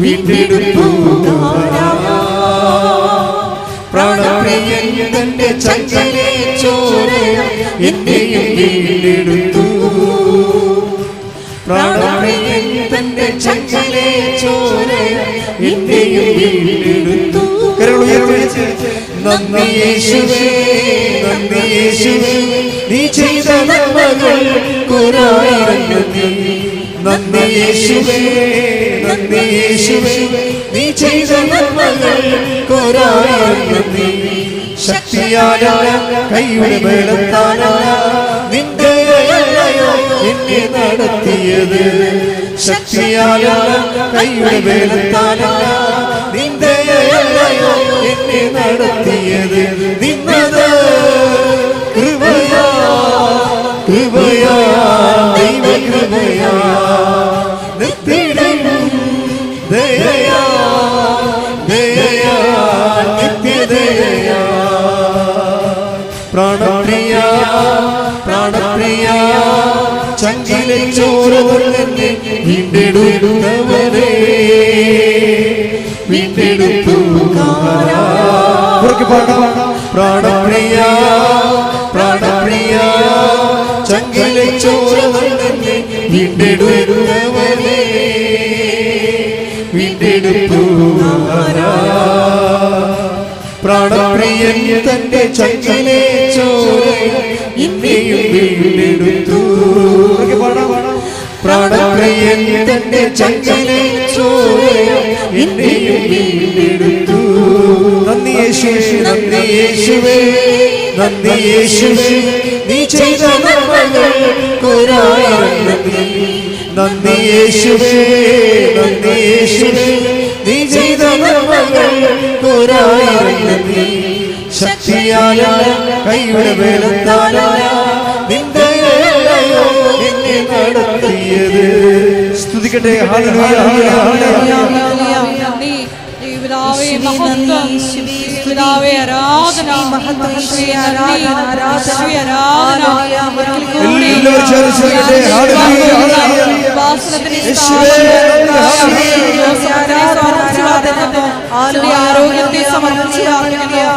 വീണ്ടെടുത്തുവാനാ പ്രാണപ്രിയൻ തന്റെ ചങ്കിലെ ചോര എന്നെയും വീണ്ടെടുത്തു പ്രാണപ്രിയൻ തന്റെ ചങ്കിലെ ചോര എന്നെയും വീണ്ടെടുത്തു. നന്ദി യേശുവേ, നന്ദി യേശുവേ, നീ ചെയ്ത നന്മകൾ ഒരായിരം നന്ദി. നന്ദി യേശുവേ, നന്ദി യേശുവേ, നീ ചെയ്ത നന്മകൾ ഒരായിരം നന്ദി. ശക്തിയാല കൈയുടെ ബലത്താല നിന്റെ എന്നെ നടത്തിയത്. ശക്തിയാല കൈയുടെ ബലത്താല നിന്റെ എന്നെ നടത്തിയത്. നിന്നത് കൃപയാ കൃപയാ ദൈവ കൃപയാ നിത്യദയ ദയയാ ദയയാ നിത്യദയയാ. പ്രാണപ്രിയ പ്രാണപ്രിയ ചങ്കിലെ ചോര തന്നെ വീണ്ടെടുത്തവരെ വീണ്ടെടുത്തു. പ്രാണപ്രിയ പ്രാണപ്രിയ ചങ്കിലെ ചോര തന്നെ വീണ്ടെടുത്തവരെ വീണ്ടെടുത്തു. പ്രാണപ്രിയൻ തന്റെ ചങ്കിലെ ചോര എന്നെയും വീണ്ടെടുത്തു. പ്രാണപ്രിയൻ തന്റെ ചങ്കിലെ ചോര എന്നെയും വീണ്ടെടുത്തു. നന്ദി യേശുവേ, നന്ദി യേശുവേ, നന്ദി യേശുവേ, നീ ചെയ്ത നന്മകൾ ഒരായിരം നന്ദി. നന്ദി യേശുവേ, നന്ദി യേശുവേ, നീ ചെയ്ത നന്മകൾ ഒരായിരം നന്ദി. ശക്തിയാല കൈയുടെ ബലത്താല നിന്റെ എന്നെ നടത്തിയത്. സ്തുതിക്കട്ടെ. ഹല്ലേലൂയ, ഹല്ലേലൂയ. പിതാവേ മഹത്വം, പിതാവേ ആരാധന, യേശുവേ നന്ദി, യേശുവേ ആരാധന. ഒരിക്കൽ കൂടി ഉപാസനത്തിന് ആരോഗ്യത്തെ സമർപ്പിച്ച് പ്രാർത്ഥിക്കുന്നു.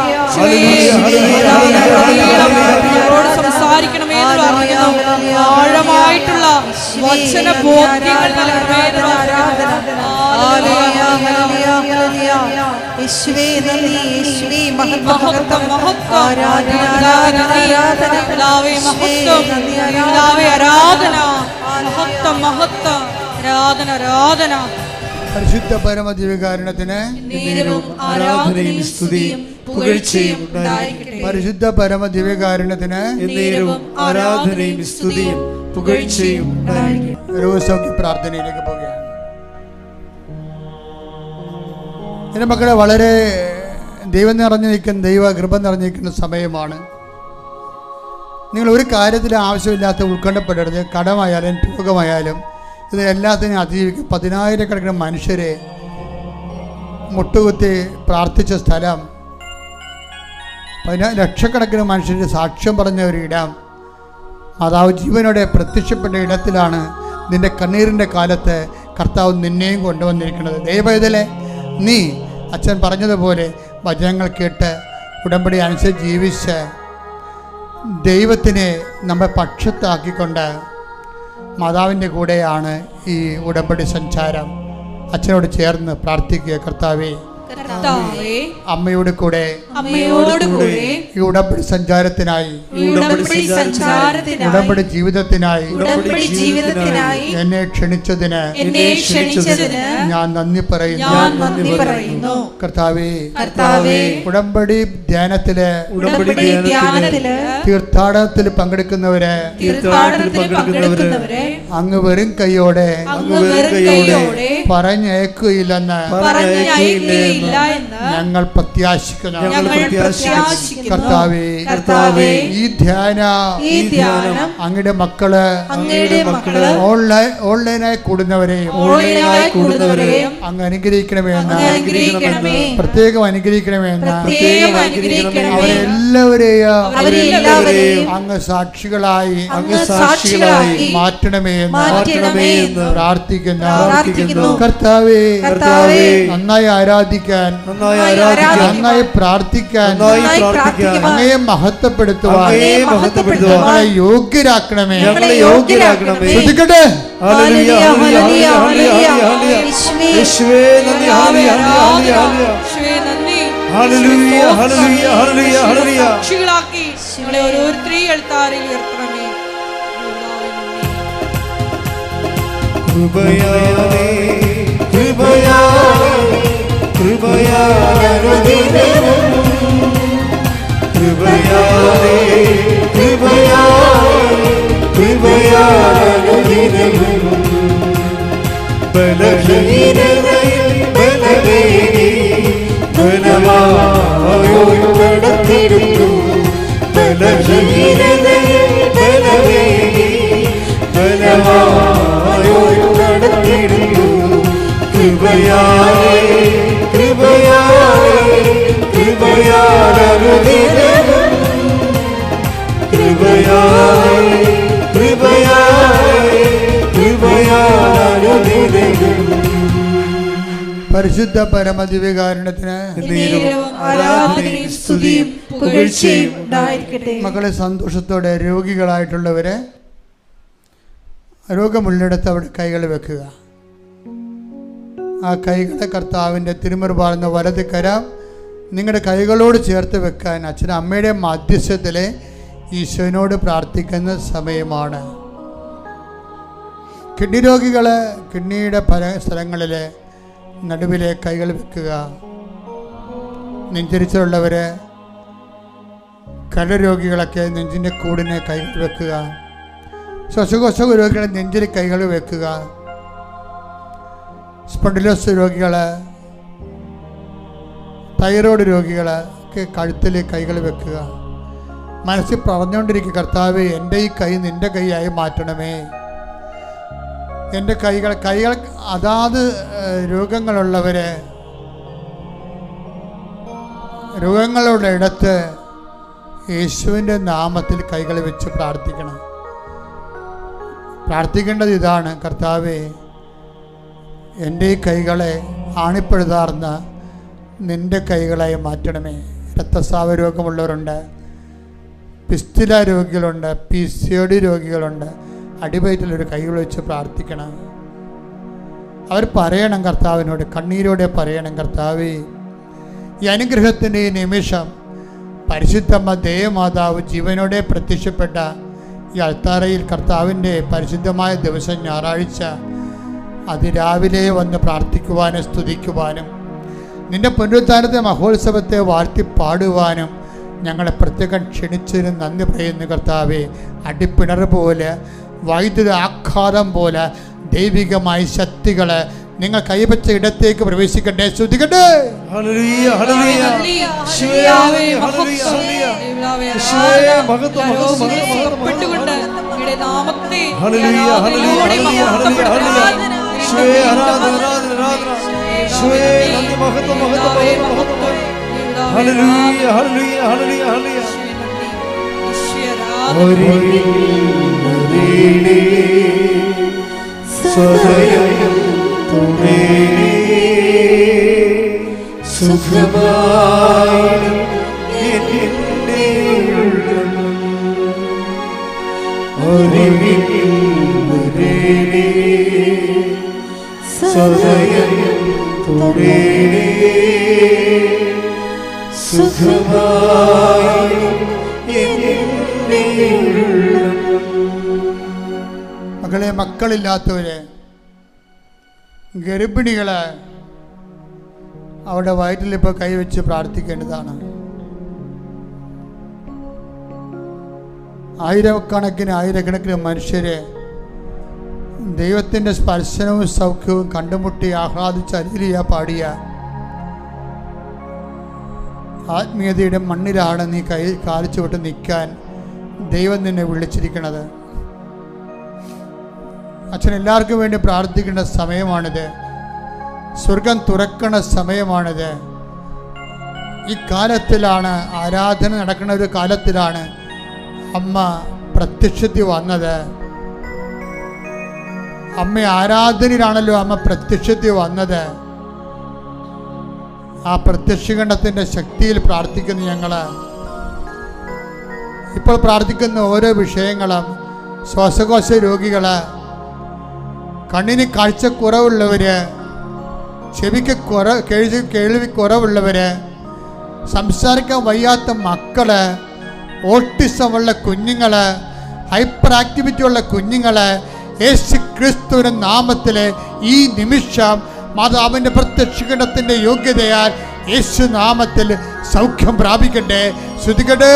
സംസാരിക്കണമേ എന്ന് പ്രാർത്ഥിക്കുന്നു. ആഴമായിട്ടുള്ള വചന ബോധ്യങ്ങൾ നൽകണമേ എന്ന് പ്രാർത്ഥിക്കുന്നു. മഹത്വം മഹത്വം പിതാവേ മഹത്വം, പിതാവേ ആരാധന, മഹത്വം മഹത്വം ആരാധന ആരാധന. പരിശുദ്ധ പരമദിവ്യകാരുണ്യത്തിന് ആരാധനയും സ്തുതിയും പുകഴ്ചയും ഉണ്ടായിരിക്കട്ടെ. പരിശുദ്ധ പരമദിവ്യകാരുണ്യത്തിന് ആരാധനയും സ്തുതിയും പുകഴ്ചയും ഉണ്ടായിരിക്കട്ടെ. രോഗസൗഖ്യ പ്രാർത്ഥനയിലേക്ക് പോവുകയാണ്. എൻ്റെ മക്കളെ, വളരെ ദൈവം നിറഞ്ഞു നിൽക്കുന്ന, ദൈവ കൃപ നിറഞ്ഞു നിൽക്കുന്ന സമയമാണ്. നിങ്ങൾ ഒരു കാര്യത്തിൽ ആവശ്യമില്ലാത്ത ഉത്കണ്ഠപ്പെടരുത്. കടമായാലും രോഗമായാലും ഇത് എല്ലാത്തിനും അതിജീവിക്കും. 10,000-കണക്കിന് മനുഷ്യരെ മുട്ടുകുത്തി പ്രാർത്ഥിച്ച സ്ഥലം, ലക്ഷക്കണക്കിന് മനുഷ്യരുടെ സാക്ഷ്യം പറഞ്ഞ ഒരു ഇടം, മാതാവ് ജീവനോടെ പ്രത്യക്ഷപ്പെട്ട ഇടത്തിലാണ് നിന്റെ കണ്ണീരിൻ്റെ കാലത്ത് കർത്താവ് നിന്നെയും കൊണ്ടുവന്നിരിക്കുന്നത്. ദൈവവേദലെ, നീ അച്ഛൻ പറഞ്ഞതുപോലെ വചനങ്ങൾ കേട്ട് ഉടമ്പടി അനുസരിച്ച് ജീവിച്ച് ദൈവത്തിനെ നമ്മെ പക്ഷത്താക്കിക്കൊണ്ട് മാതാവിൻ്റെ കൂടെയാണ് ഈ ഉടമ്പടി സഞ്ചാരം. അച്ഛനോട് ചേർന്ന് പ്രാർത്ഥിക്കുക. കർത്താവേ, അമ്മയോട് കൂടെ ഈ ഉടമ്പടി സഞ്ചാരത്തിനായി, ഉടമ്പടി ജീവിതത്തിനായി എന്നെ ക്ഷണിച്ചതിന് ഞാൻ നന്ദി പറയുന്നു. കർത്താവേ, ഉടമ്പടി ധ്യാനത്തില് തീർത്ഥാടനത്തിൽ പങ്കെടുക്കുന്നവരെ അങ്ങ് വെറും കൈയോടെ പറഞ്ഞയക്കുകയില്ലെന്ന് ഞങ്ങൾ പ്രത്യാശിക്കുന്നു. കർത്താവേ, ഈ ധ്യാനം അങ്ങയുടെ മക്കള് ഓൺലൈനായി കൂടുന്നവരെയും അങ്ങ് അനുഗ്രഹിക്കണമെന്ന്, പ്രത്യേകം അനുഗ്രഹിക്കണമെന്ന്, അവരെല്ലാവരെയും അങ്ങ് സാക്ഷികളായി മാറ്റണമേ എന്ന് പ്രാർത്ഥിക്കുന്നു. കർത്താവേ, നന്നായി ആരാധിക്കാൻ, നന്നായി പ്രാർത്ഥിക്കാൻ, അങ്ങയെ മഹത്വപ്പെടുത്തുവാൻ ഞങ്ങളെ യോഗ്യരാക്കണമേ. ശ്രദ്ധിക്കട്ടെ. ഓരോരുത്തരെയും എഴുത്താറിൽ ഉയർത്തണമേ. കൃപയാലേ കൃപയാലേ കൃപയാലനുദിനവും കൃപയാലേ കൃപയാലേ കൃപയാലനുദിനവും ബലഹീനതയിൽ ബലവേദി ബലമായോരു നടത്തിടുന്നു. ബലഹീനതയിൽ ബലവേദി ബലമായോരു നടത്തിടുന്നു. കൃപയാലേ കൃപയാലേ കൃപയാലനുദിനവും കൃപയാലേ കൃപയാലേ കൃപയാലനുദിനവും. പരിശുദ്ധ പരമദിവ്യകാരുണ്യത്തിന് ആരാധനയും സ്തുതിയും പുകഴ്ചയും ഉണ്ടായിരിക്കട്ടെ. മക്കളെ, സന്തോഷത്തോടെ രോഗികളായിട്ടുള്ളവരെ രോഗമുള്ളിടത്ത് അവിടെ കൈകൾ വെക്കുക. ആ കൈകളെ കർത്താവിൻ്റെ തിരുമുറുപാടുന്ന വലത് കരം നിങ്ങളുടെ കൈകളോട് ചേർത്ത് വെക്കാൻ അച്ഛനും അമ്മയുടെ മധ്യസ്ഥത്തിൽ ഈശോനോട് പ്രാർത്ഥിക്കുന്ന സമയമാണ്. കിഡ്നി രോഗികൾ കിഡ്നിയുടെ പല സ്ഥലങ്ങളിൽ നടുവിലെ കൈകൾ വെക്കുക. നെഞ്ചരിച്ചിലുള്ളവർ, കരരോഗികളൊക്കെ നെഞ്ചിൻ്റെ കൂടിന് കൈകൾ വെക്കുക. ശ്വാസകോശ രോഗികളെ നെഞ്ചിൽ കൈകൾ വെക്കുക. സ്പോണ്ടിലോസ് രോഗികൾ, തൈറോയ്ഡ് രോഗികൾ ഒക്കെ കഴുത്തിൽ കൈകൾ വെക്കുക. മനസ്സിൽ പറഞ്ഞുകൊണ്ടിരിക്കുക, കർത്താവേ, എൻ്റെ ഈ കൈ നിൻ്റെ കൈയായി മാറ്റണമേ. എൻ്റെ കൈകൾ അതാത് രോഗങ്ങളുള്ളവർ രോഗങ്ങളുടെ ഇടത്ത് യേശുവിൻ്റെ നാമത്തിൽ കൈകൾ വെച്ച് പ്രാർത്ഥിക്കണം. പ്രാർത്ഥിക്കേണ്ടത് ഇതാണ്: കർത്താവേ, എൻ്റെ ഈ കൈകളെ ആണിപ്പഴുതാർന്ന നിൻ്റെ കൈകളായി മാറ്റണമേ. രക്തസ്രാവ രോഗമുള്ളവരുണ്ട്, പിസ്തുല രോഗികളുണ്ട്, PCOD രോഗികളുണ്ട്. അടിവയറ്റിലൊരു കൈകൾ വെച്ച് പ്രാർത്ഥിക്കണം. അവർ പറയണം കർത്താവിനോട്, കണ്ണീരോടെ പറയണം: കർത്താവേ, ഈ അനുഗ്രഹത്തിൻ്റെ ഈ നിമിഷം പരിശുദ്ധമ്മ ദേവമാതാവ് ജീവനോടെ പ്രത്യക്ഷപ്പെട്ട ഈ അൾത്താരയിൽ കർത്താവിൻ്റെ പരിശുദ്ധമായ ദിവസം ഞായറാഴ്ച അതിരാവിലെ വന്ന് പ്രാർത്ഥിക്കുവാനും സ്തുതിക്കുവാനും നിൻ്റെ പുനരുദ്ധാനത്തെ മഹോത്സവത്തെ വാഴ്ത്തി പാടുവാനും ഞങ്ങളെ പ്രത്യേകം ക്ഷണിച്ചതിന് നന്ദി പറയുന്നു കർത്താവേ. അടിപ്പിണർ പോലെ, വൈദ്യുത ആഘാതം പോലെ ദൈവികമായ ശക്തികൾ നിങ്ങൾ കൈവച്ച ഇടത്തേക്ക് പ്രവേശിക്കട്ടെ. ശ്രുതിക്കട്ടെ. ഹല്ലേലൂയ, ഹല്ലേലൂയ. യേശുവേ, ഹല്ലേലൂയ. യേശുവേ, മഹത്വം, മഹത്വം, മഹത്വം, പെട്ടുകൊണ്ട് അങ്ങയുടെ നാമത്തെ ഹല്ലേലൂയ, ഹല്ലേലൂയ, ഹല്ലേലൂയ, ഹല്ലേലൂയ, ഹല്ലേലൂയ. യേശുവേ, ആരാധന, ആരാധന, ആരാധന. യേശുവേ, നന്ദി, മഹത്വം, മഹത്വം, മഹത്വം, മഹത്വം. ഹല്ലേലൂയ, ഹല്ലേലൂയ, ഹല്ലേലൂയ, ഹല്ലേലൂയ. സ്വയം തുണേ സുഖമായി എൻ്റെ ഉള്ളം സ്വയം തുണേ സുഖമായി എൻ്റെ ഉള്ളം. മകളെ, മക്കളില്ലാത്തവര്, ഗർഭിണികള് അവിടെ വയറ്റിലിപ്പോൾ കൈവച്ച് പ്രാർത്ഥിക്കേണ്ടതാണ്. ആയിരക്കണക്കിന് മനുഷ്യരെ ദൈവത്തിൻ്റെ സ്പർശനവും സൗഖ്യവും കണ്ടുമുട്ടി ആഹ്ലാദിച്ച് ഹല്ലേലൂയ പാടിയ ആത്മീയതയുടെ മണ്ണിലാണ് നീ കാലിച്ചു വിട്ട് നിൽക്കാൻ ദൈവം നിന്നെ വിളിച്ചിരിക്കുന്നത്. അച്ഛൻ എല്ലാവർക്കും വേണ്ടി പ്രാർത്ഥിക്കേണ്ട സമയമാണിത്. സ്വർഗം തുറക്കണ സമയമാണിത്. ഈ കാലത്തിലാണ്, ആരാധന നടക്കുന്ന ഒരു കാലത്തിലാണ് അമ്മ പ്രത്യക്ഷത്തിൽ വന്നത്. അമ്മ ആരാധനയിലാണല്ലോ അമ്മ പ്രത്യക്ഷത്തിൽ വന്നത്. ആ പ്രത്യക്ഷീകരണത്തിൻ്റെ ശക്തിയിൽ പ്രാർത്ഥിക്കുന്ന ഞങ്ങൾ ഇപ്പോൾ പ്രാർത്ഥിക്കുന്ന ഓരോ വിഷയങ്ങളും, ശ്വാസകോശ രോഗികൾ, കണ്ണിന് കാഴ്ചക്കുറവുള്ളവർ, ചെവിക്ക് കേൾവി കുറവുള്ളവർ, സംസാരിക്കാൻ വയ്യാത്ത മക്കൾ, ഓട്ടിസമുള്ള കുഞ്ഞുങ്ങൾ, ഹൈപ്പർ ആക്ടിവിറ്റി ഉള്ള കുഞ്ഞുങ്ങൾ, യേശു ക്രിസ്തുവിന്റെ നാമത്തിൽ ഈ നിമിഷം മാതാവിൻ്റെ പ്രത്യക്ഷീകരണത്തിൻ്റെ യോഗ്യതയാൽ യേശു നാമത്തിൽ സൗഖ്യം പ്രാപിക്കട്ടെ. ശ്രുതിക്കട്ടെ.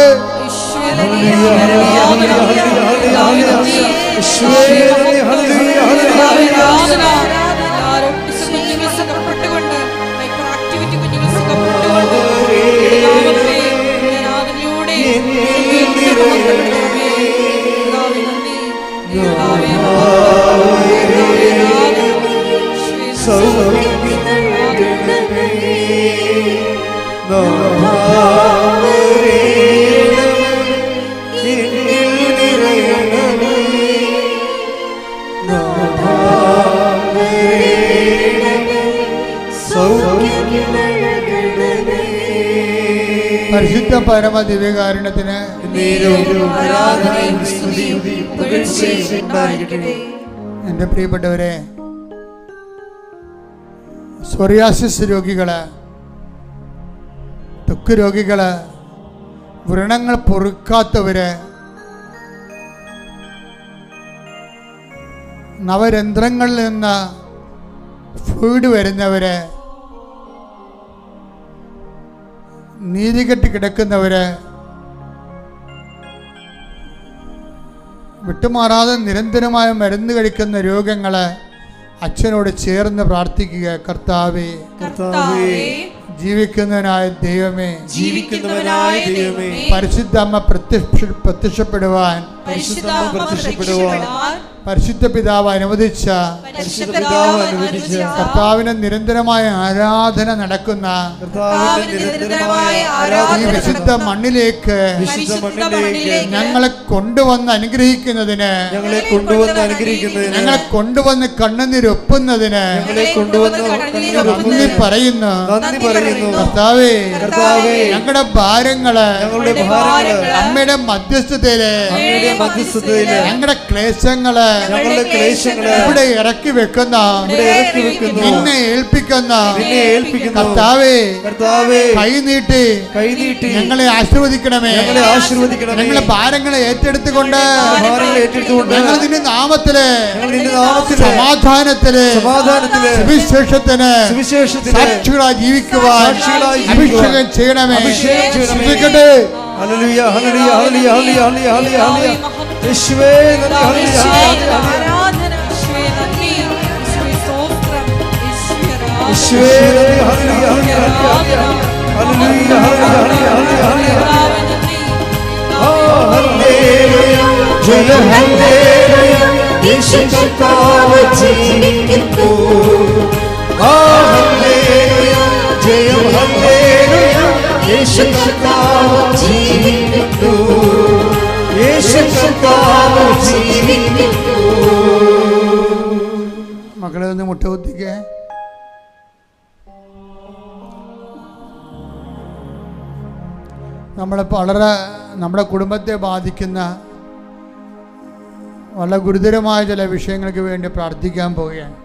പരിശുദ്ധ പരമ ദിവ്യകാരുണ്യത്തിന് എൻ്റെ പ്രിയപ്പെട്ടവരെ, സോറിയാസിസ് രോഗികള്, ത്വക്ക് രോഗികള്, വ്രണങ്ങൾ പൊറുക്കാത്തവര്, നവരന്ധ്രങ്ങളിൽ നിന്ന് ഫ്ലൂയിഡ് വരുന്നവര്, നീതികെട്ടി കിടക്കുന്നവര്, വിട്ടുമാറാതെ നിരന്തരമായ മരുന്ന് കഴിക്കുന്ന രോഗങ്ങള് അച്ഛനോട് ചേർന്ന് പ്രാർത്ഥിക്കുക. കർത്താവേ, ജീവിക്കുന്നവനായ ദൈവമേ, ജീവിക്കുന്നവനായ ദൈവമേ, പരിശുദ്ധ അമ്മ പ്രത്യക്ഷപ്പെടുവാൻ പരിശുദ്ധ പിതാവ് അനുവദിച്ച കർത്താവിന് നിരന്തരമായ ആരാധന നടക്കുന്ന ഈ വിശുദ്ധ മണ്ണിലേക്ക് ഞങ്ങളെ കൊണ്ടുവന്ന് അനുഗ്രഹിക്കുന്നതിന്, ഞങ്ങളെ കൊണ്ടുവന്ന് കണ്ണുനീരൊപ്പുന്നതിന് നന്ദി പറയുന്നു. കർത്താവേ, ഞങ്ങളുടെ ഭാരങ്ങള് അമ്മയുടെ മധ്യസ്ഥതയില് ഞങ്ങളുടെ ക്ലേശങ്ങള് ഇവിടെ ഇറക്കി വെക്കുന്ന നിന്നെ ഏൽപ്പിക്കുന്ന കർത്താവേ, കൈനീട്ടി ഞങ്ങളെ ആശീർവദിക്കണമേ. ഞങ്ങളെ ഭാരങ്ങളെ ഏറ്റെടുത്തുകൊണ്ട് ഞങ്ങൾ നിന്റെ നാമത്തില് സമാധാനത്തില് സുവിശേഷത്തിന് സാക്ഷികളായി ജീവിക്കുവാൻ അഭിഷേകം ചെയ്യണമേ. ശ്രദ്ധിക്കട്ടെ. ഹല്ലേലൂയ, ഹല്ലേലൂയ, ഹല്ലേലൂയ, ഹല്ലേലൂയ, ഹല്ലേലൂയ. യേശുവേ നന്ദി, യേശുവേ നന്ദി, ഹല്ലേലൂയ, ഹല്ലേലൂയ, ഹല്ലേലൂയ, ഹല്ലേലൂയ, ഹല്ലേലൂയ. ജയ ഹല്ലേലൂയ, യേശു കർത്താവ് ജീവിക്കുന്നു. ഹല്ലേലൂയ, ജയ ഹല്ലേലൂയ, യേശു കർത്താവ് ജീവിക്കുന്നു. യേശു കർത്താവ് ജീവിക്കുന്നു. മക്കളെ ഒന്ന് മുട്ടുകുത്തിക്കേ. നമ്മുടെ കുടുംബത്തെ ബാധിക്കുന്ന വളരെ ഗുരുതരമായ ചില വിഷയങ്ങൾക്ക് വേണ്ടി പ്രാർത്ഥിക്കാൻ പോവുകയാണ്.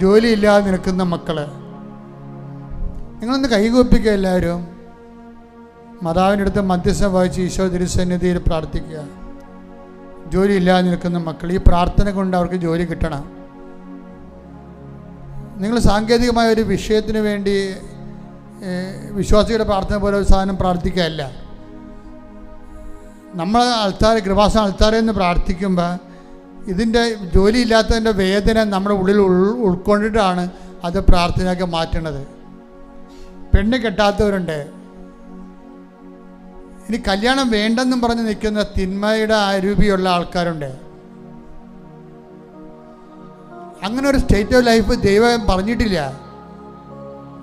ജോലിയില്ലാതെ നിൽക്കുന്ന മക്കള്, നിങ്ങളൊന്ന് കൈകൂപ്പിക്കുക. എല്ലാവരും മാതാവിൻ്റെ അടുത്ത് മധ്യസ്ഥം വഹിച്ച് ഈശോ തിരുസന്നിധിയിൽ പ്രാർത്ഥിക്കുക. ജോലിയില്ലാതെ നിൽക്കുന്ന മക്കൾ, ഈ പ്രാർത്ഥന കൊണ്ട് അവർക്ക് ജോലി കിട്ടണം. നിങ്ങൾ സാങ്കേതികമായ ഒരു വിഷയത്തിന് വേണ്ടി വിശ്വാസിയുടെ പ്രാർത്ഥന പോലെ ഒരു സാധനം പ്രാർത്ഥിക്കുകയല്ല. നമ്മൾ കൃപാസന അൾത്താരയിൽ നിന്ന് പ്രാർത്ഥിക്കുമ്പോൾ ഇതിൻ്റെ ജോലിയില്ലാത്തതിൻ്റെ വേദന നമ്മുടെ ഉള്ളിൽ ഉൾക്കൊണ്ടിട്ടാണ് അത് പ്രാർത്ഥനയൊക്കെ മാറ്റണത്. പെണ്ണ് കെട്ടാത്തവരുണ്ട്, ഇനി കല്യാണം വേണ്ടെന്നും പറഞ്ഞ് നിൽക്കുന്ന തിന്മയുടെ അരൂപിയുള്ള ആൾക്കാരുണ്ട്. അങ്ങനെ ഒരു സ്റ്റേറ്റ് ഓഫ് ലൈഫ് ദൈവം പറഞ്ഞിട്ടില്ല.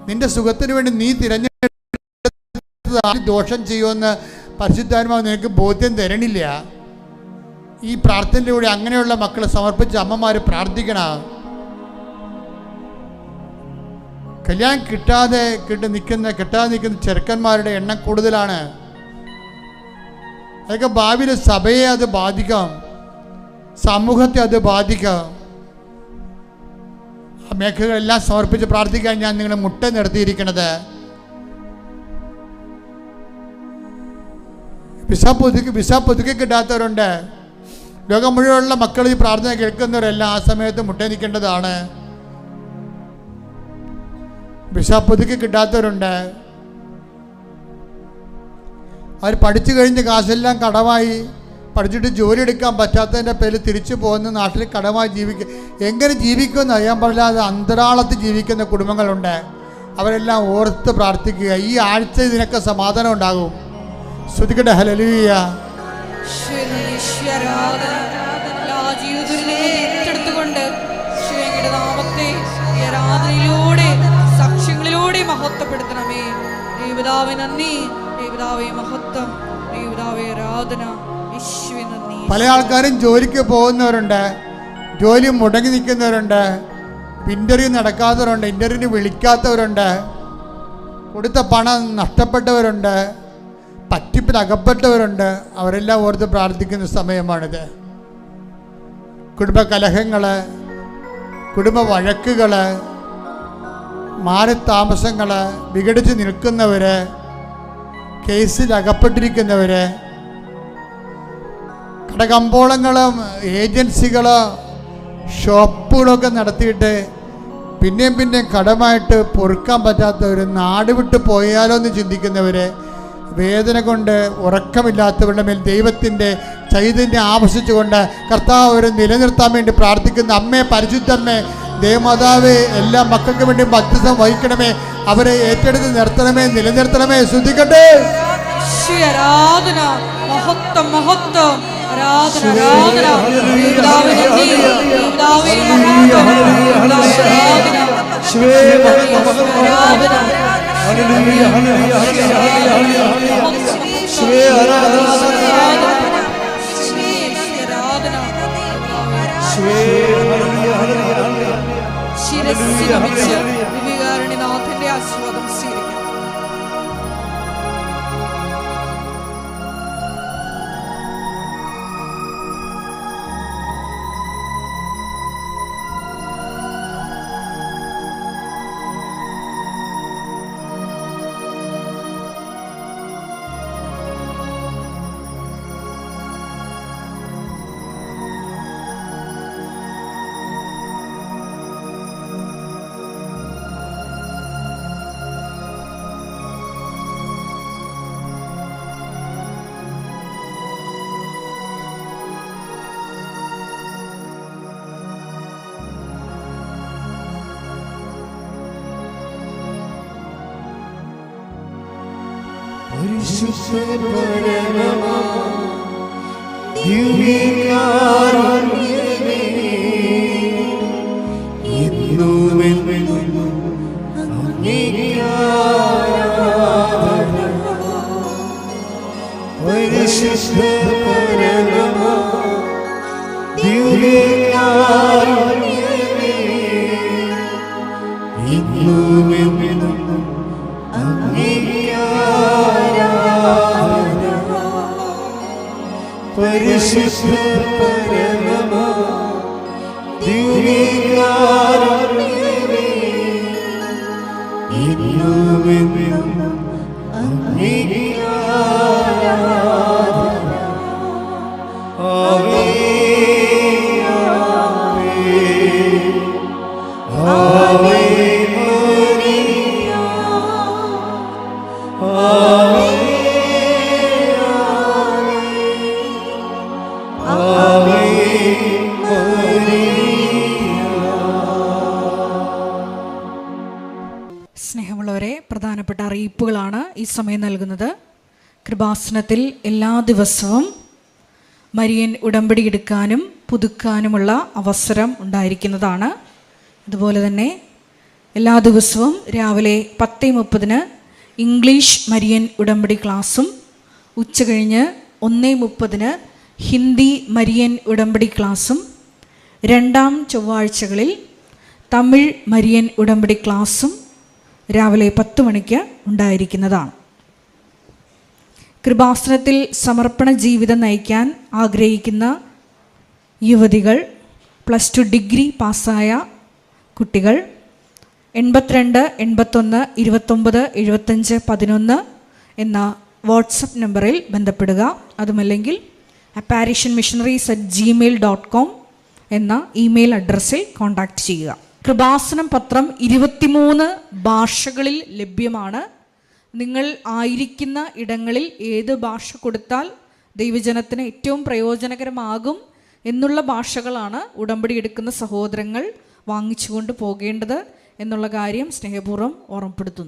നിന്റെ സുഖത്തിന് വേണ്ടി നീ തിരഞ്ഞെടുത്ത ദോഷം ചെയ്യുമെന്ന് പരിശുദ്ധാത്മാവ് നിനക്ക് ബോധ്യം തരണില്ല. ഈ പ്രാർത്ഥനയിലൂടെ അങ്ങനെയുള്ള മക്കളെ സമർപ്പിച്ച് അമ്മമാർ പ്രാർത്ഥിക്കണം. കല്യാണം കിട്ടാതെ നിൽക്കുന്ന ചെറുക്കന്മാരുടെ എണ്ണം കൂടുതലാണ്. അതൊക്കെ ഭാവിയിൽ സഭയെ അത് ബാധിക്കാം, സമൂഹത്തെ അത് ബാധിക്കാം. ആ മേഖലകളെല്ലാം സമർപ്പിച്ച് പ്രാർത്ഥിക്കാൻ ഞാൻ നിങ്ങളെ മുട്ട നിർത്തിയിരിക്കുന്നത്. വിസ പുതുക്കി കിട്ടാത്തവരുണ്ട്. ലോകം മുഴുവനുള്ള മക്കൾ ഈ പ്രാർത്ഥന കേൾക്കുന്നവരെല്ലാം ആ സമയത്ത് മുട്ട നിൽക്കേണ്ടതാണ്. വിസ പുതുക്കി കിട്ടാത്തവരുണ്ട്. അവർ പഠിച്ചു കഴിഞ്ഞ് കാശെല്ലാം കടമായി, പഠിച്ചിട്ട് ജോലി എടുക്കാൻ പറ്റാത്തതിൻ്റെ പേരിൽ തിരിച്ചു പോകുന്ന നാട്ടിൽ കടമായി എങ്ങനെ ജീവിക്കുമെന്ന് അറിയാൻ പാടില്ലാതെ അന്തരാളത്തിൽ ജീവിക്കുന്ന കുടുംബങ്ങളുണ്ട്. അവരെല്ലാം ഓർത്ത് പ്രാർത്ഥിക്കുക. ഈ ആഴ്ച ഇതിനൊക്കെ സമാധാനം ഉണ്ടാകും. ശ്രുതിക്കട്ടെ. ഹല്ലേലൂയ. സാക്ഷ്യങ്ങളിലൂടെ മഹത്വപ്പെടുത്തണമേ. ദൈവപിതാവേ നന്ദി, ദൈവപിതാവേ മഹത്വം, ദൈവപിതാവേ ആരാധന, യേശുവേ നന്ദി. പല ആൾക്കാരും ജോലിക്ക് പോകുന്നവരുണ്ട്, ജോലി മുടങ്ങി നിൽക്കുന്നവരുണ്ട്, ഇൻ്റർവ്യൂ നടക്കാത്തവരുണ്ട്, ഇൻ്റർവ്യൂവിന് വിളിക്കാത്തവരുണ്ട്, കൊടുത്ത പണം നഷ്ടപ്പെട്ടവരുണ്ട്, പറ്റിപ്പിൽ അകപ്പെട്ടവരുണ്ട്. അവരെല്ലാം ഓർത്ത് പ്രാർത്ഥിക്കുന്ന സമയമാണിത്. കുടുംബ കലഹങ്ങൾ, കുടുംബ വഴക്കുകൾ, മാറി താമസങ്ങൾ, വിഘടിച്ച് നിൽക്കുന്നവർ, കേസിൽ അകപ്പെട്ടിരിക്കുന്നവർ, കടകമ്പോളങ്ങളും ഏജൻസികളോ ഷോപ്പുകളൊക്കെ നടത്തിയിട്ട് പിന്നെയും കടമായിട്ട് പൊറുക്കാൻ പറ്റാത്തവർ, നാട് വിട്ട് പോയാലോ എന്ന് ചിന്തിക്കുന്നവർ, വേദന കൊണ്ട് ഉറക്കമില്ലാത്തവരുടെ മേൽ ദൈവത്തിൻ്റെ ചൈതന്യം ആവശ്യിച്ചുകൊണ്ട് കർത്താവ് അവരെ നിലനിർത്താൻ വേണ്ടി പ്രാർത്ഥിക്കുന്ന അമ്മേ, പരിശുദ്ധമ്മേ, ദേവമാതാവേ, എല്ലാ മക്കൾക്ക് വേണ്ടി മധ്യസ്ഥം വഹിക്കണമേ. അവരെ ഏറ്റെടുത്ത് നിർത്തണമേ, നിലനിർത്തണമേ. ശ്രദ്ധിക്കട്ടെ. ആരാധന, മഹത്വം, മഹത്വം, ആരാധന, ആരാധന. പിതാവേ നന്ദി, പിതാവേ ആരാധന, ആരാധന. ഹല്ലേലൂയ, ഹല്ലേലൂയ, ഹല്ലേലൂയ, ഹല്ലേലൂയ. നാഥന്റെ ആശീർവാദം സ്വീകരിക്കാം. സ്നേഹമുള്ളവരെ, പ്രധാനപ്പെട്ട അറിയിപ്പുകളാണ് ഈ സമയം നൽകുന്നത്. കൃപാസനത്തിൽ എല്ലാ ദിവസവും മരിയൻ ഉടമ്പടി എടുക്കാനും പുതുക്കാനുമുള്ള അവസരം ഉണ്ടായിരിക്കുന്നതാണ്. അതുപോലെ തന്നെ എല്ലാ ദിവസവും രാവിലെ 10:30 ഇംഗ്ലീഷ് മരിയൻ ഉടമ്പടി ക്ലാസ്സും ഉച്ചകഴിഞ്ഞ് 1:30 ഹിന്ദി മരിയൻ ഉടമ്പടി ക്ലാസ്സും രണ്ടാം ചൊവ്വാഴ്ചകളിൽ തമിഴ് മരിയൻ ഉടമ്പടി ക്ലാസ്സും രാവിലെ 10 മണിക്ക് ഉണ്ടായിരിക്കുന്നതാണ്. കൃപാസനത്തിൽ സമർപ്പണ ജീവിതം നയിക്കാൻ ആഗ്രഹിക്കുന്ന യുവതികൾ, +2 ഡിഗ്രി പാസ്സായ കുട്ടികൾ 82 81 29 75 11 എന്ന വാട്സപ്പ് നമ്പറിൽ ബന്ധപ്പെടുക. അതുമല്ലെങ്കിൽ apparitionmissionaries@gmail.com എന്ന ഇമെയിൽ അഡ്രസ്സിൽ കോൺടാക്റ്റ് ചെയ്യുക. കൃപാസനം പത്രം 23 ഭാഷകളിൽ ലഭ്യമാണ്. നിങ്ങൾ ആയിരിക്കുന്ന ഇടങ്ങളിൽ ഏത് ഭാഷ കൊടുത്താൽ ദൈവജനത്തിന് ഏറ്റവും പ്രയോജനകരമാകും എന്നുള്ള ഭാഷകളാണ് ഉടമ്പടി എടുക്കുന്ന സഹോദരങ്ങൾ വാങ്ങിച്ചുകൊണ്ട് പോകേണ്ടത് എന്നുള്ള കാര്യം സ്നേഹപൂർവ്വം ഓർമ്മപ്പെടുത്തുന്നു.